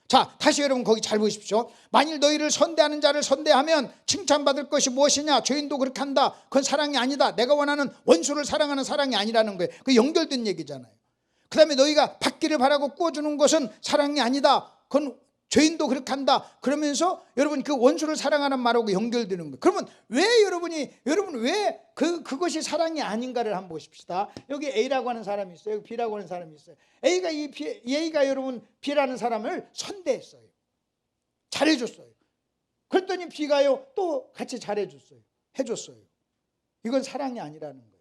자, 다시 여러분 거기 잘 보십시오. 만일 너희를 선대하는 자를 선대하면 칭찬받을 것이 무엇이냐? 죄인도 그렇게 한다. 그건 사랑이 아니다. 내가 원하는 원수를 사랑하는 사랑이 아니라는 거예요. 그 연결된 얘기잖아요. 그 다음에 너희가 받기를 바라고 꾸어주는 것은 사랑이 아니다. 그건 죄인도 그렇게 한다. 그러면서 여러분 그 원수를 사랑하는 말하고 연결되는 거예요. 그러면 왜 여러분 왜 그것이 사랑이 아닌가를 한번 보십시다. 여기 A라고 하는 사람이 있어요. 여기 B라고 하는 사람이 있어요. A가 여러분 B라는 사람을 선대했어요. 잘해줬어요. 그랬더니 B가요 또 같이 잘해줬어요. 해줬어요. 이건 사랑이 아니라는 거예요.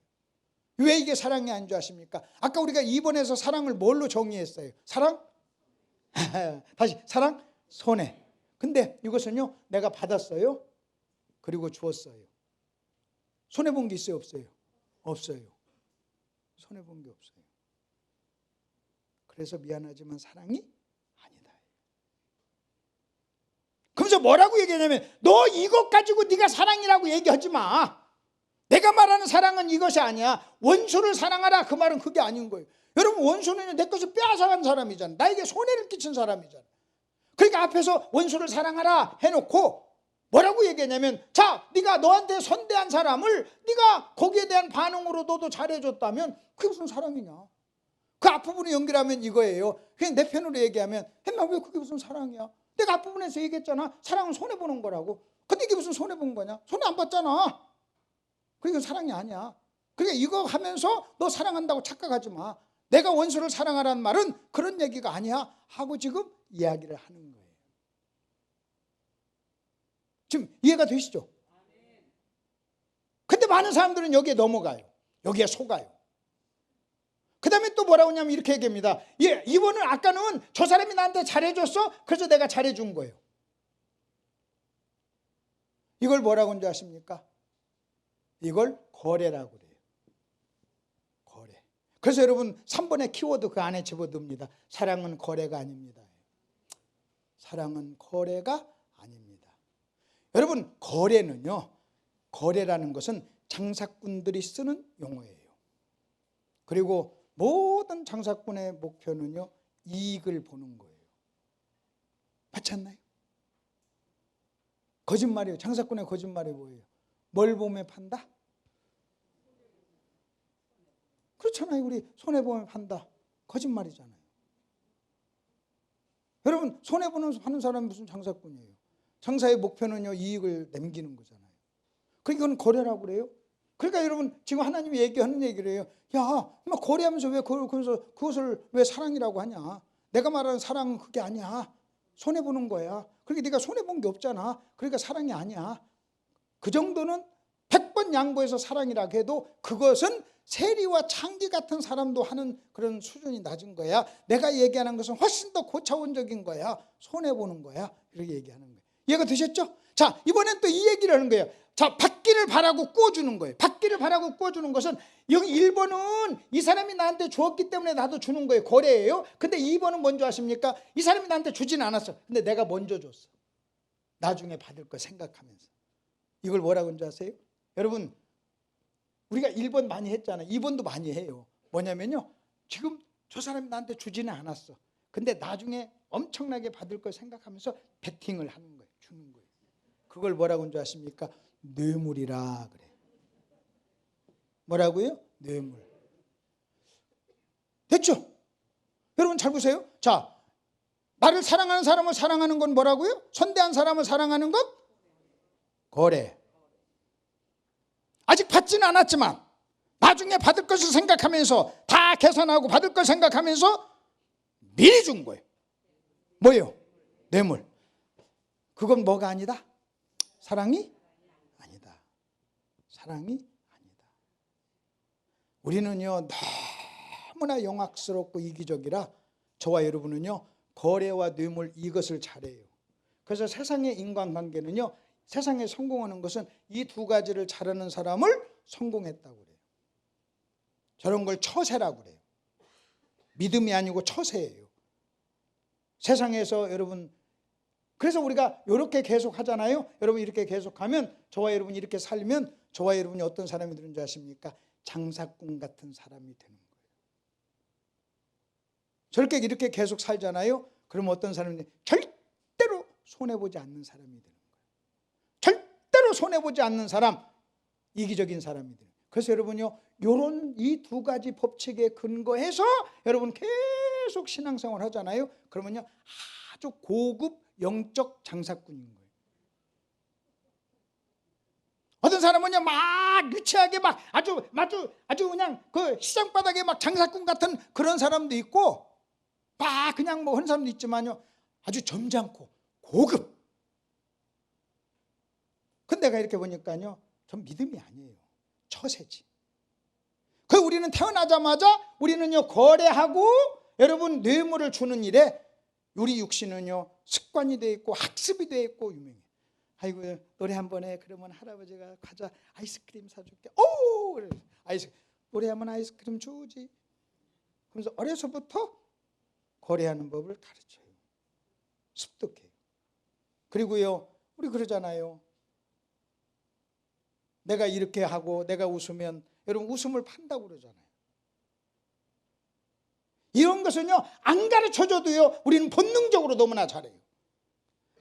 왜 이게 사랑이 아닌 줄 아십니까? 아까 우리가 2번에서 사랑을 뭘로 정의했어요? 사랑? 다시 사랑? 손해. 근데 이것은요, 내가 받았어요. 그리고 주었어요. 손해본 게 있어요? 없어요? 없어요. 손해본 게 없어요. 그래서 미안하지만 사랑이 아니다. 그러면서 뭐라고 얘기하냐면, 너 이것 가지고 네가 사랑이라고 얘기하지 마. 내가 말하는 사랑은 이것이 아니야. 원수를 사랑하라. 그 말은 그게 아닌 거예요. 여러분, 원수는 내 것을 빼앗아간 사람이잖아. 나에게 손해를 끼친 사람이잖아. 그러니까 앞에서 원수를 사랑하라 해놓고 뭐라고 얘기하냐면, 자, 네가 너한테 선대한 사람을 네가 거기에 대한 반응으로 너도 잘해줬다면 그게 무슨 사랑이냐. 그 앞부분에 연결하면 이거예요. 그냥 내 편으로 얘기하면, 했나 왜 그게 무슨 사랑이야. 내가 앞부분에서 얘기했잖아. 사랑은 손해보는 거라고. 근데 이게 무슨 손해본 거냐. 손해 안 봤잖아. 그러니까 사랑이 아니야. 그러니까 이거 하면서 너 사랑한다고 착각하지 마. 내가 원수를 사랑하라는 말은 그런 얘기가 아니야 하고 지금 이야기를 하는 거예요. 지금 이해가 되시죠? 근데 많은 사람들은 여기에 넘어가요. 여기에 속아요. 그 다음에 또 뭐라고 하냐면 이렇게 얘기합니다. 예, 이번은 아까는 저 사람이 나한테 잘해줬어. 그래서 내가 잘해준 거예요. 이걸 뭐라고 하는지 아십니까? 이걸 거래라고 그래요. 거래. 그래서 여러분 3번의 키워드 그 안에 집어듭니다. 사랑은 거래가 아닙니다. 사랑은 거래가 아닙니다. 여러분, 거래는요, 거래라는 것은 장사꾼들이 쓰는 용어예요. 그리고 모든 장사꾼의 목표는요, 이익을 보는 거예요. 맞지 않나요? 거짓말이에요. 장사꾼의 거짓말이 뭐예요? 뭘 보며 판다? 그렇잖아요. 우리 손해보면 판다. 거짓말이잖아요. 여러분, 손해보는 하는 사람이 무슨 장사꾼이에요? 장사의 목표는요, 이익을 남기는 거잖아요. 그러니까 이건 거래라고 그래요. 그러니까 여러분, 지금 하나님이 얘기하는 얘기를 해요. 야, 거래하면서 왜 그것을 왜 사랑이라고 하냐. 내가 말하는 사랑은 그게 아니야. 손해보는 거야. 그러니까 네가 손해본 게 없잖아. 그러니까 사랑이 아니야. 그 정도는 100번 양보해서 사랑이라고 해도 그것은 세리와 창기 같은 사람도 하는 그런 수준이 낮은 거야. 내가 얘기하는 것은 훨씬 더 고차원적인 거야. 손해보는 거야. 이렇게 얘기하는 거예요. 이해가 되셨죠? 자, 이번엔 또 이 얘기를 하는 거예요. 자, 받기를 바라고 꾸어주는 거예요. 받기를 바라고 꾸어주는 것은 여기 1번은 이 사람이 나한테 주었기 때문에 나도 주는 거예요. 거래예요. 근데 2번은 뭔지 아십니까? 이 사람이 나한테 주지는 않았어. 근데 내가 먼저 줬어. 나중에 받을 거 생각하면서. 이걸 뭐라고 하는지 아세요? 여러분, 우리가 1번 많이 했잖아요. 2번도 많이 해요. 뭐냐면요, 지금 저 사람이 나한테 주지는 않았어. 근데 나중에 엄청나게 받을 걸 생각하면서 베팅을 하는 거예요. 주는 거예요. 그걸 뭐라고 하는지 아십니까? 뇌물이라 그래. 뭐라고요? 뇌물. 됐죠? 여러분 잘 보세요. 자, 나를 사랑하는 사람을 사랑하는 건 뭐라고요? 선대한 사람을 사랑하는 건 거래. 아직 받지는 않았지만 나중에 받을 것을 생각하면서 다 계산하고 받을 걸 생각하면서 미리 준 거예요. 뭐예요? 뇌물. 그건 뭐가 아니다? 사랑이 아니다. 사랑이 아니다. 우리는요 너무나 영악스럽고 이기적이라 저와 여러분은요 거래와 뇌물 이것을 잘해요. 그래서 세상의 인간관계는요 세상에 성공하는 것은 이 두 가지를 잘하는 사람을 성공했다고 그래요. 저런 걸 처세라고 그래요. 믿음이 아니고 처세예요. 세상에서 여러분, 그래서 우리가 이렇게 계속 하잖아요. 여러분 이렇게 계속하면, 저와 여러분이 이렇게 살면 저와 여러분이 어떤 사람이 되는 줄 아십니까? 장사꾼 같은 사람이 되는 거예요. 저렇게 이렇게 계속 살잖아요. 그럼 어떤 사람이 절대로 손해보지 않는 사람이 되는 거예요. 절대로 손해보지 않는 사람, 이기적인 사람이 되는 거예요. 그래서 여러분요, 요런 이 두 가지 법칙에 근거해서 여러분 계속 신앙생활 하잖아요. 그러면요 아주 고급 영적 장사꾼인 거예요. 어떤 사람은요 막 유치하게 막 아주 그냥 그 시장 바닥에 막 장사꾼 같은 그런 사람도 있고, 막 그냥 뭐 하는 사람도 있지만요 아주 점잖고 고급. 근데 내가 이렇게 보니까요 전 믿음이 아니에요. 처세지. 그 우리는 태어나자마자 우리는요 거래하고 여러분 뇌물을 주는 일에 우리 육신은요 습관이 돼 있고 학습이 돼 있고 유명해. 아이고 노래 한 번 해. 그러면 할아버지가 과자 아이스크림 사줄게. 오, 그래. 노래하면 아이스크림 주지. 그래서 어려서부터 거래하는 법을 가르쳐요. 습득해요. 그리고요 우리 그러잖아요. 내가 이렇게 하고 내가 웃으면 여러분 웃음을 판다고 그러잖아요. 이런 것은요 안 가르쳐줘도요 우리는 본능적으로 너무나 잘해요.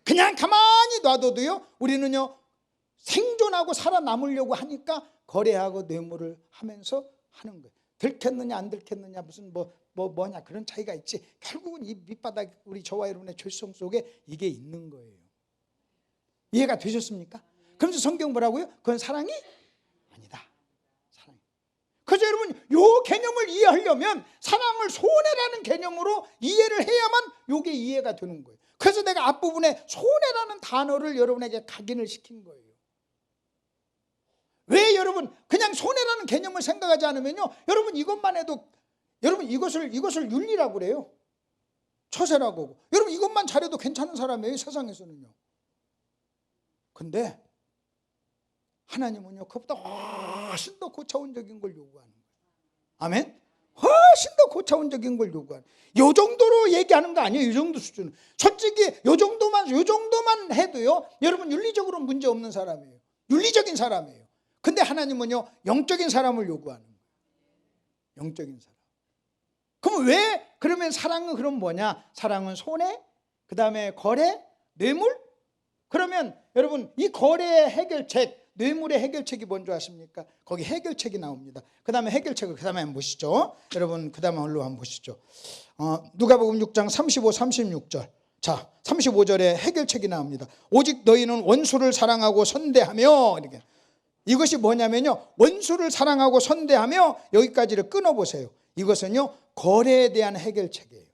그냥 가만히 놔둬도요 우리는요 생존하고 살아남으려고 하니까 거래하고 뇌물을 하면서 하는 거예요. 들켰느냐 안 들켰느냐 무슨 뭐냐 그런 차이가 있지, 결국은 이 밑바닥 우리 저와 여러분의 죄성 속에 이게 있는 거예요. 이해가 되셨습니까? 그러면서 성경 뭐라고요? 그건 사랑이 아니다. 사랑이. 그래서 여러분 요 개념을 이해하려면 사랑을 손해라는 개념으로 이해를 해야만 요게 이해가 되는 거예요. 그래서 내가 앞부분에 손해라는 단어를 여러분에게 각인을 시킨 거예요. 왜 여러분 그냥 손해라는 개념을 생각하지 않으면요 여러분 이것만 해도 여러분 이것을 윤리라고 그래요. 처세라고 하고. 여러분 이것만 잘해도 괜찮은 사람이에요 세상에서는요. 근데 하나님은요 그것보다 훨씬 더 고차원적인 걸 요구하는 거예요. 아멘. 훨씬 더 고차원적인 걸 요구하는. 요 정도로 얘기하는 거 아니에요. 이 정도 수준은. 솔직히 요 정도만 해도요 여러분 윤리적으로 문제 없는 사람이에요. 윤리적인 사람이에요. 근데 하나님은요 영적인 사람을 요구하는 거예요. 영적인 사람. 그럼 왜 그러면 사랑은 그럼 뭐냐? 사랑은 손해, 그 다음에 거래, 뇌물. 그러면 여러분 이 거래의 해결책, 뇌물의 해결책이 뭔지 아십니까? 거기 해결책이 나옵니다. 그 다음에 해결책을 그 다음에 한번 보시죠. 여러분 그 다음에 얼른 한번 보시죠. 누가복음 6장 35, 36절. 자 35절에 해결책이 나옵니다. 오직 너희는 원수를 사랑하고 선대하며, 이렇게. 이것이 뭐냐면요 원수를 사랑하고 선대하며, 여기까지를 끊어보세요. 이것은요 거래에 대한 해결책이에요.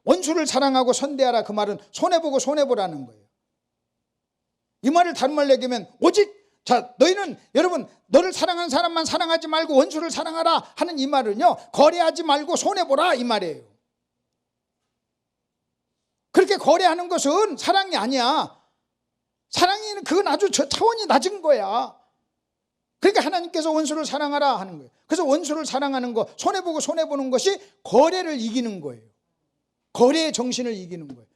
원수를 사랑하고 선대하라, 그 말은 손해보고 손해보라는 거예요. 이 말을 다른 말로 얘기하면 오직, 자 너희는 여러분 너를 사랑하는 사람만 사랑하지 말고 원수를 사랑하라 하는 이 말은요 거래하지 말고 손해보라 이 말이에요. 그렇게 거래하는 것은 사랑이 아니야. 사랑이 그건 아주 차원이 낮은 거야. 그러니까 하나님께서 원수를 사랑하라 하는 거예요. 그래서 원수를 사랑하는 거, 손해보고 손해보는 것이 거래를 이기는 거예요. 거래의 정신을 이기는 거예요.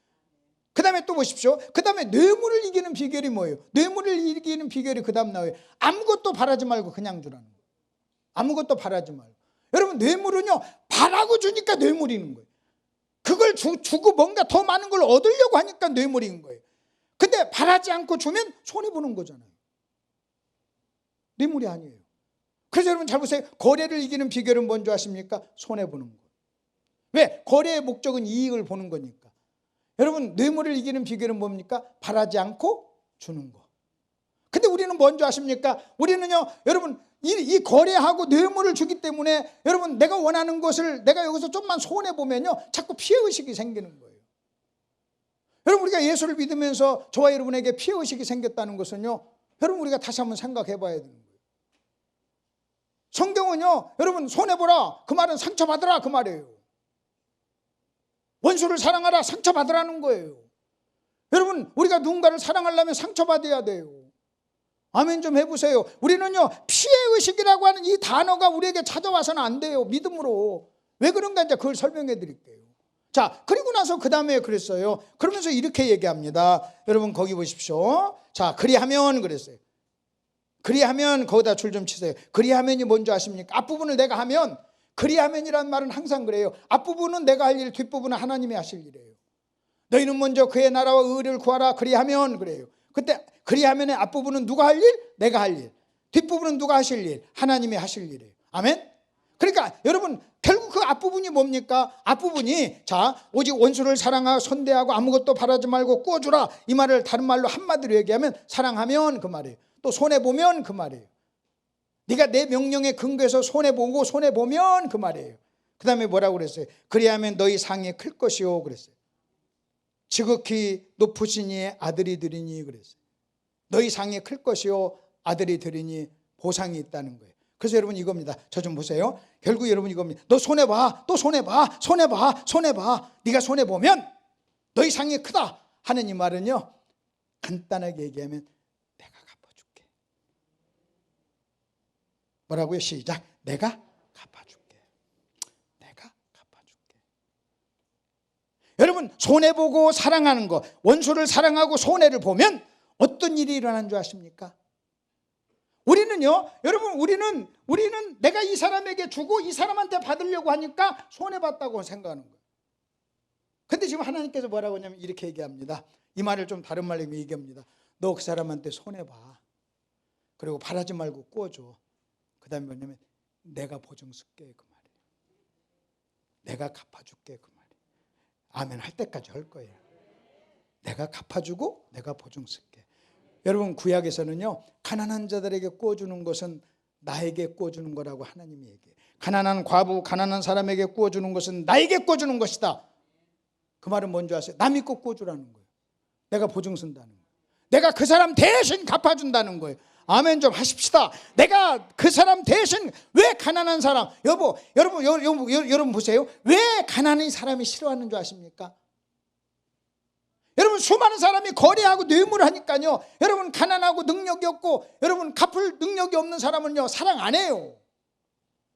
그 다음에 또 보십시오. 그 다음에 뇌물을 이기는 비결이 뭐예요? 뇌물을 이기는 비결이 그 다음 나와요. 아무것도 바라지 말고 그냥 주라는 거예요. 아무것도 바라지 말고. 여러분 뇌물은요 바라고 주니까 뇌물이는 거예요. 그걸 주고 뭔가 더 많은 걸 얻으려고 하니까 뇌물인 거예요. 근데 바라지 않고 주면 손해보는 거잖아요. 뇌물이 아니에요. 그래서 여러분 잘 보세요. 거래를 이기는 비결은 뭔지 아십니까? 손해보는 거. 왜? 거래의 목적은 이익을 보는 거니까. 여러분 뇌물을 이기는 비결은 뭡니까? 바라지 않고 주는 거. 근데 우리는 뭔지 아십니까? 우리는요 여러분 이 거래하고 뇌물을 주기 때문에 여러분 내가 원하는 것을 내가 여기서 좀만 손해보면요 자꾸 피해의식이 생기는 거예요. 여러분 우리가 예수를 믿으면서 저와 여러분에게 피해의식이 생겼다는 것은요 여러분 우리가 다시 한번 생각해 봐야 되는 거예요. 성경은요 여러분 손해보라 그 말은 상처받으라 그 말이에요. 원수를 사랑하라 상처받으라는 거예요. 여러분 우리가 누군가를 사랑하려면 상처받아야 돼요. 아멘 좀 해보세요. 우리는요 피해의식이라고 하는 이 단어가 우리에게 찾아와서는 안 돼요. 믿음으로. 왜 그런가 이제 그걸 설명해 드릴게요. 자 그리고 나서 그 다음에 그랬어요. 그러면서 이렇게 얘기합니다. 여러분 거기 보십시오. 자 그리하면 그랬어요. 그리하면 거기다 줄 좀 치세요. 그리하면이 뭔지 아십니까? 앞부분을 내가 하면, 그리하면이란 말은 항상 그래요. 앞부분은 내가 할 일, 뒷부분은 하나님이 하실 일이에요. 너희는 먼저 그의 나라와 의를 구하라. 그리하면 그래요. 그때 그리하면의 앞부분은 누가 할 일? 내가 할 일. 뒷부분은 누가 하실 일? 하나님이 하실 일이에요. 아멘? 그러니까 여러분 결국 그 앞부분이 뭡니까? 앞부분이 자 오직 원수를 사랑하고 선대하고 아무것도 바라지 말고 꾸어주라. 이 말을 다른 말로 한마디로 얘기하면 사랑하면 그 말이에요. 또 손해보면 그 말이에요. 네가 내 명령에 근거해서 손해보고 손해보면 그 말이에요. 그 다음에 뭐라고 그랬어요? 그리하면 너희 상이 클 것이요 그랬어요. 지극히 높으신 이의 아들이 되리니 그랬어요. 너희 상이 클 것이요 아들이 되리니 보상이 있다는 거예요. 그래서 여러분 이겁니다. 저 좀 보세요. 결국 여러분 이겁니다. 너 손해봐 또 손해봐 손해봐 손해봐. 네가 손해보면 너희 상이 크다 하는 이 말은요 간단하게 얘기하면 내가 갚아줄게. 뭐라고요? 시작. 내가 갚아줄게. 내가 갚아줄게. 여러분 손해보고 사랑하는 거, 원수를 사랑하고 손해를 보면 어떤 일이 일어나는 줄 아십니까? 우리는요 여러분 우리는 내가 이 사람에게 주고 이 사람한테 받으려고 하니까 손해봤다고 생각하는 거예요. 근데 지금 하나님께서 뭐라고 하냐면 이렇게 얘기합니다. 이 말을 좀 다른 말로 얘기합니다. 너 그 사람한테 손해봐. 그리고 바라지 말고 꾸어줘. 그 다음에 뭐냐면 내가 보증 쓸게 그 말이에요. 내가 갚아줄게 그 말이에요. 아멘 할 때까지 할 거예요. 내가 갚아주고 내가 보증 쓸게. 여러분 구약에서는요 가난한 자들에게 꾸어주는 것은 나에게 꾸어주는 거라고 하나님이 얘기해요. 가난한 과부 가난한 사람에게 꾸어주는 것은 나에게 꾸어주는 것이다. 그 말은 뭔지 아세요? 나 믿고 꾸어주라는 거예요. 내가 보증 쓴다는 거예요. 내가 그 사람 대신 갚아준다는 거예요. 아멘 좀 하십시다. 내가 그 사람 대신. 왜 가난한 사람 여러분 보세요. 왜 가난한 사람이 싫어하는 줄 아십니까? 여러분 수많은 사람이 거래하고 뇌물을 하니까요 여러분 가난하고 능력이 없고 여러분 갚을 능력이 없는 사람은요 사랑 안 해요.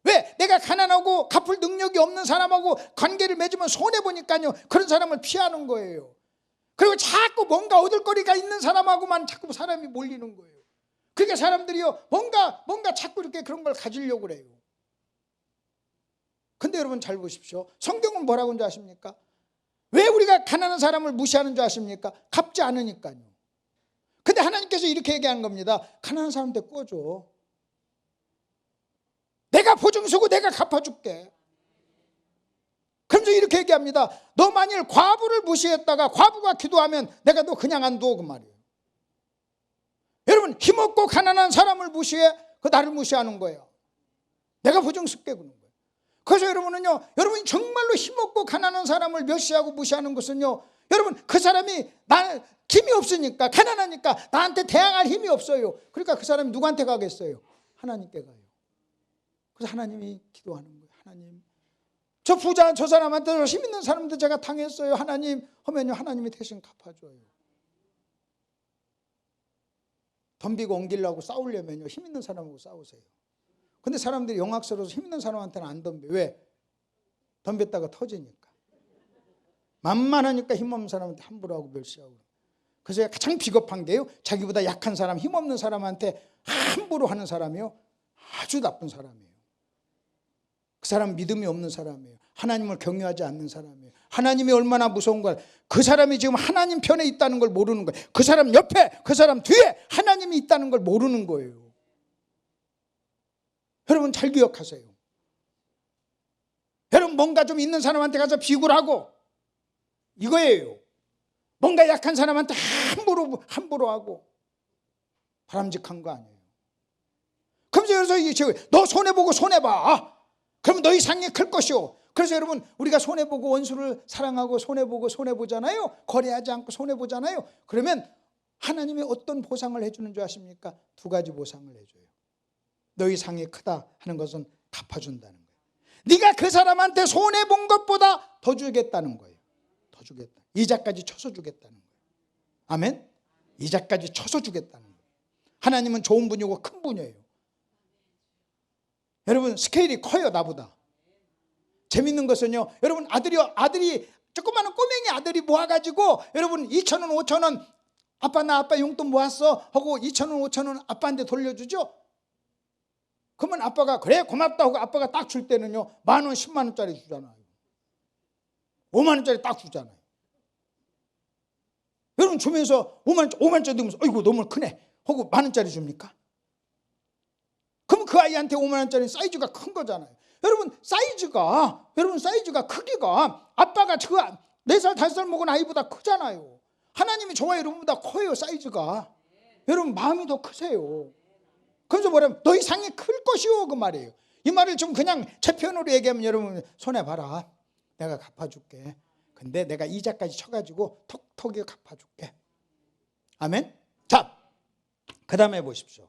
왜? 내가 가난하고 갚을 능력이 없는 사람하고 관계를 맺으면 손해보니까요 그런 사람을 피하는 거예요. 그리고 자꾸 뭔가 얻을 거리가 있는 사람하고만 자꾸 사람이 몰리는 거예요. 그러니까 사람들이요 뭔가 자꾸 이렇게 그런 걸 가지려고 그래요. 근데 여러분 잘 보십시오. 성경은 뭐라고 하는 줄 아십니까? 왜 우리가 가난한 사람을 무시하는 줄 아십니까? 갚지 않으니까요. 근데 하나님께서 이렇게 얘기하는 겁니다. 가난한 사람한테 꾸어줘. 내가 보증 서고 내가 갚아줄게. 그러면서 이렇게 얘기합니다. 너 만일 과부를 무시했다가 과부가 기도하면 내가 너 그냥 안 둬 그 말이에요. 여러분 힘없고 가난한 사람을 무시해? 그 나를 무시하는 거예요. 내가 보증 쓸게 그러는 거예요. 그래서 여러분은요 여러분이 정말로 힘없고 가난한 사람을 멸시하고 무시하는 것은요 여러분 그 사람이 나 힘이 없으니까 가난하니까 나한테 대항할 힘이 없어요. 그러니까 그 사람이 누구한테 가겠어요? 하나님께 가요. 그래서 하나님이 기도하는 거예요. 하나님 저 부자 저 사람한테 힘 있는 사람한테 제가 당했어요. 하나님 하면요 하나님이 대신 갚아줘요. 덤비고 옮기려고 싸우려면요 힘 있는 사람하고 싸우세요. 근데 사람들이 영악스러워서 힘 있는 사람한테는 안 덤벼. 왜? 덤볐다가 터지니까. 만만하니까 힘없는 사람한테 함부로 하고 멸시하고. 그래서 가장 비겁한 게요 자기보다 약한 사람 힘없는 사람한테 함부로 하는 사람이요 아주 나쁜 사람이에요. 그 사람 믿음이 없는 사람이에요. 하나님을 경외하지 않는 사람이에요. 하나님이 얼마나 무서운 걸, 그 사람이 지금 하나님 편에 있다는 걸 모르는 거예요. 그 사람 옆에 그 사람 뒤에 하나님이 있다는 걸 모르는 거예요. 여러분 잘 기억하세요. 여러분 뭔가 좀 있는 사람한테 가서 비굴하고 이거예요. 뭔가 약한 사람한테 함부로 하고 바람직한 거 아니에요. 그럼 그래서 너 손해보고 손해봐. 그러면 너희 상이 클 것이오. 그래서 여러분 우리가 손해보고 원수를 사랑하고 손해보고 손해보잖아요. 거래하지 않고 손해보잖아요. 그러면 하나님이 어떤 보상을 해주는 줄 아십니까? 두 가지 보상을 해줘요. 너희 상이 크다 하는 것은 갚아준다는 거예요. 네가 그 사람한테 손해본 것보다 더 주겠다는 거예요. 더 주겠다. 이자까지 쳐서 주겠다는 거예요. 아멘? 이자까지 쳐서 주겠다는 거예요. 하나님은 좋은 분이고 큰 분이에요. 여러분 스케일이 커요. 나보다. 재밌는 것은요, 여러분 아들이 조그마한 꼬맹이 아들이 모아가지고 여러분 2,000원 5,000원 아빠 나 아빠 용돈 모았어 하고 2,000원 5,000원 아빠한테 돌려주죠. 그러면 아빠가 그래 고맙다 하고 아빠가 딱 줄 때는요 10,000원 100,000원짜리 주잖아요. 50,000원짜리 딱 주잖아요. 여러분 주면서 5만원짜리 들면서 어이구 너무 크네 하고 10,000원짜리 줍니까? 그럼 그 아이한테 50,000원짜리 사이즈가 큰 거잖아요. 여러분 사이즈가 크기가 아빠가 4살 5살 먹은 아이보다 크잖아요. 하나님이 저와 여러분보다 커요. 사이즈가. 여러분 마음이 더 크세요. 그래서 뭐냐면 너희 상이 클 것이오 그 말이에요. 이 말을 좀 그냥 제 편으로 얘기하면 여러분 손해봐라. 내가 갚아줄게. 근데 내가 이자까지 쳐가지고 톡톡이 갚아줄게. 아멘. 자, 그 다음에 보십시오.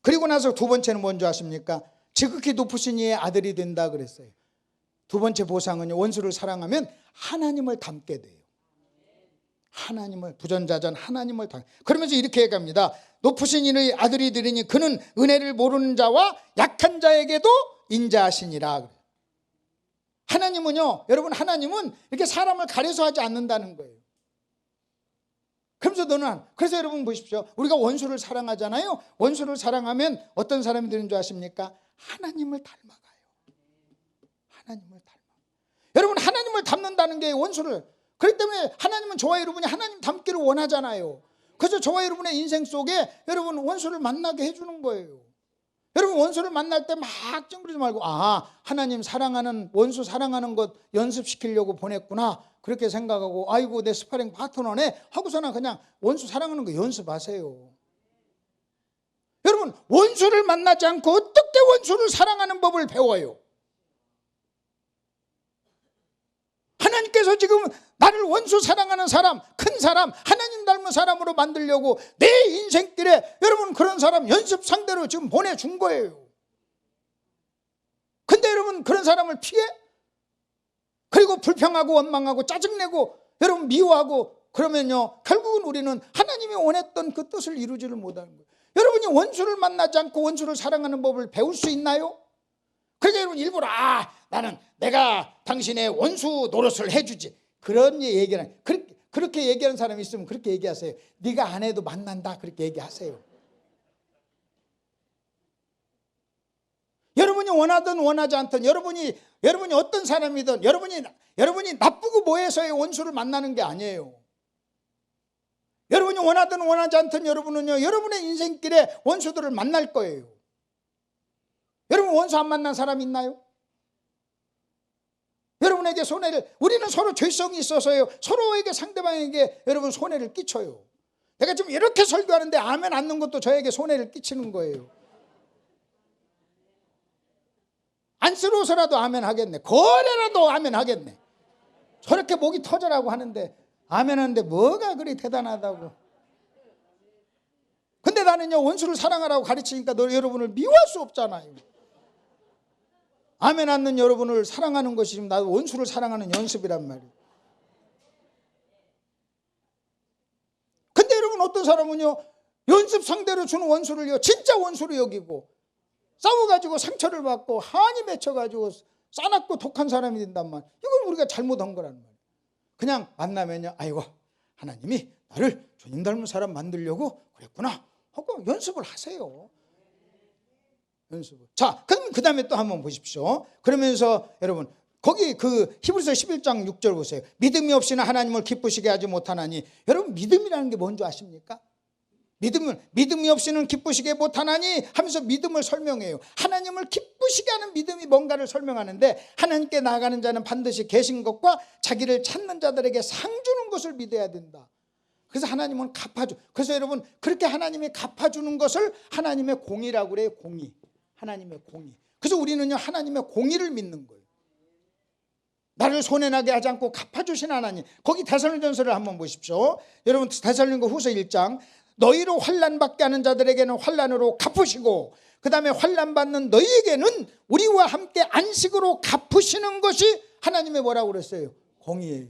그리고 나서 두 번째는 뭔지 아십니까? 지극히 높으신 이의 아들이 된다 그랬어요. 두 번째 보상은 원수를 사랑하면 하나님을 닮게 돼요. 하나님을, 부전자전 하나님을 닮. 그러면서 이렇게 얘기합니다. 높으신 이의 아들이 되리니 그는 은혜를 모르는 자와 약한 자에게도 인자하시니라. 하나님은요, 여러분 하나님은 이렇게 사람을 가려서 하지 않는다는 거예요. 그래서 여러분 보십시오. 우리가 원수를 사랑하잖아요. 원수를 사랑하면 어떤 사람이 되는 줄 아십니까? 하나님을 닮아가요. 하나님을 닮아. 여러분 하나님을 닮는다는 게 원수를. 그렇기 때문에 하나님은 저와 여러분이 하나님 닮기를 원하잖아요. 그래서 저와 여러분의 인생 속에 여러분 원수를 만나게 해주는 거예요. 여러분 원수를 만날 때 막 찡그리지 말고 하나님 사랑하는 원수 사랑하는 것 연습시키려고 보냈구나 그렇게 생각하고 아이고 내 스파링 파트너네 하고서는 그냥 원수 사랑하는 거 연습하세요. 여러분 원수를 만나지 않고 어떻게 원수를 사랑하는 법을 배워요? 하나님께서 지금 나를 원수 사랑하는 사람, 큰 사람, 하나님 닮은 사람으로 만들려고 내 인생길에 여러분 그런 사람 연습 상대로 지금 보내준 거예요. 근데 여러분 그런 사람을 피해? 그리고 불평하고 원망하고 짜증내고 여러분 미워하고 그러면요 결국은 우리는 하나님이 원했던 그 뜻을 이루지를 못하는 거예요. 여러분이 원수를 만나지 않고 원수를 사랑하는 법을 배울 수 있나요? 그러니까 여러분 일부러 나는 내가 당신의 원수 노릇을 해주지 그런 얘기는 그렇게 얘기하는 사람이 있으면 그렇게 얘기하세요. 네가 안 해도 만난다 그렇게 얘기하세요. 여러분이 원하든 원하지 않든 여러분이 어떤 사람이든 여러분이 나쁘고 뭐해서의 원수를 만나는 게 아니에요. 여러분이 원하든 원하지 않든 여러분은요 여러분의 인생길에 원수들을 만날 거예요. 여러분 원수 안 만난 사람 있나요? 여러분에게 손해를 우리는 서로 죄성이 있어서요 서로에게 상대방에게 여러분 손해를 끼쳐요. 내가 지금 이렇게 설교하는데 아멘 않는 것도 저에게 손해를 끼치는 거예요. 안쓰러워서라도 아멘 하겠네. 거래라도 아멘 하겠네. 저렇게 목이 터져라고 하는데 아멘 하는데 뭐가 그리 대단하다고. 근데 나는요 원수를 사랑하라고 가르치니까 여러분을 미워할 수 없잖아요. 아멘 않는 여러분을 사랑하는 것이 지금 나도 원수를 사랑하는 연습이란 말이에요. 근데 여러분 어떤 사람은요 연습 상대로 주는 원수를요 진짜 원수로 여기고 싸워가지고 상처를 받고 한이 맺혀가지고 싸납고 독한 사람이 된단 말이에요. 이건 우리가 잘못한 거란 말이에요. 그냥 만나면요 아이고 하나님이 나를 주님 닮은 사람 만들려고 그랬구나 하고 연습을 하세요. 연습을. 자, 그럼 그 다음에 또 한번 보십시오. 그러면서 여러분 거기 그 히브리서 11장 6절 보세요. 믿음이 없이는 하나님을 기쁘시게 하지 못하나니. 여러분 믿음이라는 게 뭔지 아십니까? 믿음이 없이는 기쁘시게 못하나니 하면서 믿음을 설명해요. 하나님을 기쁘시게 하는 믿음이 뭔가를 설명하는데 하나님께 나아가는 자는 반드시 계신 것과 자기를 찾는 자들에게 상 주는 것을 믿어야 된다. 그래서 하나님은 갚아줘. 그래서 여러분 그렇게 하나님이 갚아주는 것을 하나님의 공의라고 그래요. 공의. 하나님의 공의. 그래서 우리는요 하나님의 공의를 믿는 거예요. 나를 손해나게 하지 않고 갚아주신 하나님. 거기 데살로니가전서를 한번 보십시오. 여러분 데살로니가후서 1장. 너희로 환난받게 하는 자들에게는 환난으로 갚으시고 그 다음에 환난받는 너희에게는 우리와 함께 안식으로 갚으시는 것이 하나님의 뭐라고 그랬어요? 공의예요.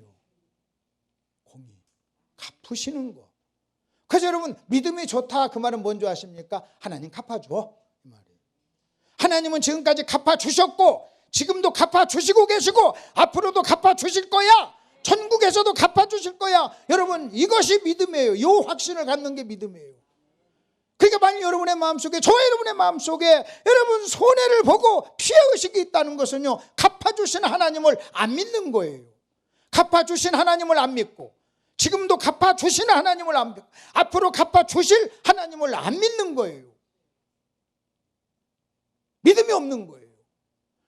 공의. 갚으시는 거. 그래서 여러분 믿음이 좋다 그 말은 뭔지 아십니까? 하나님 갚아줘 이 말이에요. 하나님은 지금까지 갚아주셨고 지금도 갚아주시고 계시고 앞으로도 갚아주실 거야. 천국에서도 갚아주실 거야. 여러분 이것이 믿음이에요. 이 확신을 갖는 게 믿음이에요. 그러니까 만약 여러분의 마음속에 저와 여러분의 마음속에 여러분 손해를 보고 피해의식이 있다는 것은요 갚아주신 하나님을 안 믿는 거예요. 갚아주신 하나님을 안 믿고 지금도 갚아주신 하나님을 안 믿고 앞으로 갚아주실 하나님을 안 믿는 거예요. 믿음이 없는 거예요.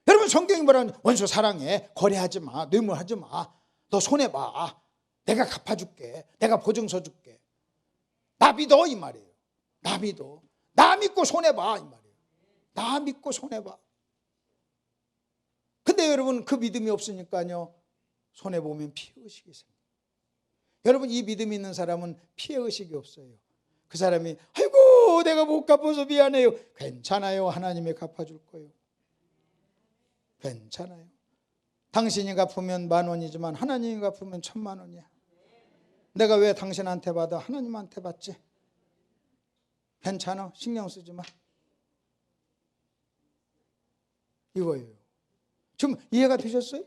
여러분 성경이 뭐라고 하냐? 원수 사랑해. 거래하지 마. 뇌물하지 마. 너 손해봐. 내가 갚아줄게. 내가 보증서 줄게. 나 믿어 이 말이에요. 나 믿어. 나 믿고 손해봐 이 말이에요. 나 믿고 손해봐. 근데 여러분 그 믿음이 없으니까요 손해보면 피해의식이 생겨요. 여러분 이 믿음이 있는 사람은 피해의식이 없어요. 그 사람이 아이고 내가 못 갚아서 미안해요. 괜찮아요. 하나님이 갚아줄 거예요. 괜찮아요. 당신이 갚으면 10,000원이지만 하나님이 갚으면 10,000,000원이야. 내가 왜 당신한테 받아? 하나님한테 받지. 괜찮아. 신경 쓰지 마. 이거예요. 지금 이해가 되셨어요?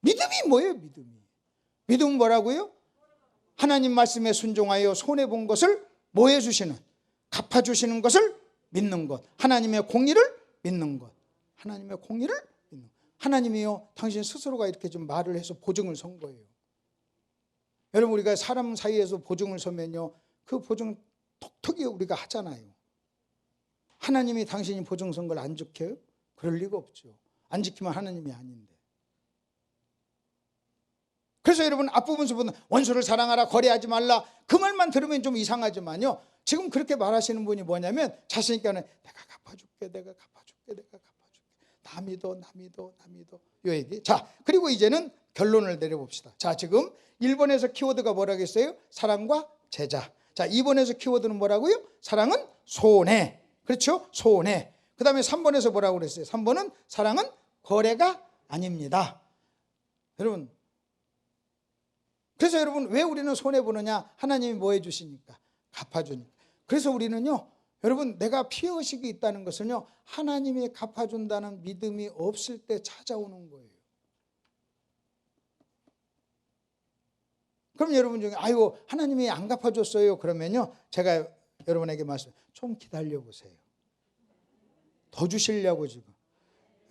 믿음이 뭐예요? 믿음은 뭐라고요? 하나님 말씀에 순종하여 손해본 것을 뭐 해주시는? 갚아주시는 것을 믿는 것. 하나님의 공의를 믿는 것. 하나님의 공의를 믿는 것. 하나님이요 당신 스스로가 이렇게 좀 말을 해서 보증을 선 거예요. 여러분 우리가 사람 사이에서 보증을 서면요 그 보증 톡톡히 우리가 하잖아요. 하나님이 당신이 보증 선 걸 안 지켜요? 그럴 리가 없죠. 안 지키면 하나님이 아닌데. 그래서 여러분 앞부분서부터 원수를 사랑하라 거래하지 말라 그 말만 들으면 좀 이상하지만요 지금 그렇게 말하시는 분이 뭐냐면 자신 있게는 내가 갚아줄게 내가 갚아줄게 내가 갚아줄게 나 믿어 나 믿어 나 믿어 요 얘기. 자 그리고 이제는 결론을 내려봅시다. 자 지금 1번에서 키워드가 뭐라고 했어요? 사랑과 제자. 자 2번에서 키워드는 뭐라고요? 사랑은 손해. 그렇죠? 손해. 그 다음에 3번에서 뭐라고 그랬어요? 3번은 사랑은 거래가 아닙니다. 여러분 그래서 여러분 왜 우리는 손해보느냐? 하나님이 뭐 해주시니까? 갚아주니까. 그래서 우리는요 여러분 내가 피해의식이 있다는 것은요 하나님이 갚아준다는 믿음이 없을 때 찾아오는 거예요. 그럼 여러분 중에 아유 하나님이 안 갚아줬어요 그러면요 제가 여러분에게 말씀 좀 기다려보세요. 더 주시려고 지금.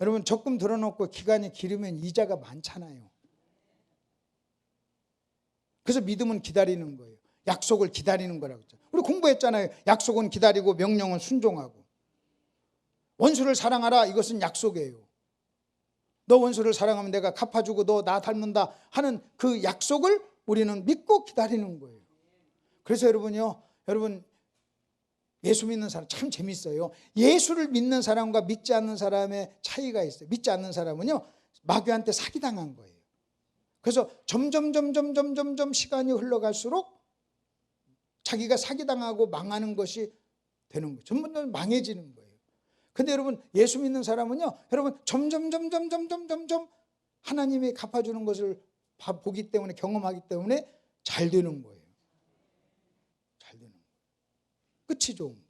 여러분 적금 들어놓고 기간이 길으면 이자가 많잖아요. 그래서 믿음은 기다리는 거예요. 약속을 기다리는 거라고 했죠. 우리 공부했잖아요. 약속은 기다리고 명령은 순종하고. 원수를 사랑하라 이것은 약속이에요. 너 원수를 사랑하면 내가 갚아주고 너 나 닮는다 하는 그 약속을 우리는 믿고 기다리는 거예요. 그래서 여러분요 여러분 예수 믿는 사람 참 재밌어요. 예수를 믿는 사람과 믿지 않는 사람의 차이가 있어요. 믿지 않는 사람은요 마귀한테 사기당한 거예요. 그래서 점점 시간이 흘러갈수록 자기가 사기당하고 망하는 것이 되는 거예요. 전부 다 망해지는 거예요. 근데 여러분 예수 믿는 사람은요 여러분 점점 하나님이 갚아주는 것을 보기 때문에 경험하기 때문에 잘 되는 거예요. 잘 되는 거예요. 끝이 좋은 거예요.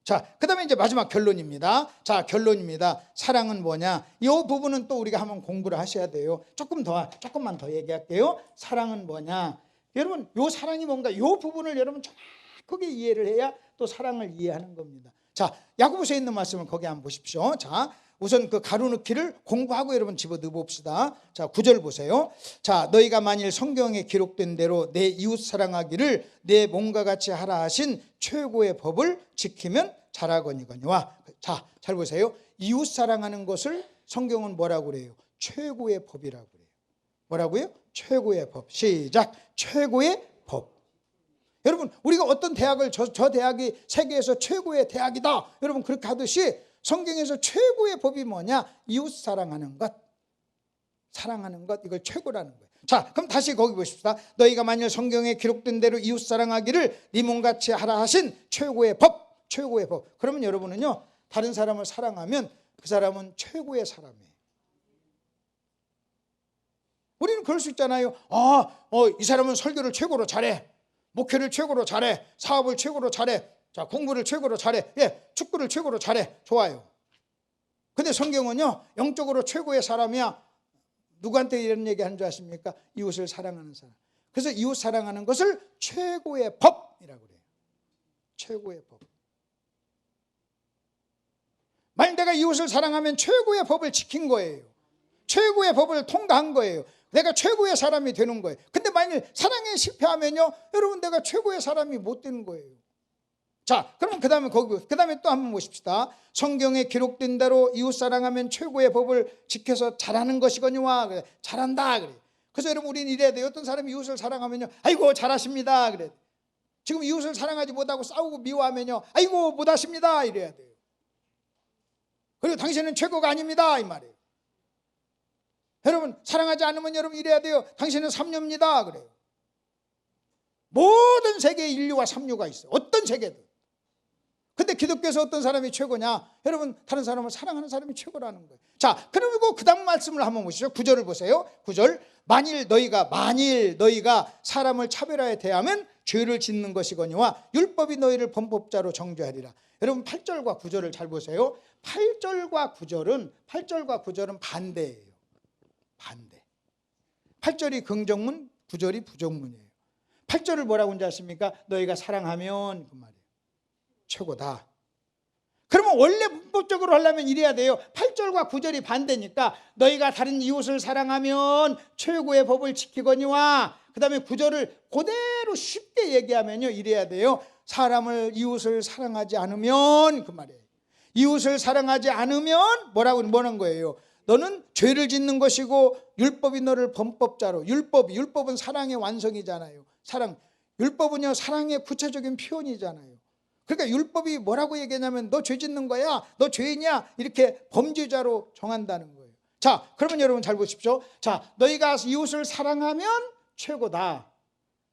자, 그 다음에 이제 마지막 결론입니다. 자, 결론입니다. 사랑은 뭐냐? 이 부분은 또 우리가 한번 공부를 하셔야 돼요. 조금만 더 얘기할게요. 사랑은 뭐냐? 여러분, 요 사랑이 뭔가 요 부분을 여러분 정확하게 이해를 해야 또 사랑을 이해하는 겁니다. 자, 야고보서에 있는 말씀을 거기 한번 보십시오. 자, 우선 그 가로넣기를 공부하고 여러분 집어넣어 봅시다. 자, 9절 보세요. 자, 너희가 만일 성경에 기록된 대로 내 이웃 사랑하기를 내 몸과 같이 하라 하신 최고의 법을 지키면 잘하거니와. 자, 잘 보세요. 이웃 사랑하는 것을 성경은 뭐라고 그래요? 최고의 법이라고 그래요. 뭐라고요? 최고의 법. 시작. 최고의 법. 여러분 우리가 어떤 대학을 저 대학이 세계에서 최고의 대학이다 여러분 그렇게 하듯이 성경에서 최고의 법이 뭐냐? 이웃 사랑하는 것, 사랑하는 것, 이걸 최고라는 거예요. 자, 그럼 다시 거기 보십시다. 너희가 만일 성경에 기록된 대로 이웃 사랑하기를 네 몸같이 하라 하신 최고의 법, 최고의 법. 그러면 여러분은요, 다른 사람을 사랑하면 그 사람은 최고의 사람이에요. 우리는 그럴 수 있잖아요. 이 사람은 설교를 최고로 잘해, 목회를 최고로 잘해, 사업을 최고로 잘해, 자, 공부를 최고로 잘해, 축구를 최고로 잘해. 좋아요. 근데 성경은요, 영적으로 최고의 사람이야. 누구한테 이런 얘기 하는 줄 아십니까? 이웃을 사랑하는 사람. 그래서 이웃 사랑하는 것을 최고의 법이라고 그래요. 최고의 법. 만약 내가 이웃을 사랑하면 최고의 법을 지킨 거예요. 최고의 법을 통과한 거예요. 내가 최고의 사람이 되는 거예요. 근데 만일 사랑에 실패하면요, 여러분 내가 최고의 사람이 못 되는 거예요. 자, 그러면 그 다음에 또 한번 보십시다. 성경에 기록된 대로 이웃 사랑하면 최고의 법을 지켜서 잘하는 것이거니와. 그래. 잘한다 그래. 그래서 여러분 우리는 이래야 돼요. 어떤 사람이 이웃을 사랑하면요, 아이고 잘하십니다 그래. 지금 이웃을 사랑하지 못하고 싸우고 미워하면요, 아이고 못하십니다 이래야 돼요. 그리고 당신은 최고가 아닙니다 이 말이에요. 여러분 사랑하지 않으면 여러분 이래야 돼요. 당신은 삼류입니다 그래요. 모든 세계에 인류와 삼류가 있어요. 어떤 세계든. 근데 기독교에서 어떤 사람이 최고냐? 여러분 다른 사람을 사랑하는 사람이 최고라는 거예요. 자, 그리고 그 다음 말씀을 한번 보시죠. 9절을 보세요. 9절. 만일 너희가 사람을 차별하여 대하면 죄를 짓는 것이거니와 율법이 너희를 범법자로 정죄하리라. 여러분 8절과 9절을 잘 보세요. 8절과 9절은 반대예요. 반대. 8절이 긍정문, 9절이 부정문이에요. 8절을 뭐라고 하는지 아십니까? 너희가 사랑하면 그 말이에요. 최고다. 그러면 원래 문법적으로 하려면 이래야 돼요. 8절과 9절이 반대니까 너희가 다른 이웃을 사랑하면 최고의 법을 지키거니와, 그 다음에 9절을 그대로 쉽게 얘기하면요 이래야 돼요. 이웃을 사랑하지 않으면 그 말이에요. 이웃을 사랑하지 않으면 뭐라는 거예요? 너는 죄를 짓는 것이고 율법이 너를 범법자로. 율법은 사랑의 완성이잖아요. 율법은요 사랑의 구체적인 표현이잖아요. 그러니까 율법이 뭐라고 얘기하냐면 너 죄 짓는 거야, 너 죄인이야, 이렇게 범죄자로 정한다는 거예요. 자, 그러면 여러분 잘 보십시오. 자, 너희가 이웃을 사랑하면 최고다.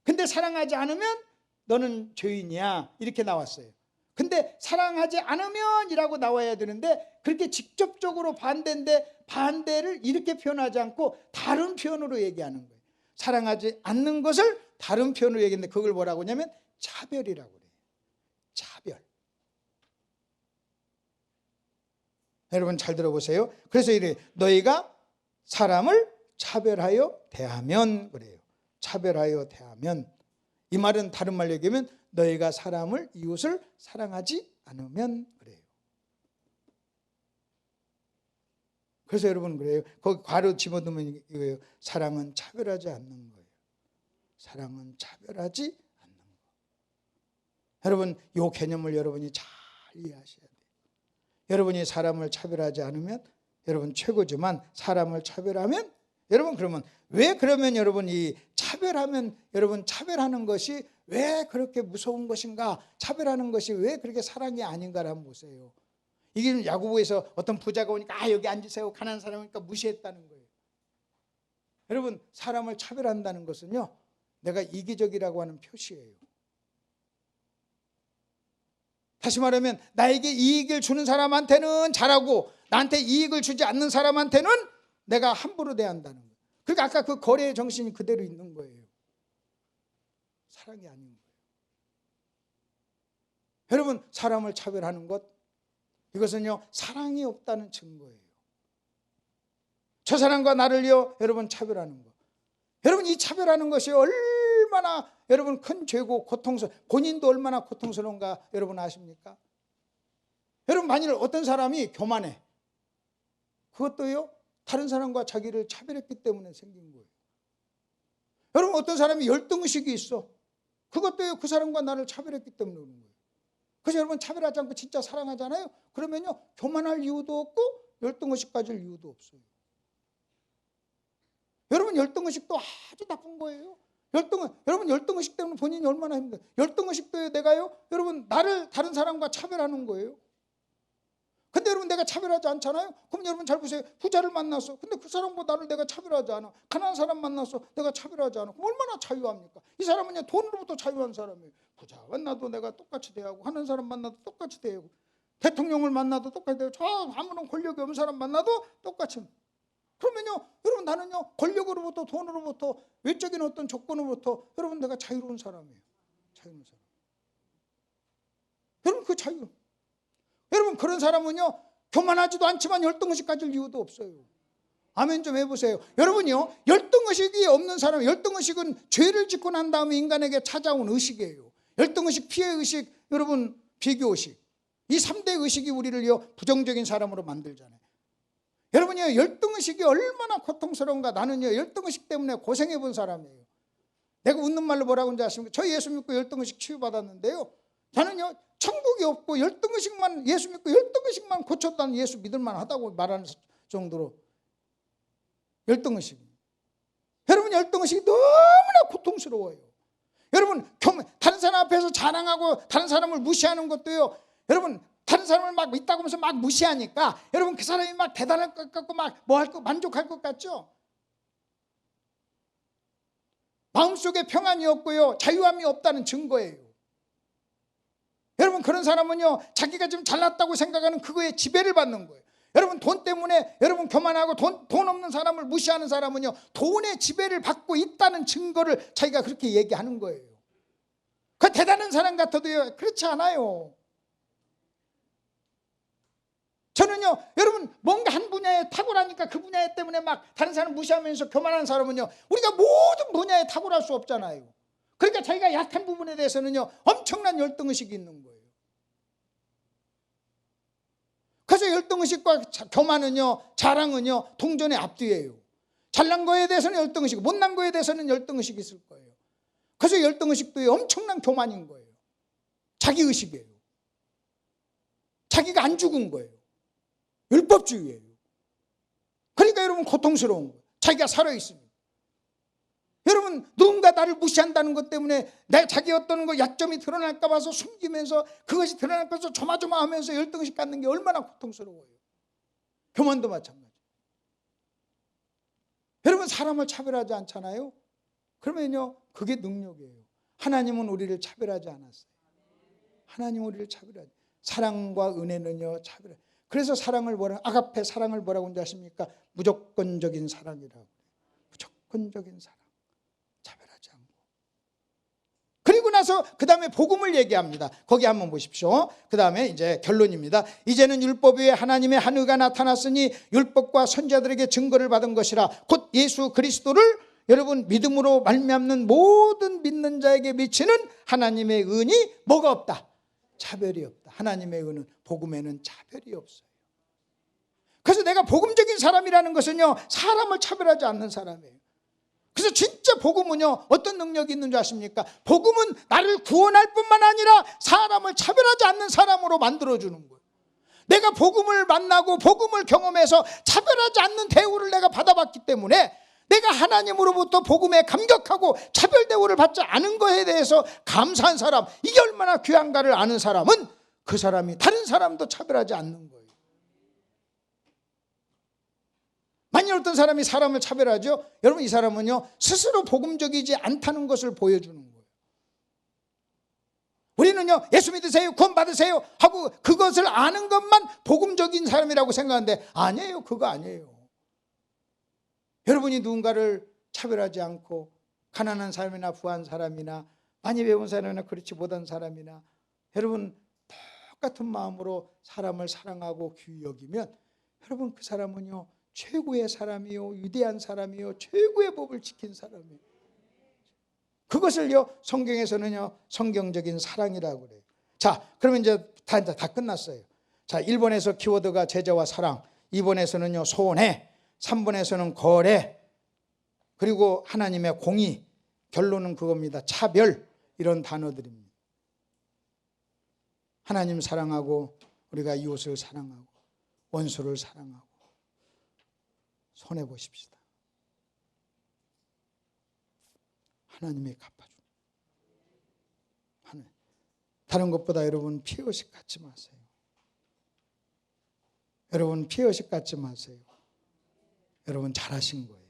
근데 사랑하지 않으면 너는 죄인이야, 이렇게 나왔어요. 근데 사랑하지 않으면 이라고 나와야 되는데 그렇게 직접적으로 반대인데 반대를 이렇게 표현하지 않고 다른 표현으로 얘기하는 거예요. 사랑하지 않는 것을 다른 표현으로 얘기했는데 그걸 뭐라고 하냐면 차별이라고 그래요. 차별. 여러분 잘 들어보세요. 그래서 이래 너희가 사람을 차별하여 대하면 그래요. 차별하여 대하면. 이 말은 다른 말로 얘기하면 너희가 이웃을 사랑하지 않으면 그래요. 그래서 여러분 그래요. 거기 괄호 집어넣으면 이거예요. 사랑은 차별하지 않는 거예요. 사랑은 차별하지 않는 거. 여러분 이 개념을 여러분이 잘 이해하셔야 돼요. 여러분이 사람을 차별하지 않으면 여러분 최고지만 사람을 차별하면 여러분 그러면 왜 그러면 여러분 이 차별하면 여러분 차별하는 것이 왜 그렇게 무서운 것인가? 차별하는 것이 왜 그렇게 사랑이 아닌가를 한번 보세요. 이게 야고보에서 어떤 부자가 오니까 여기 앉으세요. 가난한 사람이니까 무시했다는 거예요. 여러분 사람을 차별한다는 것은요 내가 이기적이라고 하는 표시예요. 다시 말하면 나에게 이익을 주는 사람한테는 잘하고 나한테 이익을 주지 않는 사람한테는 내가 함부로 대한다는 거예요. 그러니까 아까 그 거래의 정신이 그대로 있는 거예요. 사랑이 아닌 거예요. 여러분 사람을 차별하는 것 이것은요 사랑이 없다는 증거예요. 저 사람과 나를요 여러분 차별하는 것. 여러분 이 차별하는 것이 얼마나 여러분 큰 죄고 본인도 얼마나 고통스러운가 여러분 아십니까? 여러분 만일 어떤 사람이 교만해. 그것도요 다른 사람과 자기를 차별했기 때문에 생긴 거예요. 여러분 어떤 사람이 열등의식이 있어. 그것도요 그 사람과 나를 차별했기 때문에 그런 거예요. 그래서 여러분 차별하지 않고 진짜 사랑하잖아요. 그러면요 교만할 이유도 없고 열등의식 가질 이유도 없어요. 여러분 열등의식도 아주 나쁜 거예요. 여러분 열등의식 때문에 본인이 얼마나 힘들어요. 열등의식도 내가요, 여러분 나를 다른 사람과 차별하는 거예요. 근데 여러분 내가 차별하지 않잖아요. 그럼 여러분 잘 보세요. 부자를 만났어. 근데 그 사람보다 나를 내가 차별하지 않아. 가난한 사람 만났어. 내가 차별하지 않아. 그럼 얼마나 자유합니까? 이 사람은 돈으로부터 자유한 사람이에요. 부자 만나도 내가 똑같이 대하고, 하는 사람 만나도 똑같이 대하고, 대통령을 만나도 똑같이 대하고, 저 아무런 권력이 없는 사람 만나도 똑같이. 그러면요, 여러분 나는요, 권력으로부터, 돈으로부터, 외적인 어떤 조건으로부터 여러분 내가 자유로운 사람이에요. 자유로운 사람. 여러분 그 자유. 여러분 그런 사람은요, 교만하지도 않지만 열등의식 가질 이유도 없어요. 아멘 좀 해보세요. 여러분요, 열등의식이 없는 사람, 열등의식은 죄를 짓고 난 다음에 인간에게 찾아온 의식이에요. 열등의식, 피해의식, 여러분 비교의식, 이 3대 의식이 우리를요 부정적인 사람으로 만들잖아요. 여러분요, 열등의식이 얼마나 고통스러운가. 나는요 열등의식 때문에 고생해 본 사람이에요. 내가 웃는 말로 뭐라고 하는지 아십니까? 저 예수 믿고 열등의식 치유받았는데요, 저는요 천국이 없고 열등의식만, 예수 믿고 열등의식만 고쳤다는, 예수 믿을만 하다고 말하는 정도로 열등의식. 여러분 열등의식이 너무나 고통스러워요. 여러분 다른 사람 앞에서 자랑하고 다른 사람을 무시하는 것도요, 여러분 다른 사람을 막 있다고 하면서 막 무시하니까 여러분 그 사람이 막 대단할 것 같고 막 뭐 할 거, 만족할 것 같죠? 마음속에 평안이 없고요 자유함이 없다는 증거예요. 여러분 그런 사람은요 자기가 좀 잘났다고 생각하는 그거에 지배를 받는 거예요. 여러분 돈 때문에 여러분 교만하고 돈 없는 사람을 무시하는 사람은요 돈의 지배를 받고 있다는 증거를 자기가 그렇게 얘기하는 거예요. 그 대단한 사람 같아도요 그렇지 않아요. 저는요 여러분 뭔가 한 분야에 탁월하니까 그 분야 때문에 막 다른 사람 무시하면서 교만하는 사람은요, 우리가 모든 분야에 탁월할 수 없잖아요. 그러니까 자기가 약한 부분에 대해서는요 엄청난 열등의식이 있는 거예요. 그래서 열등의식과 교만은요, 자랑은요 동전의 앞뒤예요. 잘난 거에 대해서는 열등의식, 못난 거에 대해서는 열등의식이 있을 거예요. 그래서 열등의식도 엄청난 교만인 거예요. 자기의식이에요. 자기가 안 죽은 거예요. 율법주의예요. 그러니까 여러분 고통스러운 거예요. 자기가 살아있습니다. 여러분 누군가 나를 무시한다는 것 때문에 내 자기 어떤 거 약점이 드러날까 봐서 숨기면서, 그것이 드러날까 봐서 조마조마하면서 열등의식 갖는 게 얼마나 고통스러워요. 교만도 마찬가지. 여러분 사람을 차별하지 않잖아요. 그러면요 그게 능력이에요. 하나님은 우리를 차별하지 않았어요. 하나님은 우리를 차별하지. 사랑과 은혜는요 차별. 그래서 사랑을 아가페 사랑을 뭐라고 하는지 아십니까? 무조건적인 사랑이라고. 무조건적인 사랑. 차별하지 않고. 그리고 나서 그 다음에 복음을 얘기합니다. 거기 한번 보십시오. 그 다음에 이제 결론입니다. 이제는 율법 위에 하나님의 한 의가 나타났으니 율법과 선지자들에게 증거를 받은 것이라 곧 예수 그리스도를 여러분 믿음으로 말미암는 모든 믿는 자에게 미치는 하나님의 은이 뭐가 없다? 차별이 없다. 하나님의 은은, 복음에는 차별이 없어요. 그래서 내가 복음적인 사람이라는 것은요 사람을 차별하지 않는 사람이에요. 그래서 진짜 복음은요 어떤 능력이 있는 줄 아십니까? 복음은 나를 구원할 뿐만 아니라 사람을 차별하지 않는 사람으로 만들어주는 거예요. 내가 복음을 만나고 복음을 경험해서 차별하지 않는 대우를 내가 받아봤기 때문에 내가 하나님으로부터 복음에 감격하고 차별 대우를 받지 않은 것에 대해서 감사한 사람, 이게 얼마나 귀한가를 아는 사람은 그 사람이 다른 사람도 차별하지 않는 거예요. 만일 어떤 사람이 사람을 차별하죠, 여러분 이 사람은요 스스로 복음적이지 않다는 것을 보여주는 거예요. 우리는요 예수 믿으세요, 구원 받으세요 하고 그것을 아는 것만 복음적인 사람이라고 생각하는데 아니에요. 그거 아니에요. 여러분이 누군가를 차별하지 않고 가난한 사람이나 부한 사람이나 많이 배운 사람이나 그렇지 못한 사람이나 여러분 똑같은 마음으로 사람을 사랑하고 귀히 여기면 여러분 그 사람은요 최고의 사람이요, 위대한 사람이요, 최고의 법을 지킨 사람이에요. 그것을요 성경에서는요 성경적인 사랑이라고 그래요. 자, 그러면 이제 다 끝났어요. 자, 1번에서 키워드가 제자와 사랑, 2번에서는요 소원해, 3번에서는 거래, 그리고 하나님의 공의, 결론은 그겁니다. 차별, 이런 단어들입니다. 하나님 사랑하고 우리가 이웃을 사랑하고 원수를 사랑하고 손해보십시다. 하나님이 갚아줍니다. 다른 것보다 여러분 피의식 갖지 마세요. 여러분 피의식 갖지 마세요. 여러분 잘하신 거예요.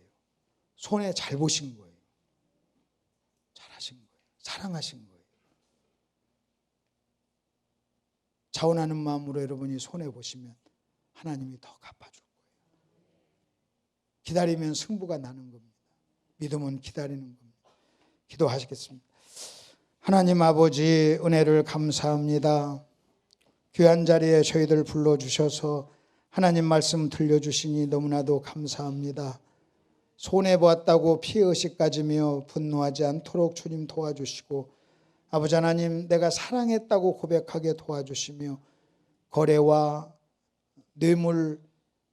손에 잘 보신 거예요. 잘하신 거예요. 사랑하신 거예요. 자원하는 마음으로 여러분이 손해 보시면 하나님이 더 갚아줄 거예요. 기다리면 승부가 나는 겁니다. 믿음은 기다리는 겁니다. 기도하시겠습니다. 하나님 아버지, 은혜를 감사합니다. 귀한 자리에 저희들 불러주셔서 하나님 말씀 들려주시니 너무나도 감사합니다. 손해보았다고 피의식 가지며 분노하지 않도록 주님 도와주시고, 아버지 하나님, 내가 사랑했다고 고백하게 도와주시며, 거래와 뇌물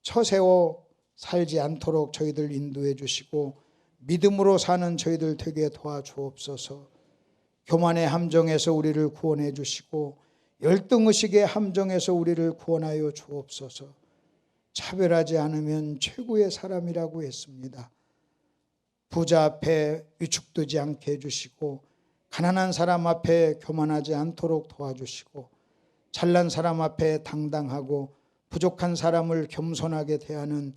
처세워 살지 않도록 저희들 인도해 주시고, 믿음으로 사는 저희들 되게 도와주옵소서. 교만의 함정에서 우리를 구원해 주시고, 열등의식의 함정에서 우리를 구원하여 주옵소서. 차별하지 않으면 최고의 사람이라고 했습니다. 부자 앞에 위축되지 않게 해주시고, 가난한 사람 앞에 교만하지 않도록 도와주시고, 잘난 사람 앞에 당당하고 부족한 사람을 겸손하게 대하는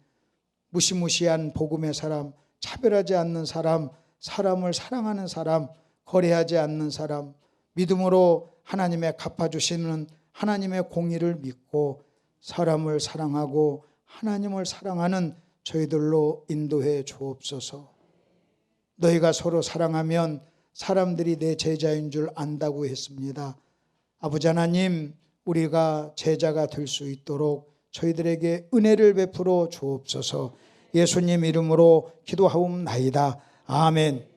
무시무시한 복음의 사람, 차별하지 않는 사람, 사람을 사랑하는 사람, 거래하지 않는 사람, 믿음으로 하나님의 갚아주시는 하나님의 공의를 믿고 사람을 사랑하고 하나님을 사랑하는 저희들로 인도해 주옵소서. 너희가 서로 사랑하면 사람들이 내 제자인 줄 안다고 했습니다. 아버지 하나님, 우리가 제자가 될 수 있도록 저희들에게 은혜를 베풀어 주옵소서. 예수님 이름으로 기도하옵나이다. 아멘.